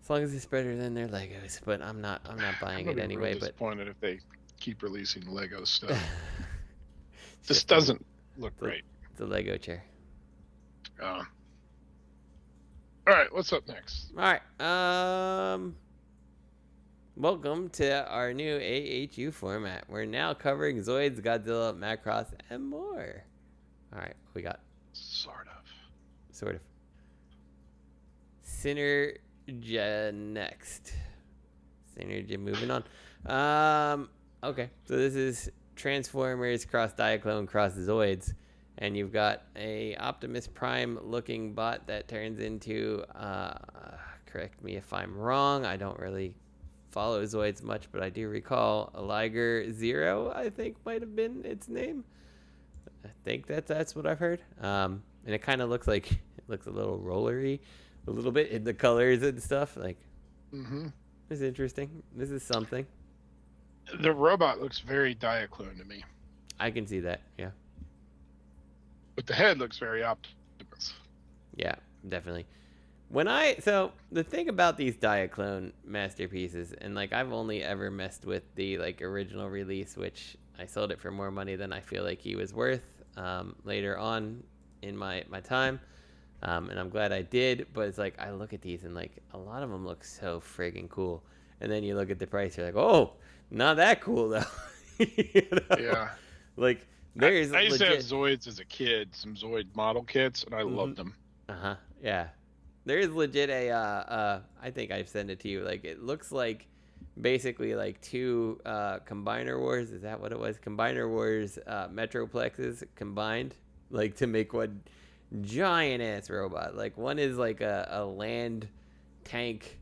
As long as it's better than their Legos, but I'm not buying it anyway. I'm disappointed if they keep releasing Lego stuff. This just doesn't look great. It's a Lego chair. All right, what's up next? All right. Welcome to our new AHU format. We're now covering Zoids, Godzilla, Macross, and more. All right, we got sort of Synergia next. Synergia moving on. Okay, so this is Transformers cross Diaclone cross Zoids. And you've got a Optimus Prime looking bot that turns into, correct me if I'm wrong, I don't really follow Zoids much, but I do recall a Liger Zero, I think might have been its name. I think that's what I've heard. And it kind of looks like, it looks a little rollery, a little bit in the colors and stuff. Like, This is interesting. This is something. The robot looks very Diaclone to me. I can see that, yeah. But the head looks very Optimus. Yeah, definitely. So the thing about these Diaclone masterpieces, and like I've only ever messed with the like original release, which I sold it for more money than I feel like he was worth later on in my time, and I'm glad I did. But it's like I look at these and like a lot of them look so friggin' cool, and then you look at the price, you're like, oh, not that cool though. You know? Yeah. Like. I used to have Zoids as a kid, some Zoid model kits, and I loved them. Yeah. There is legit I think I've sent it to you. Like, it looks like basically like two Combiner Wars. Is that what it was? Combiner Wars Metroplexes combined, like to make one giant ass robot. Like, one is like a land tank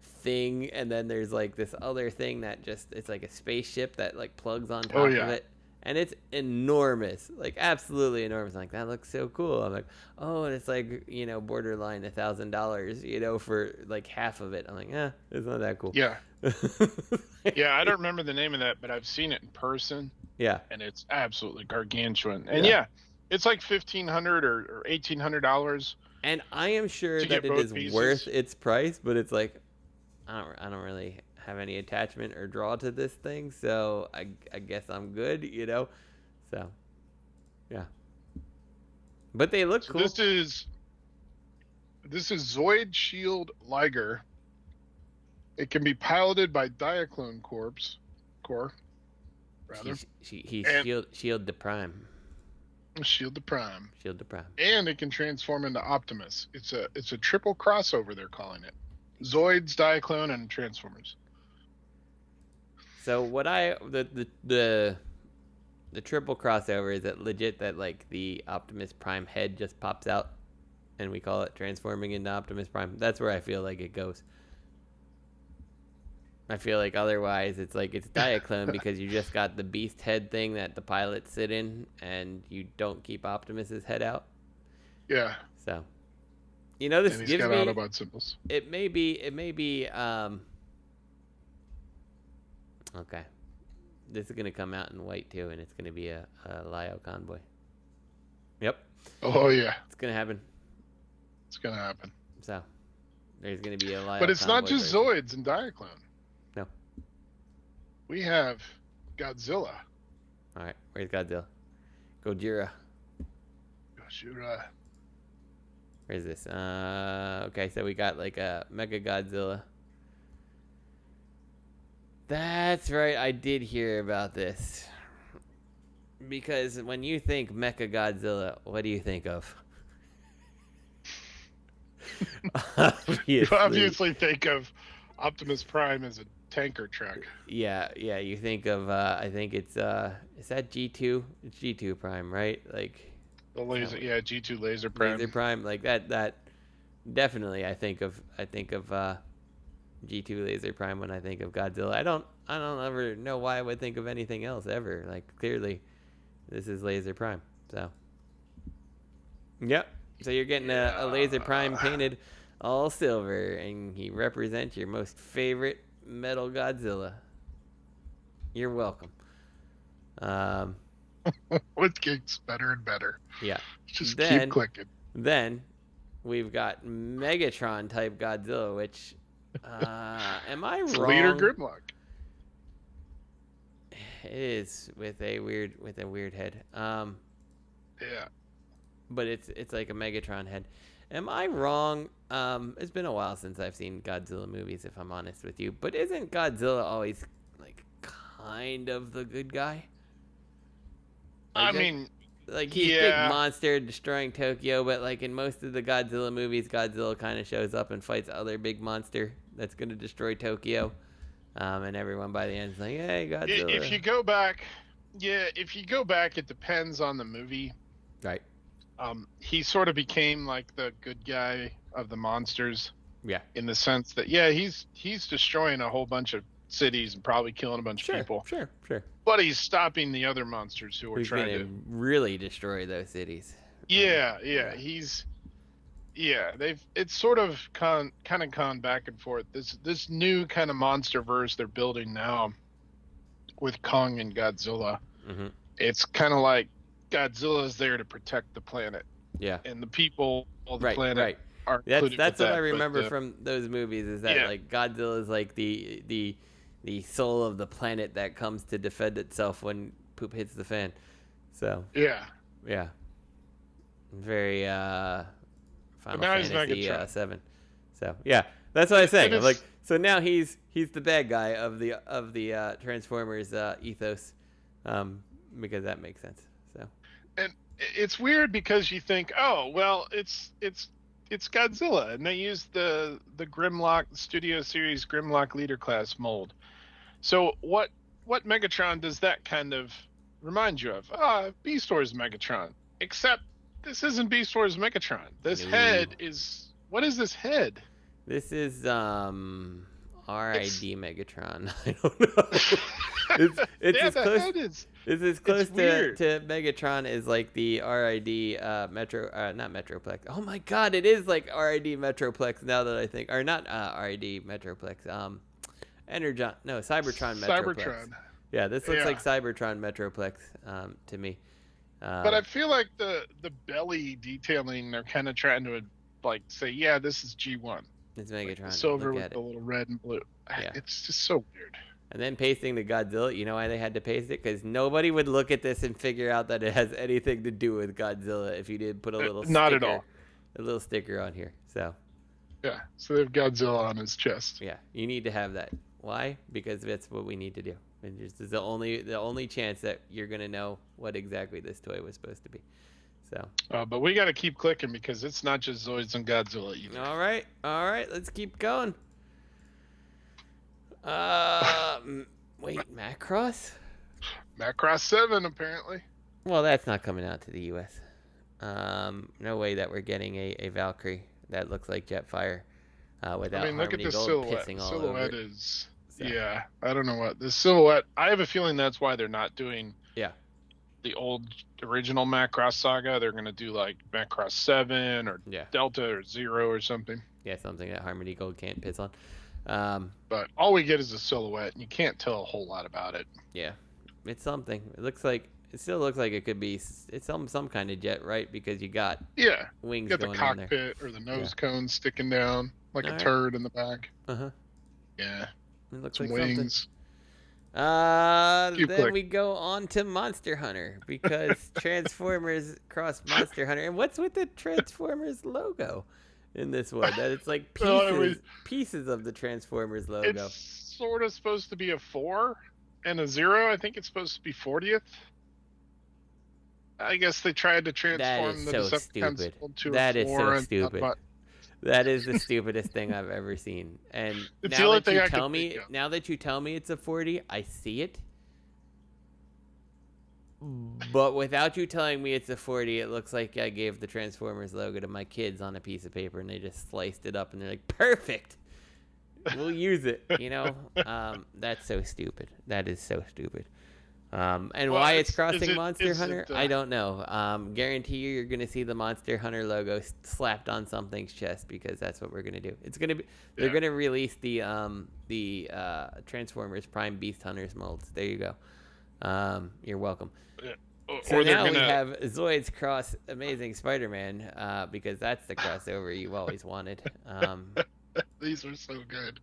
thing, and then there's like this other thing that it's like a spaceship that like plugs on top of it. And it's enormous, like absolutely enormous. Like, that looks so cool. I'm like, oh, and it's like, you know, borderline $1,000, you know, for like half of it. I'm like, it's not that cool. Yeah. Yeah, I don't remember the name of that, but I've seen it in person. Yeah. And it's absolutely gargantuan. And yeah, it's like $1,500 or $1,800. And I am sure that it is worth its price, but it's like, I don't really have any attachment or draw to this thing, so I guess I'm good, you know. So yeah, but they look cool. This is Zoid Shield Liger. It can be piloted by Diaclone Corps. He's Shield the Prime. Shield the Prime. Shield the Prime. And it can transform into Optimus. It's a triple crossover, they're calling it. Zoids, Diaclone, and Transformers. So what the triple crossover, is it legit that like the Optimus Prime head just pops out and we call it transforming into Optimus Prime? That's where I feel like it goes. I feel like otherwise it's like it's Diaclone because you just got the beast head thing that the pilots sit in and you don't keep Optimus's head out. Yeah. So, you know, this gives me Autobot symbols. It may be okay. This is gonna come out in white too, and it's gonna be a Lio convoy. Yep. Oh yeah. It's gonna happen. It's gonna happen. So there's gonna be a Lio. But it's not just Zoids and Diaclone. No. We have Godzilla. All right, where's Godzilla? Gojira. Where's this? Okay, so we got like a Mega Godzilla. That's right. I did hear about this. Because when you think Mechagodzilla, what do you think of? You obviously think of Optimus Prime as a tanker truck. Yeah. You think of I think it's is that G2? It's G2 Prime, right? Like the laser, yeah, G2 Laser Prime. Laser Prime, like that. Definitely, I think of G2 Laser Prime when I think of Godzilla. I don't ever know why I would think of anything else ever. Like clearly, this is Laser Prime. So, yep. So you're getting a Laser Prime painted all silver, and he represents your most favorite metal Godzilla. You're welcome. It gets better and better. Yeah. Just keep clicking. Then we've got Megatron type Godzilla, which am I wrong? Leader Grimlock. It is with a weird head. Yeah. But it's like a Megatron head. Am I wrong? It's been a while since I've seen Godzilla movies, if I'm honest with you. But isn't Godzilla always like kind of the good guy? Like, like he's big monster destroying Tokyo, but like in most of the Godzilla movies, Godzilla kind of shows up and fights other big monster that's gonna destroy Tokyo, and everyone by the end is like, "Hey, Godzilla." If you go back, it depends on the movie. Right. He sort of became like the good guy of the monsters. Yeah. In the sense that he's destroying a whole bunch of cities and probably killing a bunch of people. Sure. But he's stopping the other monsters who are trying to really destroy those cities. Yeah. It's sort of kind of gone back and forth. This new kind of monster verse they're building now with Kong and Godzilla. Mm-hmm. It's kind of like Godzilla's there to protect the planet. Yeah. And the people of the planet are that's what I remember from those movies is that like Godzilla is like the soul of the planet that comes to defend itself when poop hits the fan. So yeah, very Final Fantasy 7. So yeah, that's what I was saying. Like, so now he's the bad guy of the Transformers ethos, because that makes sense. So, and it's weird because you think, oh well, it's Godzilla, and they use the Grimlock Studio Series Grimlock Leader Class mold. So what Megatron does that kind of remind you of? Beast Wars Megatron. Except this isn't Beast Wars Megatron. This head is... What is this head? This is RID Megatron. I don't know. It's as close. It's as close to Megatron as like the RID not Metroplex. Oh my God, it is like RID Metroplex now that I think, or not RID Metroplex. Cybertron Metroplex. Yeah, this looks like Cybertron Metroplex to me. But I feel like the belly detailing, they're kind of trying to like say, yeah, this is G1. It's Megatron. Like the silver with the little red and blue. Yeah. It's just so weird. And then pasting the Godzilla, you know why they had to paste it? Because nobody would look at this and figure out that it has anything to do with Godzilla if you did put a little not at all. A little sticker on here. So yeah, so they have Godzilla on his chest. Yeah, you need to have that. Why? Because that's what we need to do. And just is the only chance that you're gonna know what exactly this toy was supposed to be. So. But we got to keep clicking because it's not just Zoids and Godzilla either. All right, let's keep going. Wait, Macross? Macross 7 apparently. Well, that's not coming out to the U.S. No way that we're getting a Valkyrie that looks like Jetfire without look at the Gold silhouette. pissing The all silhouette over. is yeah. I don't know what the silhouette. I have a feeling that's why they're not doing the old original Macross saga. They're gonna do like Macross 7 or Delta or 0 or something. Yeah, something that Harmony Gold can't piss on. But all we get is a silhouette, and you can't tell a whole lot about it. Yeah, it's something. It still looks like it could be. It's some kind of jet, right? Because you got wings. You got going the on there. cockpit or the nose cone sticking down like a turd in the back. Yeah, it looks some like wings. Then we go on to Monster Hunter because Transformers cross Monster Hunter. And what's with the Transformers logo in this one? That it's like pieces of the Transformers logo. sort of supposed to be a 4 and a 0. I think it's supposed to be 40th. I guess they tried to transform the Decepticons into that a 4. That is so stupid. That is the stupidest thing I've ever seen. And now that you tell me it's a 40, I see it. But without you telling me it's a 40, it looks like I gave the Transformers logo to my kids on a piece of paper and they just sliced it up and they're like, perfect. We'll use it. You know, that's so stupid. That is so stupid. Why it's crossing Monster Hunter, I don't know. Guarantee you're going to see the Monster Hunter logo slapped on something's chest because that's what we're going to do. It's going to be they're going to release the Transformers Prime Beast Hunters molds. There you go. You're welcome. Yeah. So now we have Zoids cross Amazing Spider-Man because that's the crossover you've always wanted. These are so good.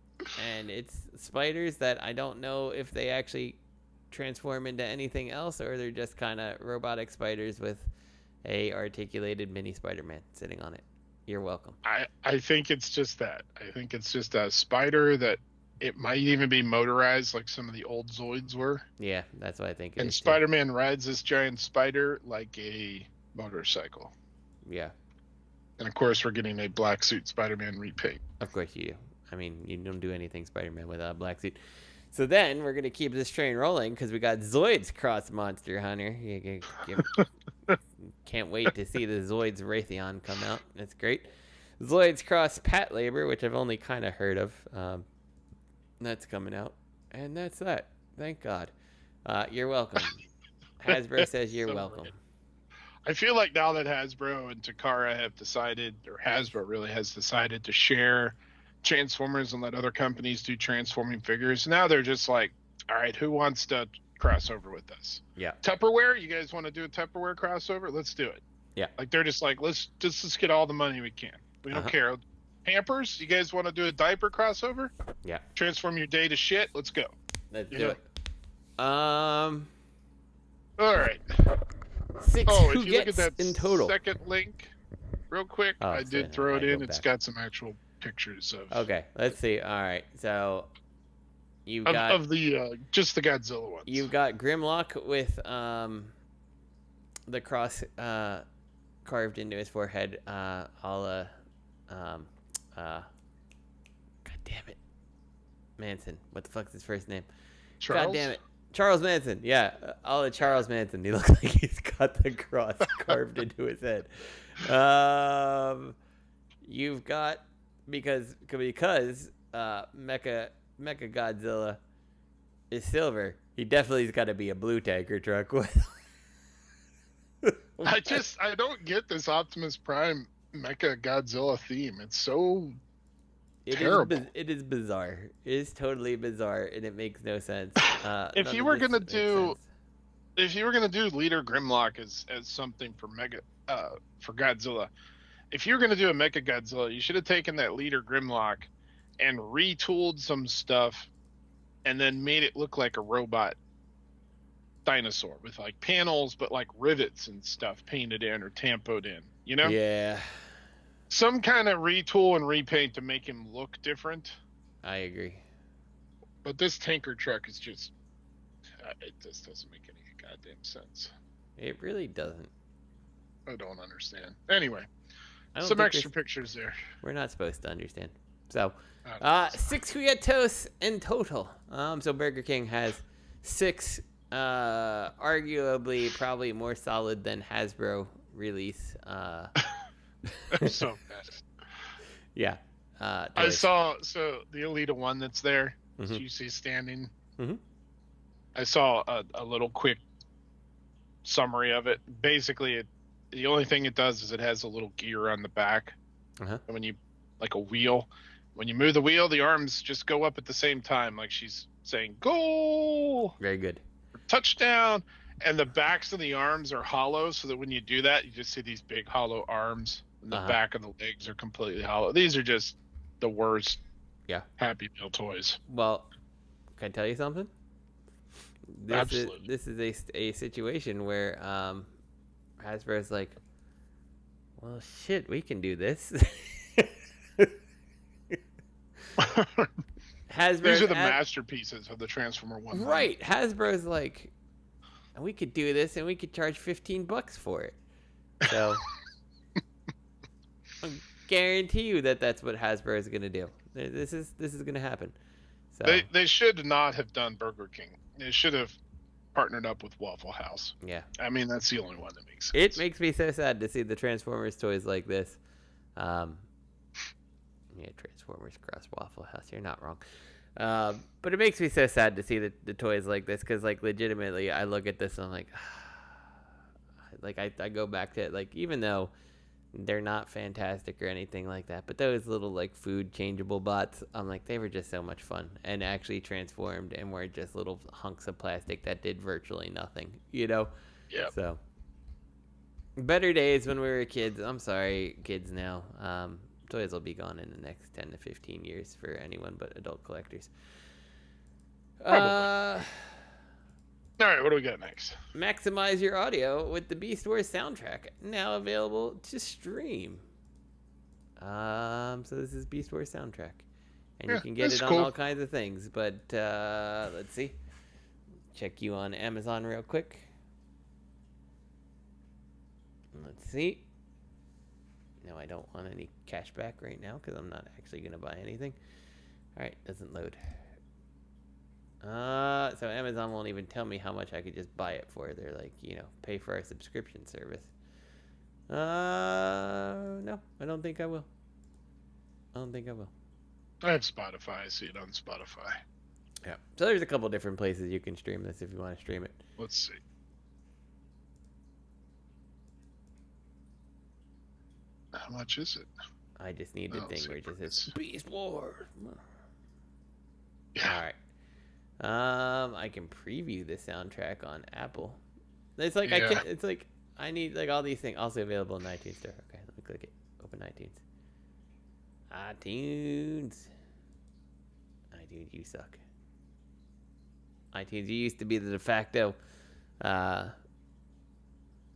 And it's spiders that I don't know if they actually transform into anything else or they're just kind of robotic spiders with a articulated mini Spider-Man sitting on it. You're welcome. I think it's just that. I think it's just a spider that it might even be motorized like some of the old Zoids were. Yeah, that's what I think. And Spider-Man rides this giant spider like a motorcycle. Yeah. And of course, we're getting a black suit Spider-Man repaint. Of course you do. I mean, you don't do anything Spider-Man without a black suit. So then we're going to keep this train rolling because we got Zoids cross Monster Hunter. Can't wait to see the Zoids Raytheon come out. That's great. Zoids cross Pat Labor, which I've only kind of heard of. That's coming out. And that's that. Thank God. You're welcome. Hasbro says you're welcome. Right. I feel like now that Hasbro and Takara have decided, or Hasbro really has decided to share Transformers and let other companies do transforming figures. Now they're just like, all right, who wants to cross over with us? Yeah. Tupperware, you guys want to do a Tupperware crossover? Let's do it. Yeah. Like they're just like, let's get all the money we can. We don't care. Pampers, you guys want to do a diaper crossover? Yeah. Transform your day to shit? Let's go. Let's do it. All right. 6 if you look at that in total. Second link, real quick, I did throw it in. It's got some actual pictures of. Okay, let's see. All right, so you got of the just the Godzilla ones. You've got Grimlock with the cross carved into his forehead, a la God damn it, Manson. What the fuck's his first name? Charles? God damn it. Charles Manson, yeah, all of Charles Manson. He looks like he's got the cross carved into his head. You've got because Mecha Godzilla is silver. He definitely's got to be a blue tanker truck with. I don't get this Optimus Prime Mecha Godzilla theme. It's so terrible. It is bizarre. It is totally bizarre, and it makes no sense. If you were gonna do Leader Grimlock as something for for Godzilla, if you were gonna do a Mecha Godzilla, you should have taken that Leader Grimlock and retooled some stuff, and then made it look like a robot dinosaur with like panels, but like rivets and stuff painted in or tampoed in. You know? Yeah. Some kind of retool and repaint to make him look different. I agree. But this tanker truck is just... it just doesn't make any goddamn sense. It really doesn't. I don't understand. Anyway, some extra pictures there. We're not supposed to understand. So, 6 Huyetos in total. So Burger King has 6, arguably probably more solid than Hasbro release. So bad. Yeah. I saw the Elita one that's there. You see standing. Mm-hmm. I saw a little quick summary of it. Basically, the only thing it does is it has a little gear on the back. And when you like a wheel, when you move the wheel, the arms just go up at the same time, like she's saying "goal." Very good. Touchdown. And the backs of the arms are hollow, so that when you do that, you just see these big hollow arms. And the back of the legs are completely hollow. These are just the worst. Yeah. Happy Meal toys. Well, can I tell you something? Absolutely. This is a situation where Hasbro's like, well, shit, we can do this. These are the masterpieces of the Transformer 1. Right. Hasbro's like, we could do this and we could charge $15 for it. So I guarantee you that's what Hasbro is going to do. This is going to happen. So they should not have done Burger King. They should have partnered up with Waffle House. Yeah. I mean, that's the only one that makes sense. It makes me so sad to see the Transformers toys like this. Yeah, Transformers cross Waffle House. You're not wrong. But it makes me so sad to see the toys like this, because like legitimately I look at this and I'm like, like I go back to it, like, even though they're not fantastic or anything like that, but those little like food changeable bots, I'm like, they were just so much fun and actually transformed and were just little hunks of plastic that did virtually nothing, you know? Yeah. So better days when we were kids. I'm sorry, kids now. Toys will be gone in the next 10 to 15 years for anyone but adult collectors. Probably. All right, what do we got next? Maximize your audio with the Beast Wars soundtrack, now available to stream. So this is Beast Wars soundtrack, and you can get it on all kinds of things. But let's see, check you on Amazon real quick. Let's see. No, I don't want any cash back right now because I'm not actually going to buy anything. All right, doesn't load. So Amazon won't even tell me how much I could just buy it for. They're like, pay for our subscription service. No, I don't think I will. I have Spotify. I see it on Spotify. Yeah. So there's a couple different places you can stream this if you want to stream it. Let's see. How much is it? I just need the thing where it just says Beast Wars. Yeah. All right. I can preview the soundtrack on Apple. It's like It's like I need like all these things. Also available in iTunes Store. Okay, let me click it. Open iTunes. iTunes, you suck. iTunes, you used to be the de facto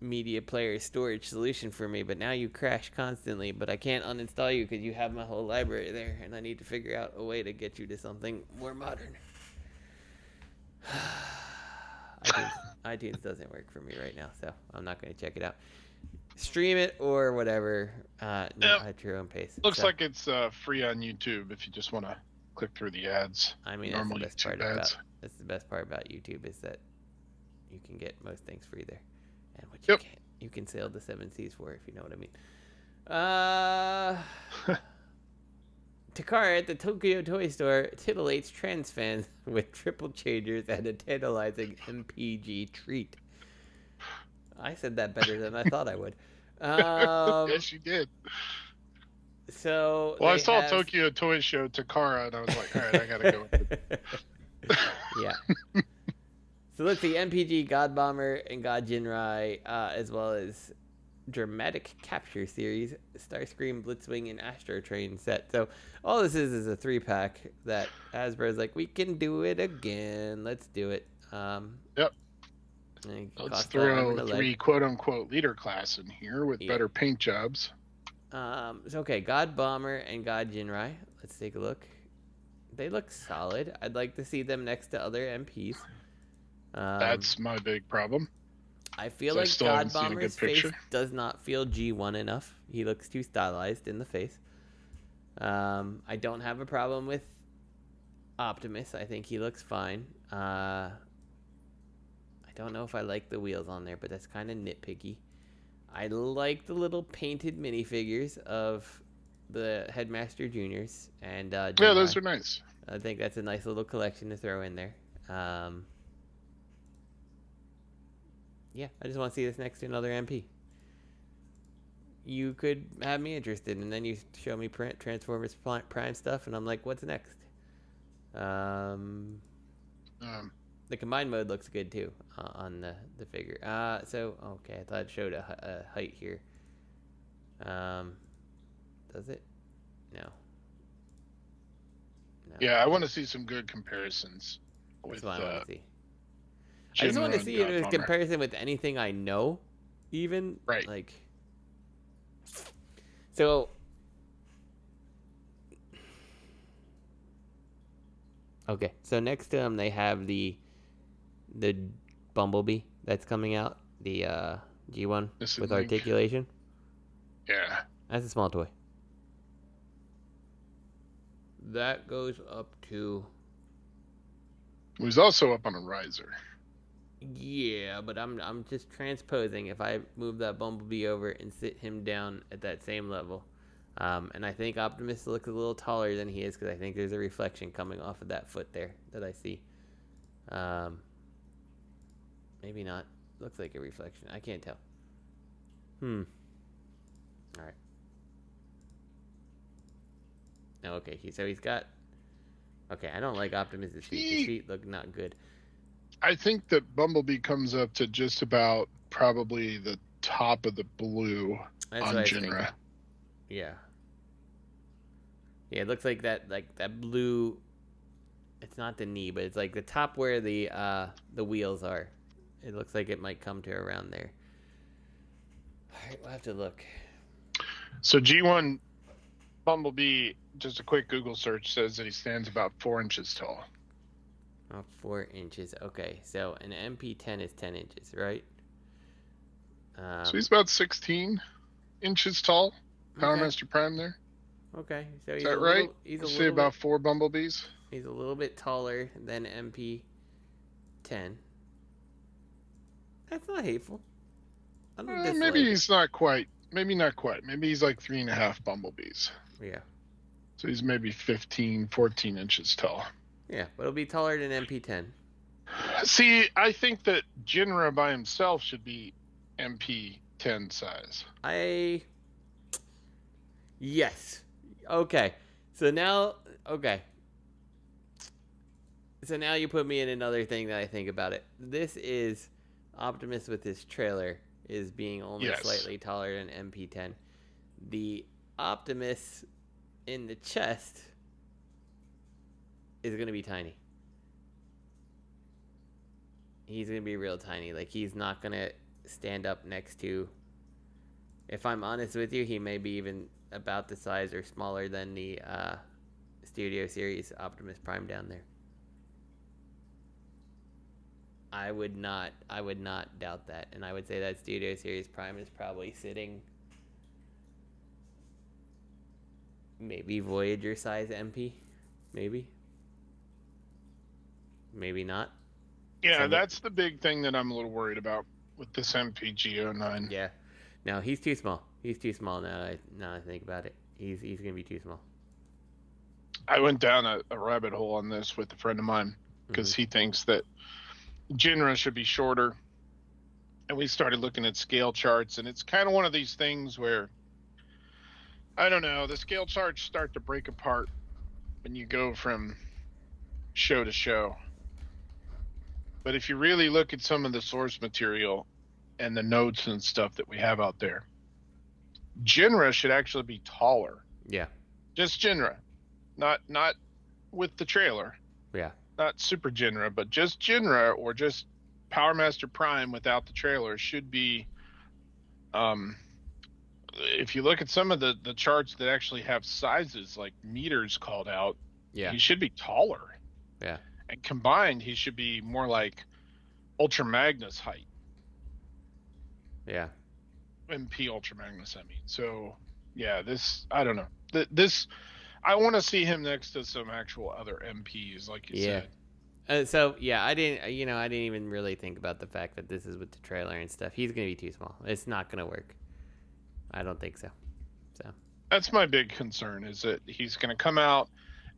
media player storage solution for me, but now you crash constantly. But I can't uninstall you because you have my whole library there, and I need to figure out a way to get you to something more modern. iTunes doesn't work for me right now, so I'm not going to check it out. Stream it or whatever at your own pace. Looks like it's free on YouTube if you just want to click through the ads. I mean, that's the best part about YouTube is that you can get most things free there, and what you can sail the seven seas for, if you know what I mean. Takara at the Tokyo Toy Store titillates trans fans with triple changers and a tantalizing MPG treat. I said that better than I thought I would. Yes, you did. So, I saw Tokyo Toy Show Takara, and I was like, all right, I gotta go with it. Yeah. So let's see, MPG, God Bomber, and God Jinrai, as well as Dramatic Capture Series, Starscream, Blitzwing, and Astro Train set. So all this is a 3-pack that Hasbro's like, we can do it again. Let's do it. Yep. Let's throw 3 quote-unquote leader class in here with better paint jobs. So, okay, God Bomber and God Jinrai. Let's take a look. They look solid. I'd like to see them next to other MPs. That's my big problem. I feel like God Bomber's face does not feel G1 enough. He looks too stylized in the face. I don't have a problem with Optimus. I think he looks fine. I don't know if I like the wheels on there, but that's kind of nitpicky. I like the little painted minifigures of the Headmaster Juniors and yeah, those are nice. I think that's a nice little collection to throw in there. Yeah, I just want to see this next to another MP. You could have me interested, and then you show me Transformers Prime stuff, and I'm like, what's next? The combined mode looks good too on the figure. So okay, I thought it showed a height here. Does it? No. Yeah, I want to see some good comparisons. That's what I want to see. I just want to see it in comparison with anything I know, even. Right. Like. So. Okay, so next to him they have the Bumblebee that's coming out, the G1 with articulation. Yeah. That's a small toy. That goes up to... He was also up on a riser. Yeah, but I'm just transposing. If I move that Bumblebee over and sit him down at that same level, and I think Optimus looks a little taller than he is because I think there's a reflection coming off of that foot there that I see. Maybe not. Looks like a reflection. I can't tell. All right. Okay, so he's got... Okay, I don't like Optimus's feet. His feet look not good. I think that Bumblebee comes up to just about probably the top of the blue on Jinra. Yeah. Yeah, it looks like that blue... It's not the knee, but it's like the top where the wheels are. It looks like it might come to around there. All right, we'll have to look. So G1 Bumblebee, just a quick Google search, says that he stands about 4 inches tall. Oh, 4 inches. Okay, so an MP10 is 10 inches, right? So he's about 16 inches tall. Power Master Prime there. Okay, so is that right? Let's say about 4 Bumblebees. He's a little bit taller than MP10. That's not hateful. Maybe he's not quite. Maybe not quite. Maybe he's like 3.5 Bumblebees. Yeah. So he's maybe 15, 14 inches tall. Yeah, but it'll be taller than MP10. See, I think that Jinra by himself should be MP10 size. Yes. Okay. So now you put me in another thing that I think about it. This is Optimus with his trailer is being only slightly taller than MP10. The Optimus in the chest is going to be tiny. He's going to be real tiny. Like, he's not going to stand up next to... If I'm honest with you, he may be even about the size or smaller than the Studio Series Optimus Prime down there. I would not doubt that. And I would say that Studio Series Prime is probably sitting maybe Voyager size MP. Maybe not. Yeah, that's the big thing that I'm a little worried about with this MPG09. Yeah. No, he's too small. He's too small now I think about it. He's going to be too small. I went down a rabbit hole on this with a friend of mine because he thinks that Jinra should be shorter. And we started looking at scale charts, and it's kind of one of these things where, I don't know, the scale charts start to break apart when you go from show to show. But if you really look at some of the source material and the notes and stuff that we have out there, Jinra should actually be taller. Yeah. Just Jinra. Not with the trailer. Yeah. Not Super Jinra, but just Jinra or just Power Master Prime without the trailer should be, if you look at some of the charts that actually have sizes like meters called out, he should be taller. Yeah. And combined, he should be more like Ultra Magnus height. Yeah. MP Ultra Magnus, I mean. So, yeah, this, I don't know. This, I want to see him next to some actual other MPs, like you said. So, yeah, I didn't even really think about the fact that this is with the trailer and stuff. He's going to be too small. It's not going to work. I don't think so. That's my big concern, is that he's going to come out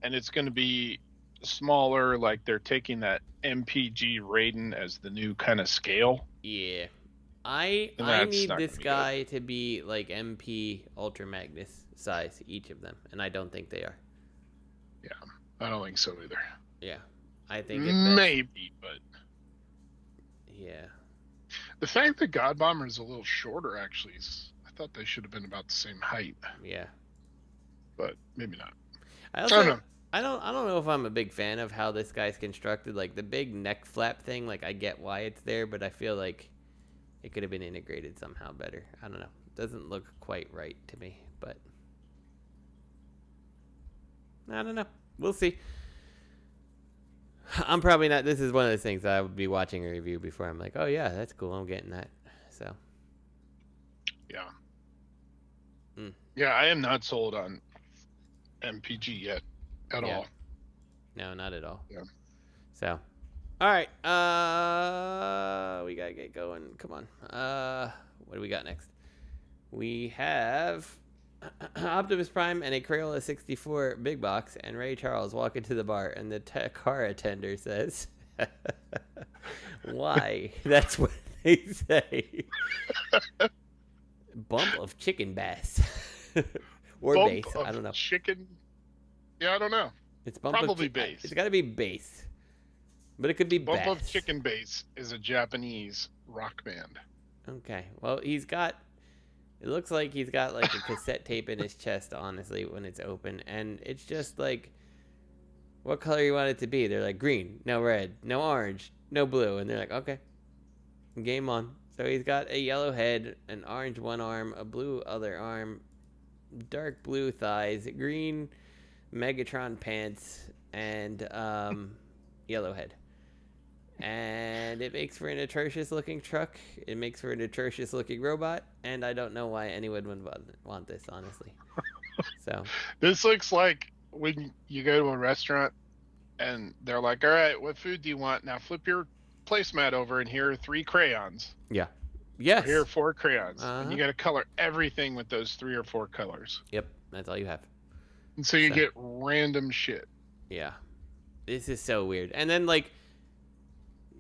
and it's going to be smaller, like they're taking that MPG Raiden as the new kind of scale. Yeah. I need this guy to be like MP Ultra Magnus size, each of them, and I don't think they are. Yeah, I don't think so either. Yeah, I think maybe, but yeah. The fact that God Bomber is a little shorter, actually, I thought they should have been about the same height. Yeah, but maybe not. I don't know. I don't know if I'm a big fan of how this guy's constructed. Like the big neck flap thing, like I get why it's there, but I feel like it could have been integrated somehow better. I don't know. It doesn't look quite right to me, but I don't know. We'll see. I'm probably not. This is one of those things I would be watching a review before I'm like, oh yeah, that's cool. I'm getting that. So. Yeah. Yeah, I am not sold on MPG yet at all. No, not at all. Yeah. So, all right. We gotta get going. Come on. What do we got next? We have Optimus Prime and a Crayola 64 big box, and Ray Charles walk into the bar, and the car attender says, "Why?" That's what they say. Bump of chicken bass. Or bump base. I don't know. Chicken. Yeah, I don't know. It's bump probably base. It's got to be base. But it could be Bump bass. of Chicken Bass is a Japanese rock band. Okay. Well, it looks like he's got like a cassette tape in his chest, honestly, when it's open. And it's just like, what color you want it to be? They're like, green, no red, no orange, no blue. And they're like, okay, game on. So he's got a yellow head, an orange one arm, a blue other arm, dark blue thighs, green Megatron pants, and yellow head. And it makes for an atrocious looking truck. It makes for an atrocious looking robot. And I don't know why anyone would want this, honestly. So this looks like when you go to a restaurant and they're like, all right, what food do you want? Now flip your placemat over and here are 3 crayons. Yeah. Yes. Or here are 4 crayons. And you got to color everything with those 3 or 4 colors. Yep. That's all you have. And so you get random shit. Yeah. This is so weird. And then like,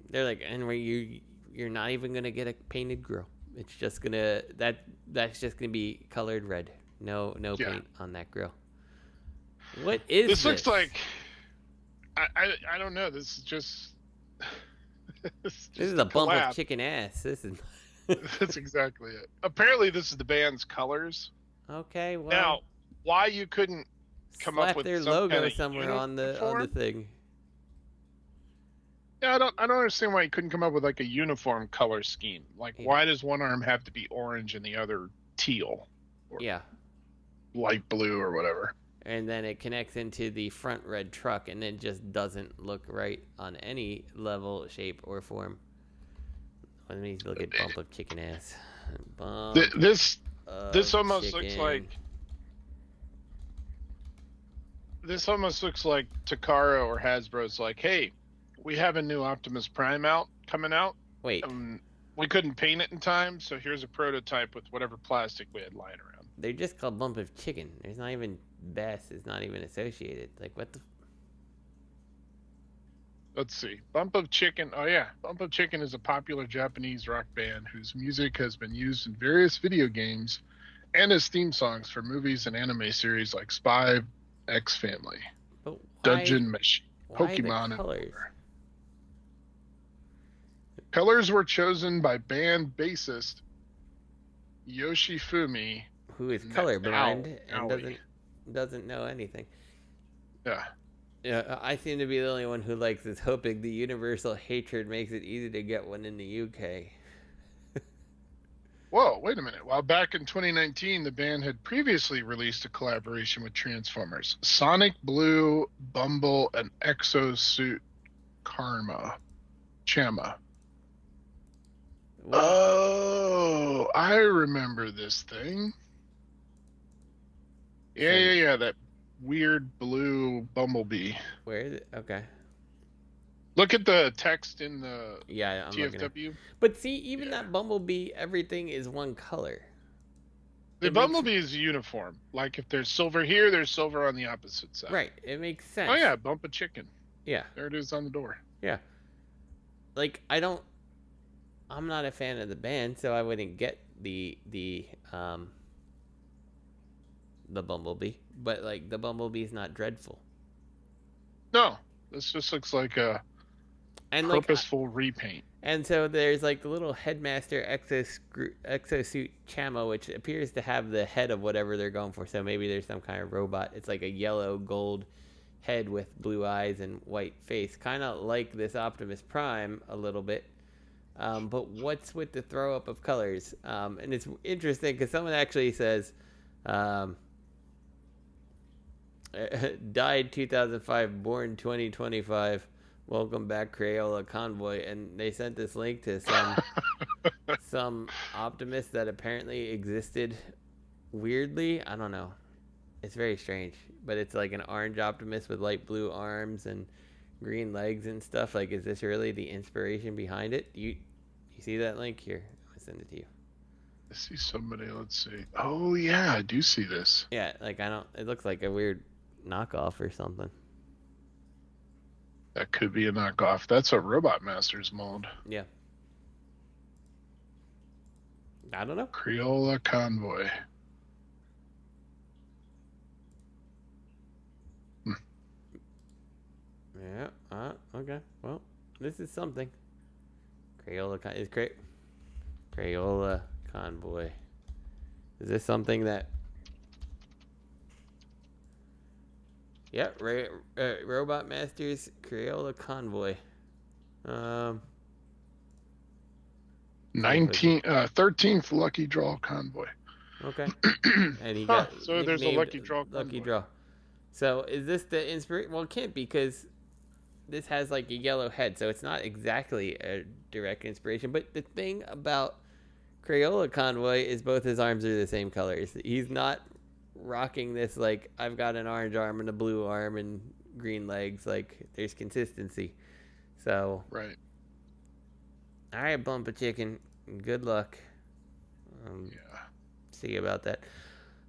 they're like, and you're not even gonna get a painted grill. It's just gonna that's just gonna be colored red. No paint on that grill. What is this? This looks like I don't know. This is just this is a bump of chicken ass. This is that's exactly it. Apparently, this is the band's colors. Okay, well now why you couldn't come up with their some logo kind of somewhere on the thing. Yeah, I don't understand why you couldn't come up with like a uniform color scheme. Like, why does one arm have to be orange and the other teal? Or light blue or whatever. And then it connects into the front red truck, and then just doesn't look right on any level, shape, or form. Let me look at bump of chicken ass. This almost looks like. This almost looks like Takara or Hasbro's like, hey, we have a new Optimus Prime coming out. Wait. We couldn't paint it in time, so here's a prototype with whatever plastic we had lying around. They're just called bump of chicken. There's not even bass. It's not even associated. Like, what the... Let's see. Bump of Chicken. Oh, yeah. Bump of Chicken is a popular Japanese rock band whose music has been used in various video games and as theme songs for movies and anime series like Spy X Family, Dungeon Meshi, Pokemon, and more. Colors were chosen by band bassist Yoshifumi, who is colorblind and doesn't know anything. Yeah. Yeah, I seem to be the only one who likes this, hoping the universal hatred makes it easy to get one in the UK. Whoa, wait a minute. Well, back in 2019, the band had previously released a collaboration with Transformers, Sonic Blue, Bumble, and Exosuit Chama. What? Oh, I remember this thing. Yeah, that weird blue bumblebee. Where is it? Okay. Look at the text in the I'm TFW. But see, even that bumblebee, everything is one color. The bumblebee is uniform. Like if there's silver here, there's silver on the opposite side. Right. It makes sense. Oh yeah, bump a chicken. Yeah. There it is on the door. Yeah. Like I'm not a fan of the band, so I wouldn't get the bumblebee. But like the bumblebee's not dreadful. No, this just looks like a purposeful repaint. And so there's like the little Headmaster exosuit Chamo, which appears to have the head of whatever they're going for. So maybe there's some kind of robot. It's like a yellow gold head with blue eyes and white face, kind of like this Optimus Prime a little bit. But what's with the throw up of colors? And it's interesting because someone actually says, died 2005, born 2025, welcome back Crayola Convoy, and they sent this link to some Optimus that apparently existed weirdly. I don't know. It's very strange, but it's like an orange Optimus with light blue arms and green legs and stuff. Like, is this really the inspiration behind it? You see that link here? I'll send it to you. I see somebody. Let's see. Oh yeah, I do see this. Yeah, like it looks like a weird knockoff or something. That could be a knockoff. That's a Robot Masters mold. Yeah. I don't know. Crayola Convoy. Yeah. Okay. Well, this is something. Crayola is great. Crayola Convoy. Is this something that? Yeah. Robot Masters Crayola Convoy. 13th lucky draw convoy. Okay. And he got so there's a lucky draw. Lucky draw. So is this the inspiration? Well, it can't be, because this has like a yellow head, so it's not exactly a direct inspiration. But the thing about Crayola Convoy is both his arms are the same colors. He's not rocking this like, I've got an orange arm and a blue arm and green legs. Like, there's consistency. So right. All right, Bump a Chicken. Good luck. Yeah. See about that.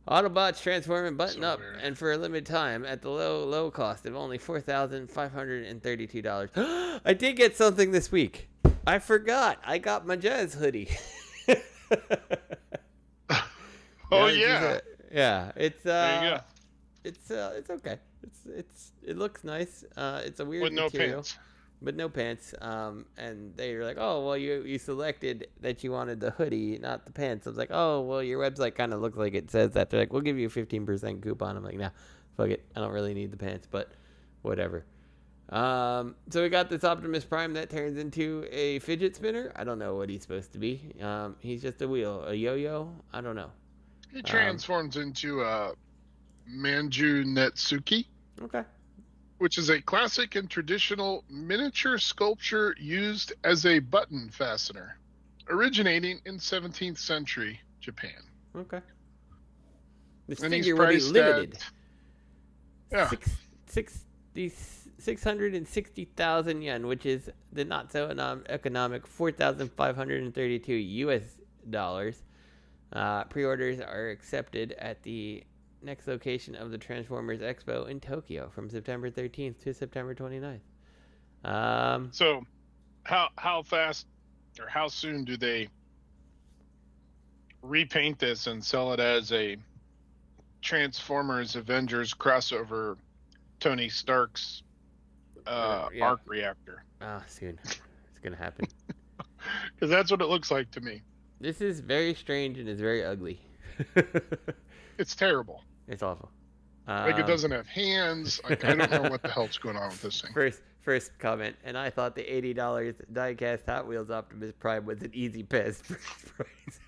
Autobots transform and button up, and for a limited time at the low cost of only $4,532. I did get something this week. I forgot. I got my Jazz hoodie. Oh yeah. Yeah. It's there you go. It's okay. It looks nice. It's a weird with no material. pants. But no pants. And they were like, oh, well, you selected that you wanted the hoodie, not the pants. I was like, oh, well, your website kind of looks like it says that. They're like, we'll give you a 15% coupon. I'm like, nah, fuck it. I don't really need the pants, but whatever. So we got this Optimus Prime that turns into a fidget spinner. I don't know what he's supposed to be. He's just a wheel, a yo-yo. I don't know. He transforms into a Manju Netsuki. Okay. Which is a classic and traditional miniature sculpture used as a button fastener, originating in 17th century Japan. Okay. This and figure will be limited. Yeah. 660,000 yen, which is the not so economic 4,532 US dollars. Pre-orders are accepted at the next location of the Transformers Expo in Tokyo from September 13th to September 29th. So how fast or how soon do they repaint this and sell it as a Transformers Avengers crossover Tony Stark's arc reactor? Soon. It's going to happen. Because that's what it looks like to me. This is very strange and it's very ugly. It's terrible. It's awful. Like, it doesn't have hands. Like, I don't know what the hell's going on with this thing. First comment, and I thought the $80 die-cast Hot Wheels Optimus Prime was an easy pass price.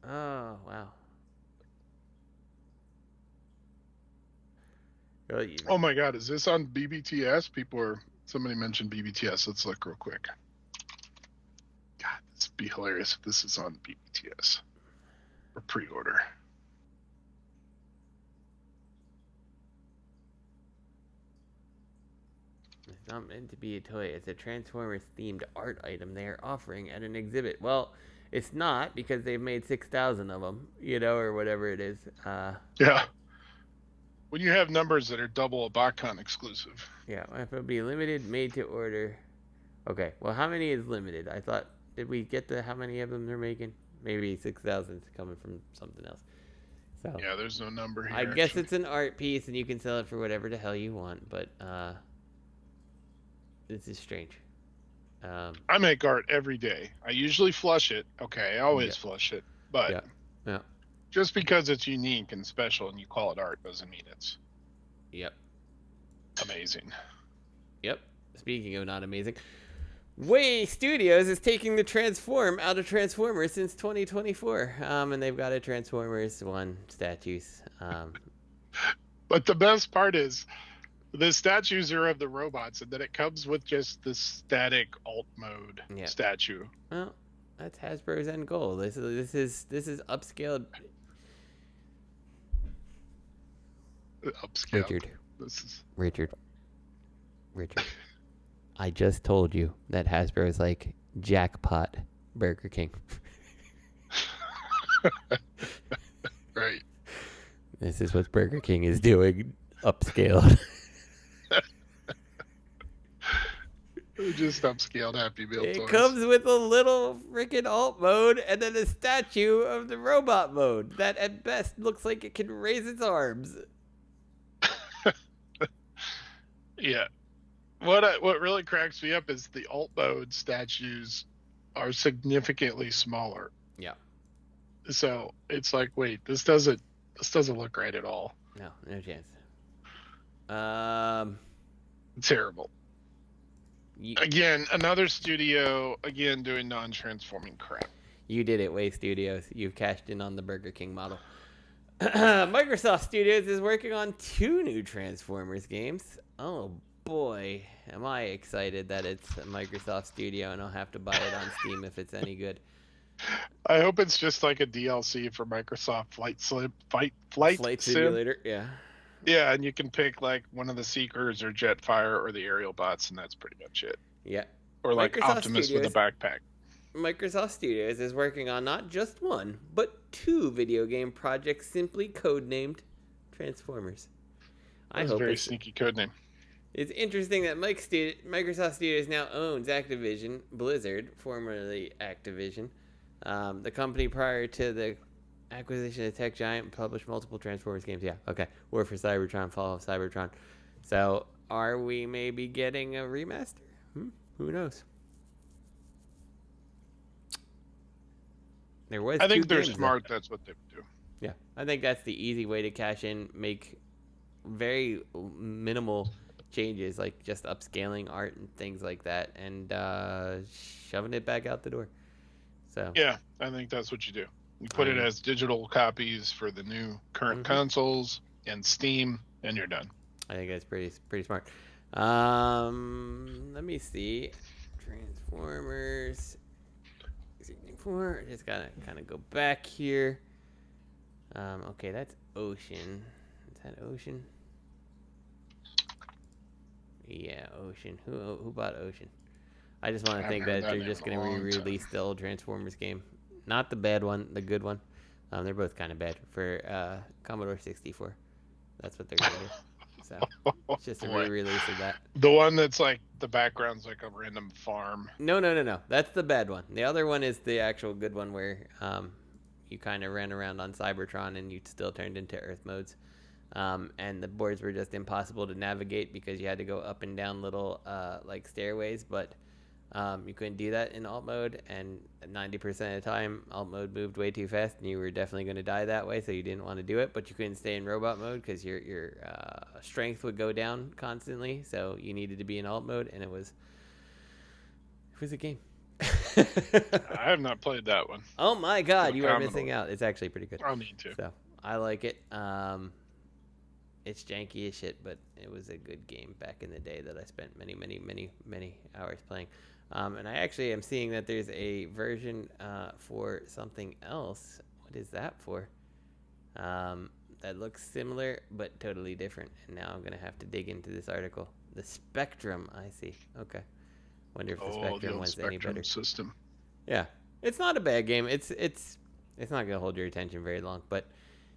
Oh, wow. Oh my God, is this on BBTS? Somebody mentioned BBTS. Let's look real quick. God, this would be hilarious if this is on BBTS. Or pre-order. It's not meant to be a toy. It's a Transformers themed art item they are offering at an exhibit. Well, it's not, because they've made 6,000 of them, or whatever it is. Yeah. When you have numbers that are double a BotCon exclusive. Yeah, if it'll be limited, made to order. Okay, well, how many is limited? I thought, did we get how many of them they're making? Maybe 6,000 is coming from something else. So yeah, there's no number here. I guess it's an art piece, and you can sell it for whatever the hell you want. But this is strange. I make art every day. I usually flush it. Okay, I always flush it. But yeah, just because it's unique and special and you call it art doesn't mean it's amazing. Yep. Speaking of not amazing, WOWIE Studios is taking the Transform out of Transformers since 2024, and they've got a Transformers 1 statues. But the best part is The statues are of the robots, and then it comes with just the static alt mode statue. Well, that's Hasbro's end goal. This is upscaled. Upscaled. Richard. I just told you that Hasbro is like jackpot Burger King. Right. This is what Burger King is doing, upscaled. Just upscaled Happy Meal toys. It comes with a little freaking alt mode and then a statue of the robot mode that at best looks like it can raise its arms. Yeah. What really cracks me up is the alt mode statues are significantly smaller. Yeah. So it's like, wait, this doesn't look right at all. No chance. Terrible. Again, another studio doing non-transforming crap. You did it, Way Studios. You've cashed in on the Burger King model. Microsoft Studios is working on 2 new Transformers games. Oh boy, am I excited that it's a Microsoft Studio and I'll have to buy it on Steam if it's any good. I hope it's just like a DLC for Microsoft Flight Simulator. Yeah. Yeah, and you can pick like one of the Seekers or Jetfire or the aerial bots, and that's pretty much it. Yeah. Or like Microsoft Optimus Studios, with a backpack. Microsoft Studios is working on not just 1, but 2 video game projects simply codenamed Transformers. That's a very sneaky codename. It's interesting that Microsoft Studios now owns Activision Blizzard, formerly Activision. The company prior to the acquisition of tech giant published multiple Transformers games. Yeah, okay. Wherefore Cybertron, Fall of Cybertron. So, are we maybe getting a remaster? Who knows? I think they're smart. That's what they would do. Yeah, I think that's the easy way to cash in, make very minimal changes, like just upscaling art and things like that, and shoving it back out the door. So yeah, I think that's what you do. You put it as digital copies for the new current consoles and Steam, and you're done. I think that's pretty smart. Let me see. Transformers 64. Just gotta kind of go back here. Okay, that's Ocean. Is that Ocean? Yeah, Ocean. Who bought Ocean? I just want to think that they're just going to re-release the old Transformers game. Not the bad one, the good one. They're both kind of bad for Commodore 64. That's what they're going to do. So it's just a re-release of that. The one that's like the background's like a random farm. No. That's the bad one. The other one is the actual good one where you kind of ran around on Cybertron and you still turned into Earth modes. And the boards were just impossible to navigate because you had to go up and down little like stairways, but you couldn't do that in alt mode, and 90% of the time alt mode moved way too fast and you were definitely going to die that way, so you didn't want to do it. But you couldn't stay in robot mode because your strength would go down constantly, so you needed to be in alt mode, and it was a game. I have not played that one. Oh my god, you are missing out. It's actually pretty good. I'll need to. So I like it. It's janky as shit, but it was a good game back in the day that I spent many hours playing. And I actually am seeing that there's a version for something else. What is that for? That looks similar but totally different. And now I'm going to have to dig into this article. The Spectrum, I see. Okay. Wonder if the Spectrum was any better. System. Yeah. It's not a bad game. It's not going to hold your attention very long, but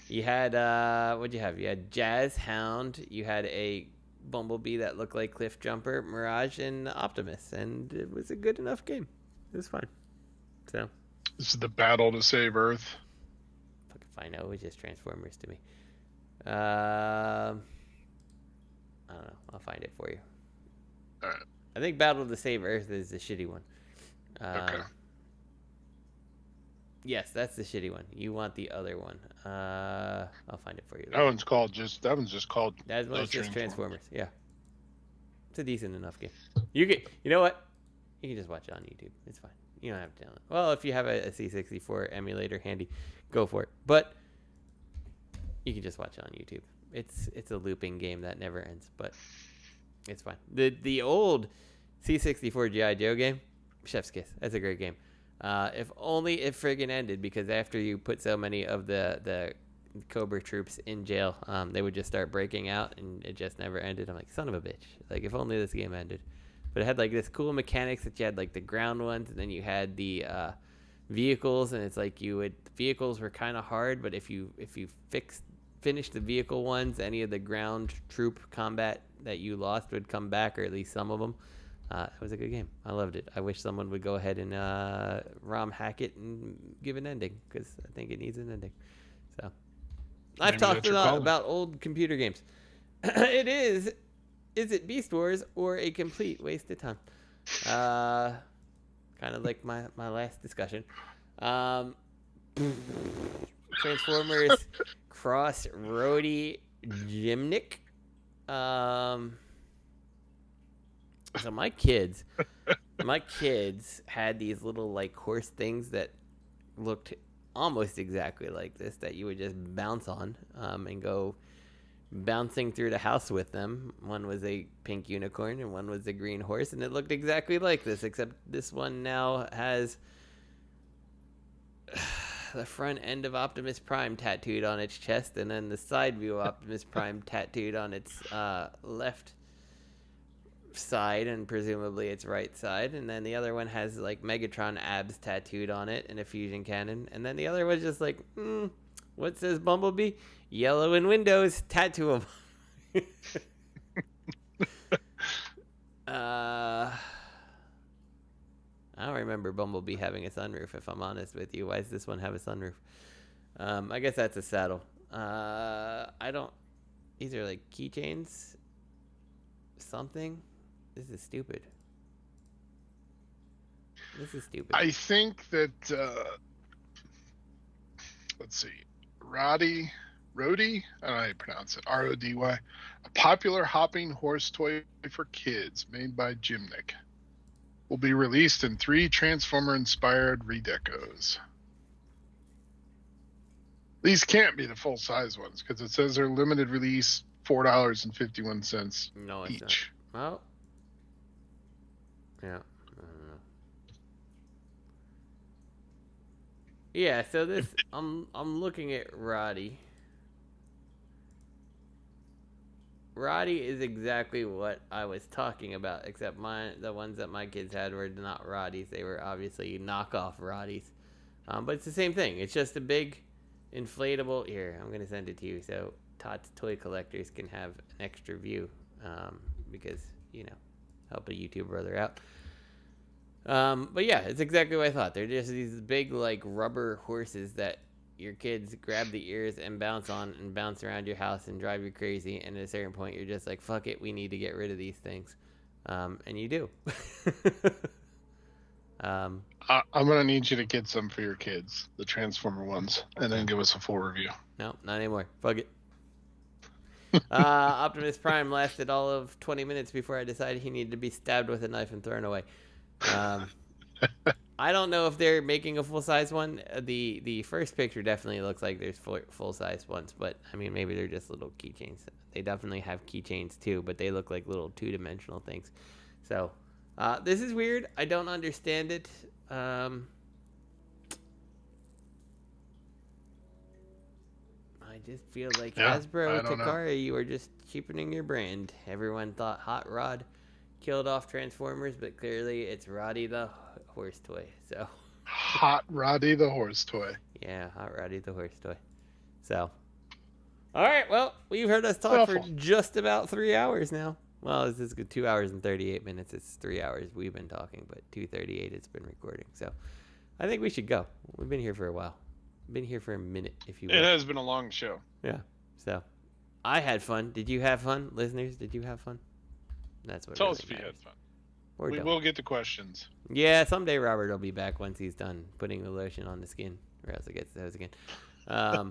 you had what'd you have? You had Jazz Hound, you had a Bumblebee that looked like Cliff Jumper, Mirage, and Optimus, and it was a good enough game. It was fun. So this is the battle to save Earth. Fuck if I know, it was just Transformers to me. I don't know. I'll find it for you. Alright. I think Battle to Save Earth is the shitty one. Okay. Yes, that's the shitty one. You want the other one. I'll find it for you. That one's just called That one's just Transformers. Yeah. It's a decent enough game. You know what? You can just watch it on YouTube. It's fine. You don't have to download it. Well, if you have a C64 emulator handy, go for it. But you can just watch it on YouTube. It's a looping game that never ends, but it's fine. The old C64 G.I. Joe game, Chef's Kiss. That's a great game. If only it friggin' ended, because after you put so many of the Cobra troops in jail, they would just start breaking out, and it just never ended. I'm like, son of a bitch. Like, if only this game ended. But it had like this cool mechanics that you had like the ground ones, and then you had the vehicles, and it's like vehicles were kind of hard, but if you finished the vehicle ones, any of the ground troop combat that you lost would come back, or at least some of them. It was a good game. I loved it. I wish someone would go ahead and ROM hack it and give an ending, because I think it needs an ending. So I've talked a lot about old computer games. It is it Beast Wars or a complete waste of time? Kind of like my last discussion. Transformers Cross Roadie Gymnic. So my kids had these little like horse things that looked almost exactly like this, that you would just bounce on and go bouncing through the house with them. One was a pink unicorn and one was a green horse, and it looked exactly like this, except this one now has the front end of Optimus Prime tattooed on its chest, and then the side view of Optimus Prime tattooed on its left side, and presumably its right side, and then the other one has like Megatron abs tattooed on it and a fusion cannon, and then the other one's just like, what says Bumblebee? Yellow in Windows, tattoo him. I don't remember Bumblebee having a sunroof, if I'm honest with you. Why does this one have a sunroof? I guess that's a saddle. These are like keychains. Something. This is stupid. I think that, let's see, Rody, I don't know how you pronounce it, Rody, a popular hopping horse toy for kids made by Gymnic, will be released in 3 Transformer-inspired redecos. These can't be the full-size ones, because it says they're limited release, $4.51 each. Well, yeah, I don't know. Yeah, so this, I'm looking at Roddy. Roddy is exactly what I was talking about, except the ones that my kids had were not Roddies. They were obviously knockoff Roddies. But it's the same thing. It's just a big inflatable. Here, I'm going to send it to you so Tots Toy Collectors can have an extra view, because, help a YouTube brother out. But yeah, it's exactly what I thought. They're just these big, like, rubber horses that your kids grab the ears and bounce on and bounce around your house and drive you crazy. And at a certain point, you're just like, fuck it, we need to get rid of these things. And you do. I'm going to need you to get some for your kids, the Transformer ones, and then give us a full review. No, not anymore. Fuck it. Optimus Prime lasted all of 20 minutes before I decided he needed to be stabbed with a knife and thrown away. I don't know if they're making a full-size one. The first picture definitely looks like there's full-size ones, but I mean, maybe they're just little keychains. They definitely have keychains too, but they look like little two-dimensional things. So this is weird. I don't understand it. I just feel like Hasbro, Takara, you are just cheapening your brand. Everyone thought Hot Rod killed off Transformers, but clearly it's Roddy the horse toy. So Hot Roddy the horse toy. Yeah, Hot Roddy the horse toy. So, all right. Well, we've heard us talk for just about 3 hours now. Well, this is 2 hours and 38 minutes. It's 3 hours we've been talking, but 2:38 it's been recording. So, I think we should go. We've been here for a while. Been here for a minute, if you will. It has been a long show. Yeah. So, I had fun. Did you have fun, listeners? Did you have fun? That's what. Tell us if you had fun. We will get to questions. Yeah, someday Robert will be back once he's done putting the lotion on the skin, or else it gets those again. Yeah,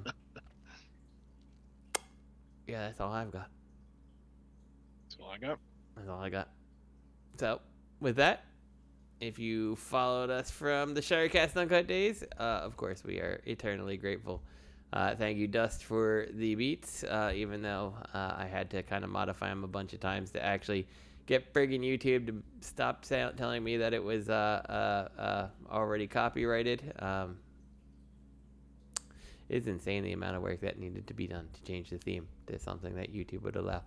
that's all I've got. That's all I got. That's all I got. So, with that, if you followed us from the Shirecast Uncut days, of course, we are eternally grateful. Thank you, Dust, for the beats, even though I had to kind of modify them a bunch of times to actually get friggin' YouTube to stop telling me that it was already copyrighted. It's insane the amount of work that needed to be done to change the theme to something that YouTube would allow.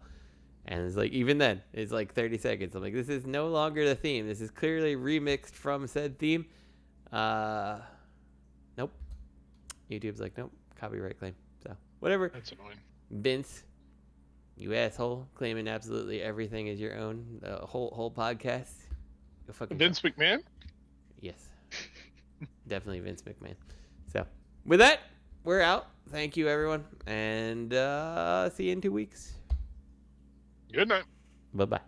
And it's like, even then, it's like 30 seconds. I'm like, this is no longer the theme. This is clearly remixed from said theme. Nope. YouTube's like, nope, copyright claim. So, whatever. That's annoying. Vince, you asshole, claiming absolutely everything is your own. The whole podcast. Go fucking Vince McMahon? Yes. Definitely Vince McMahon. So, with that, we're out. Thank you, everyone. And see you in 2 weeks. Good night. Bye-bye.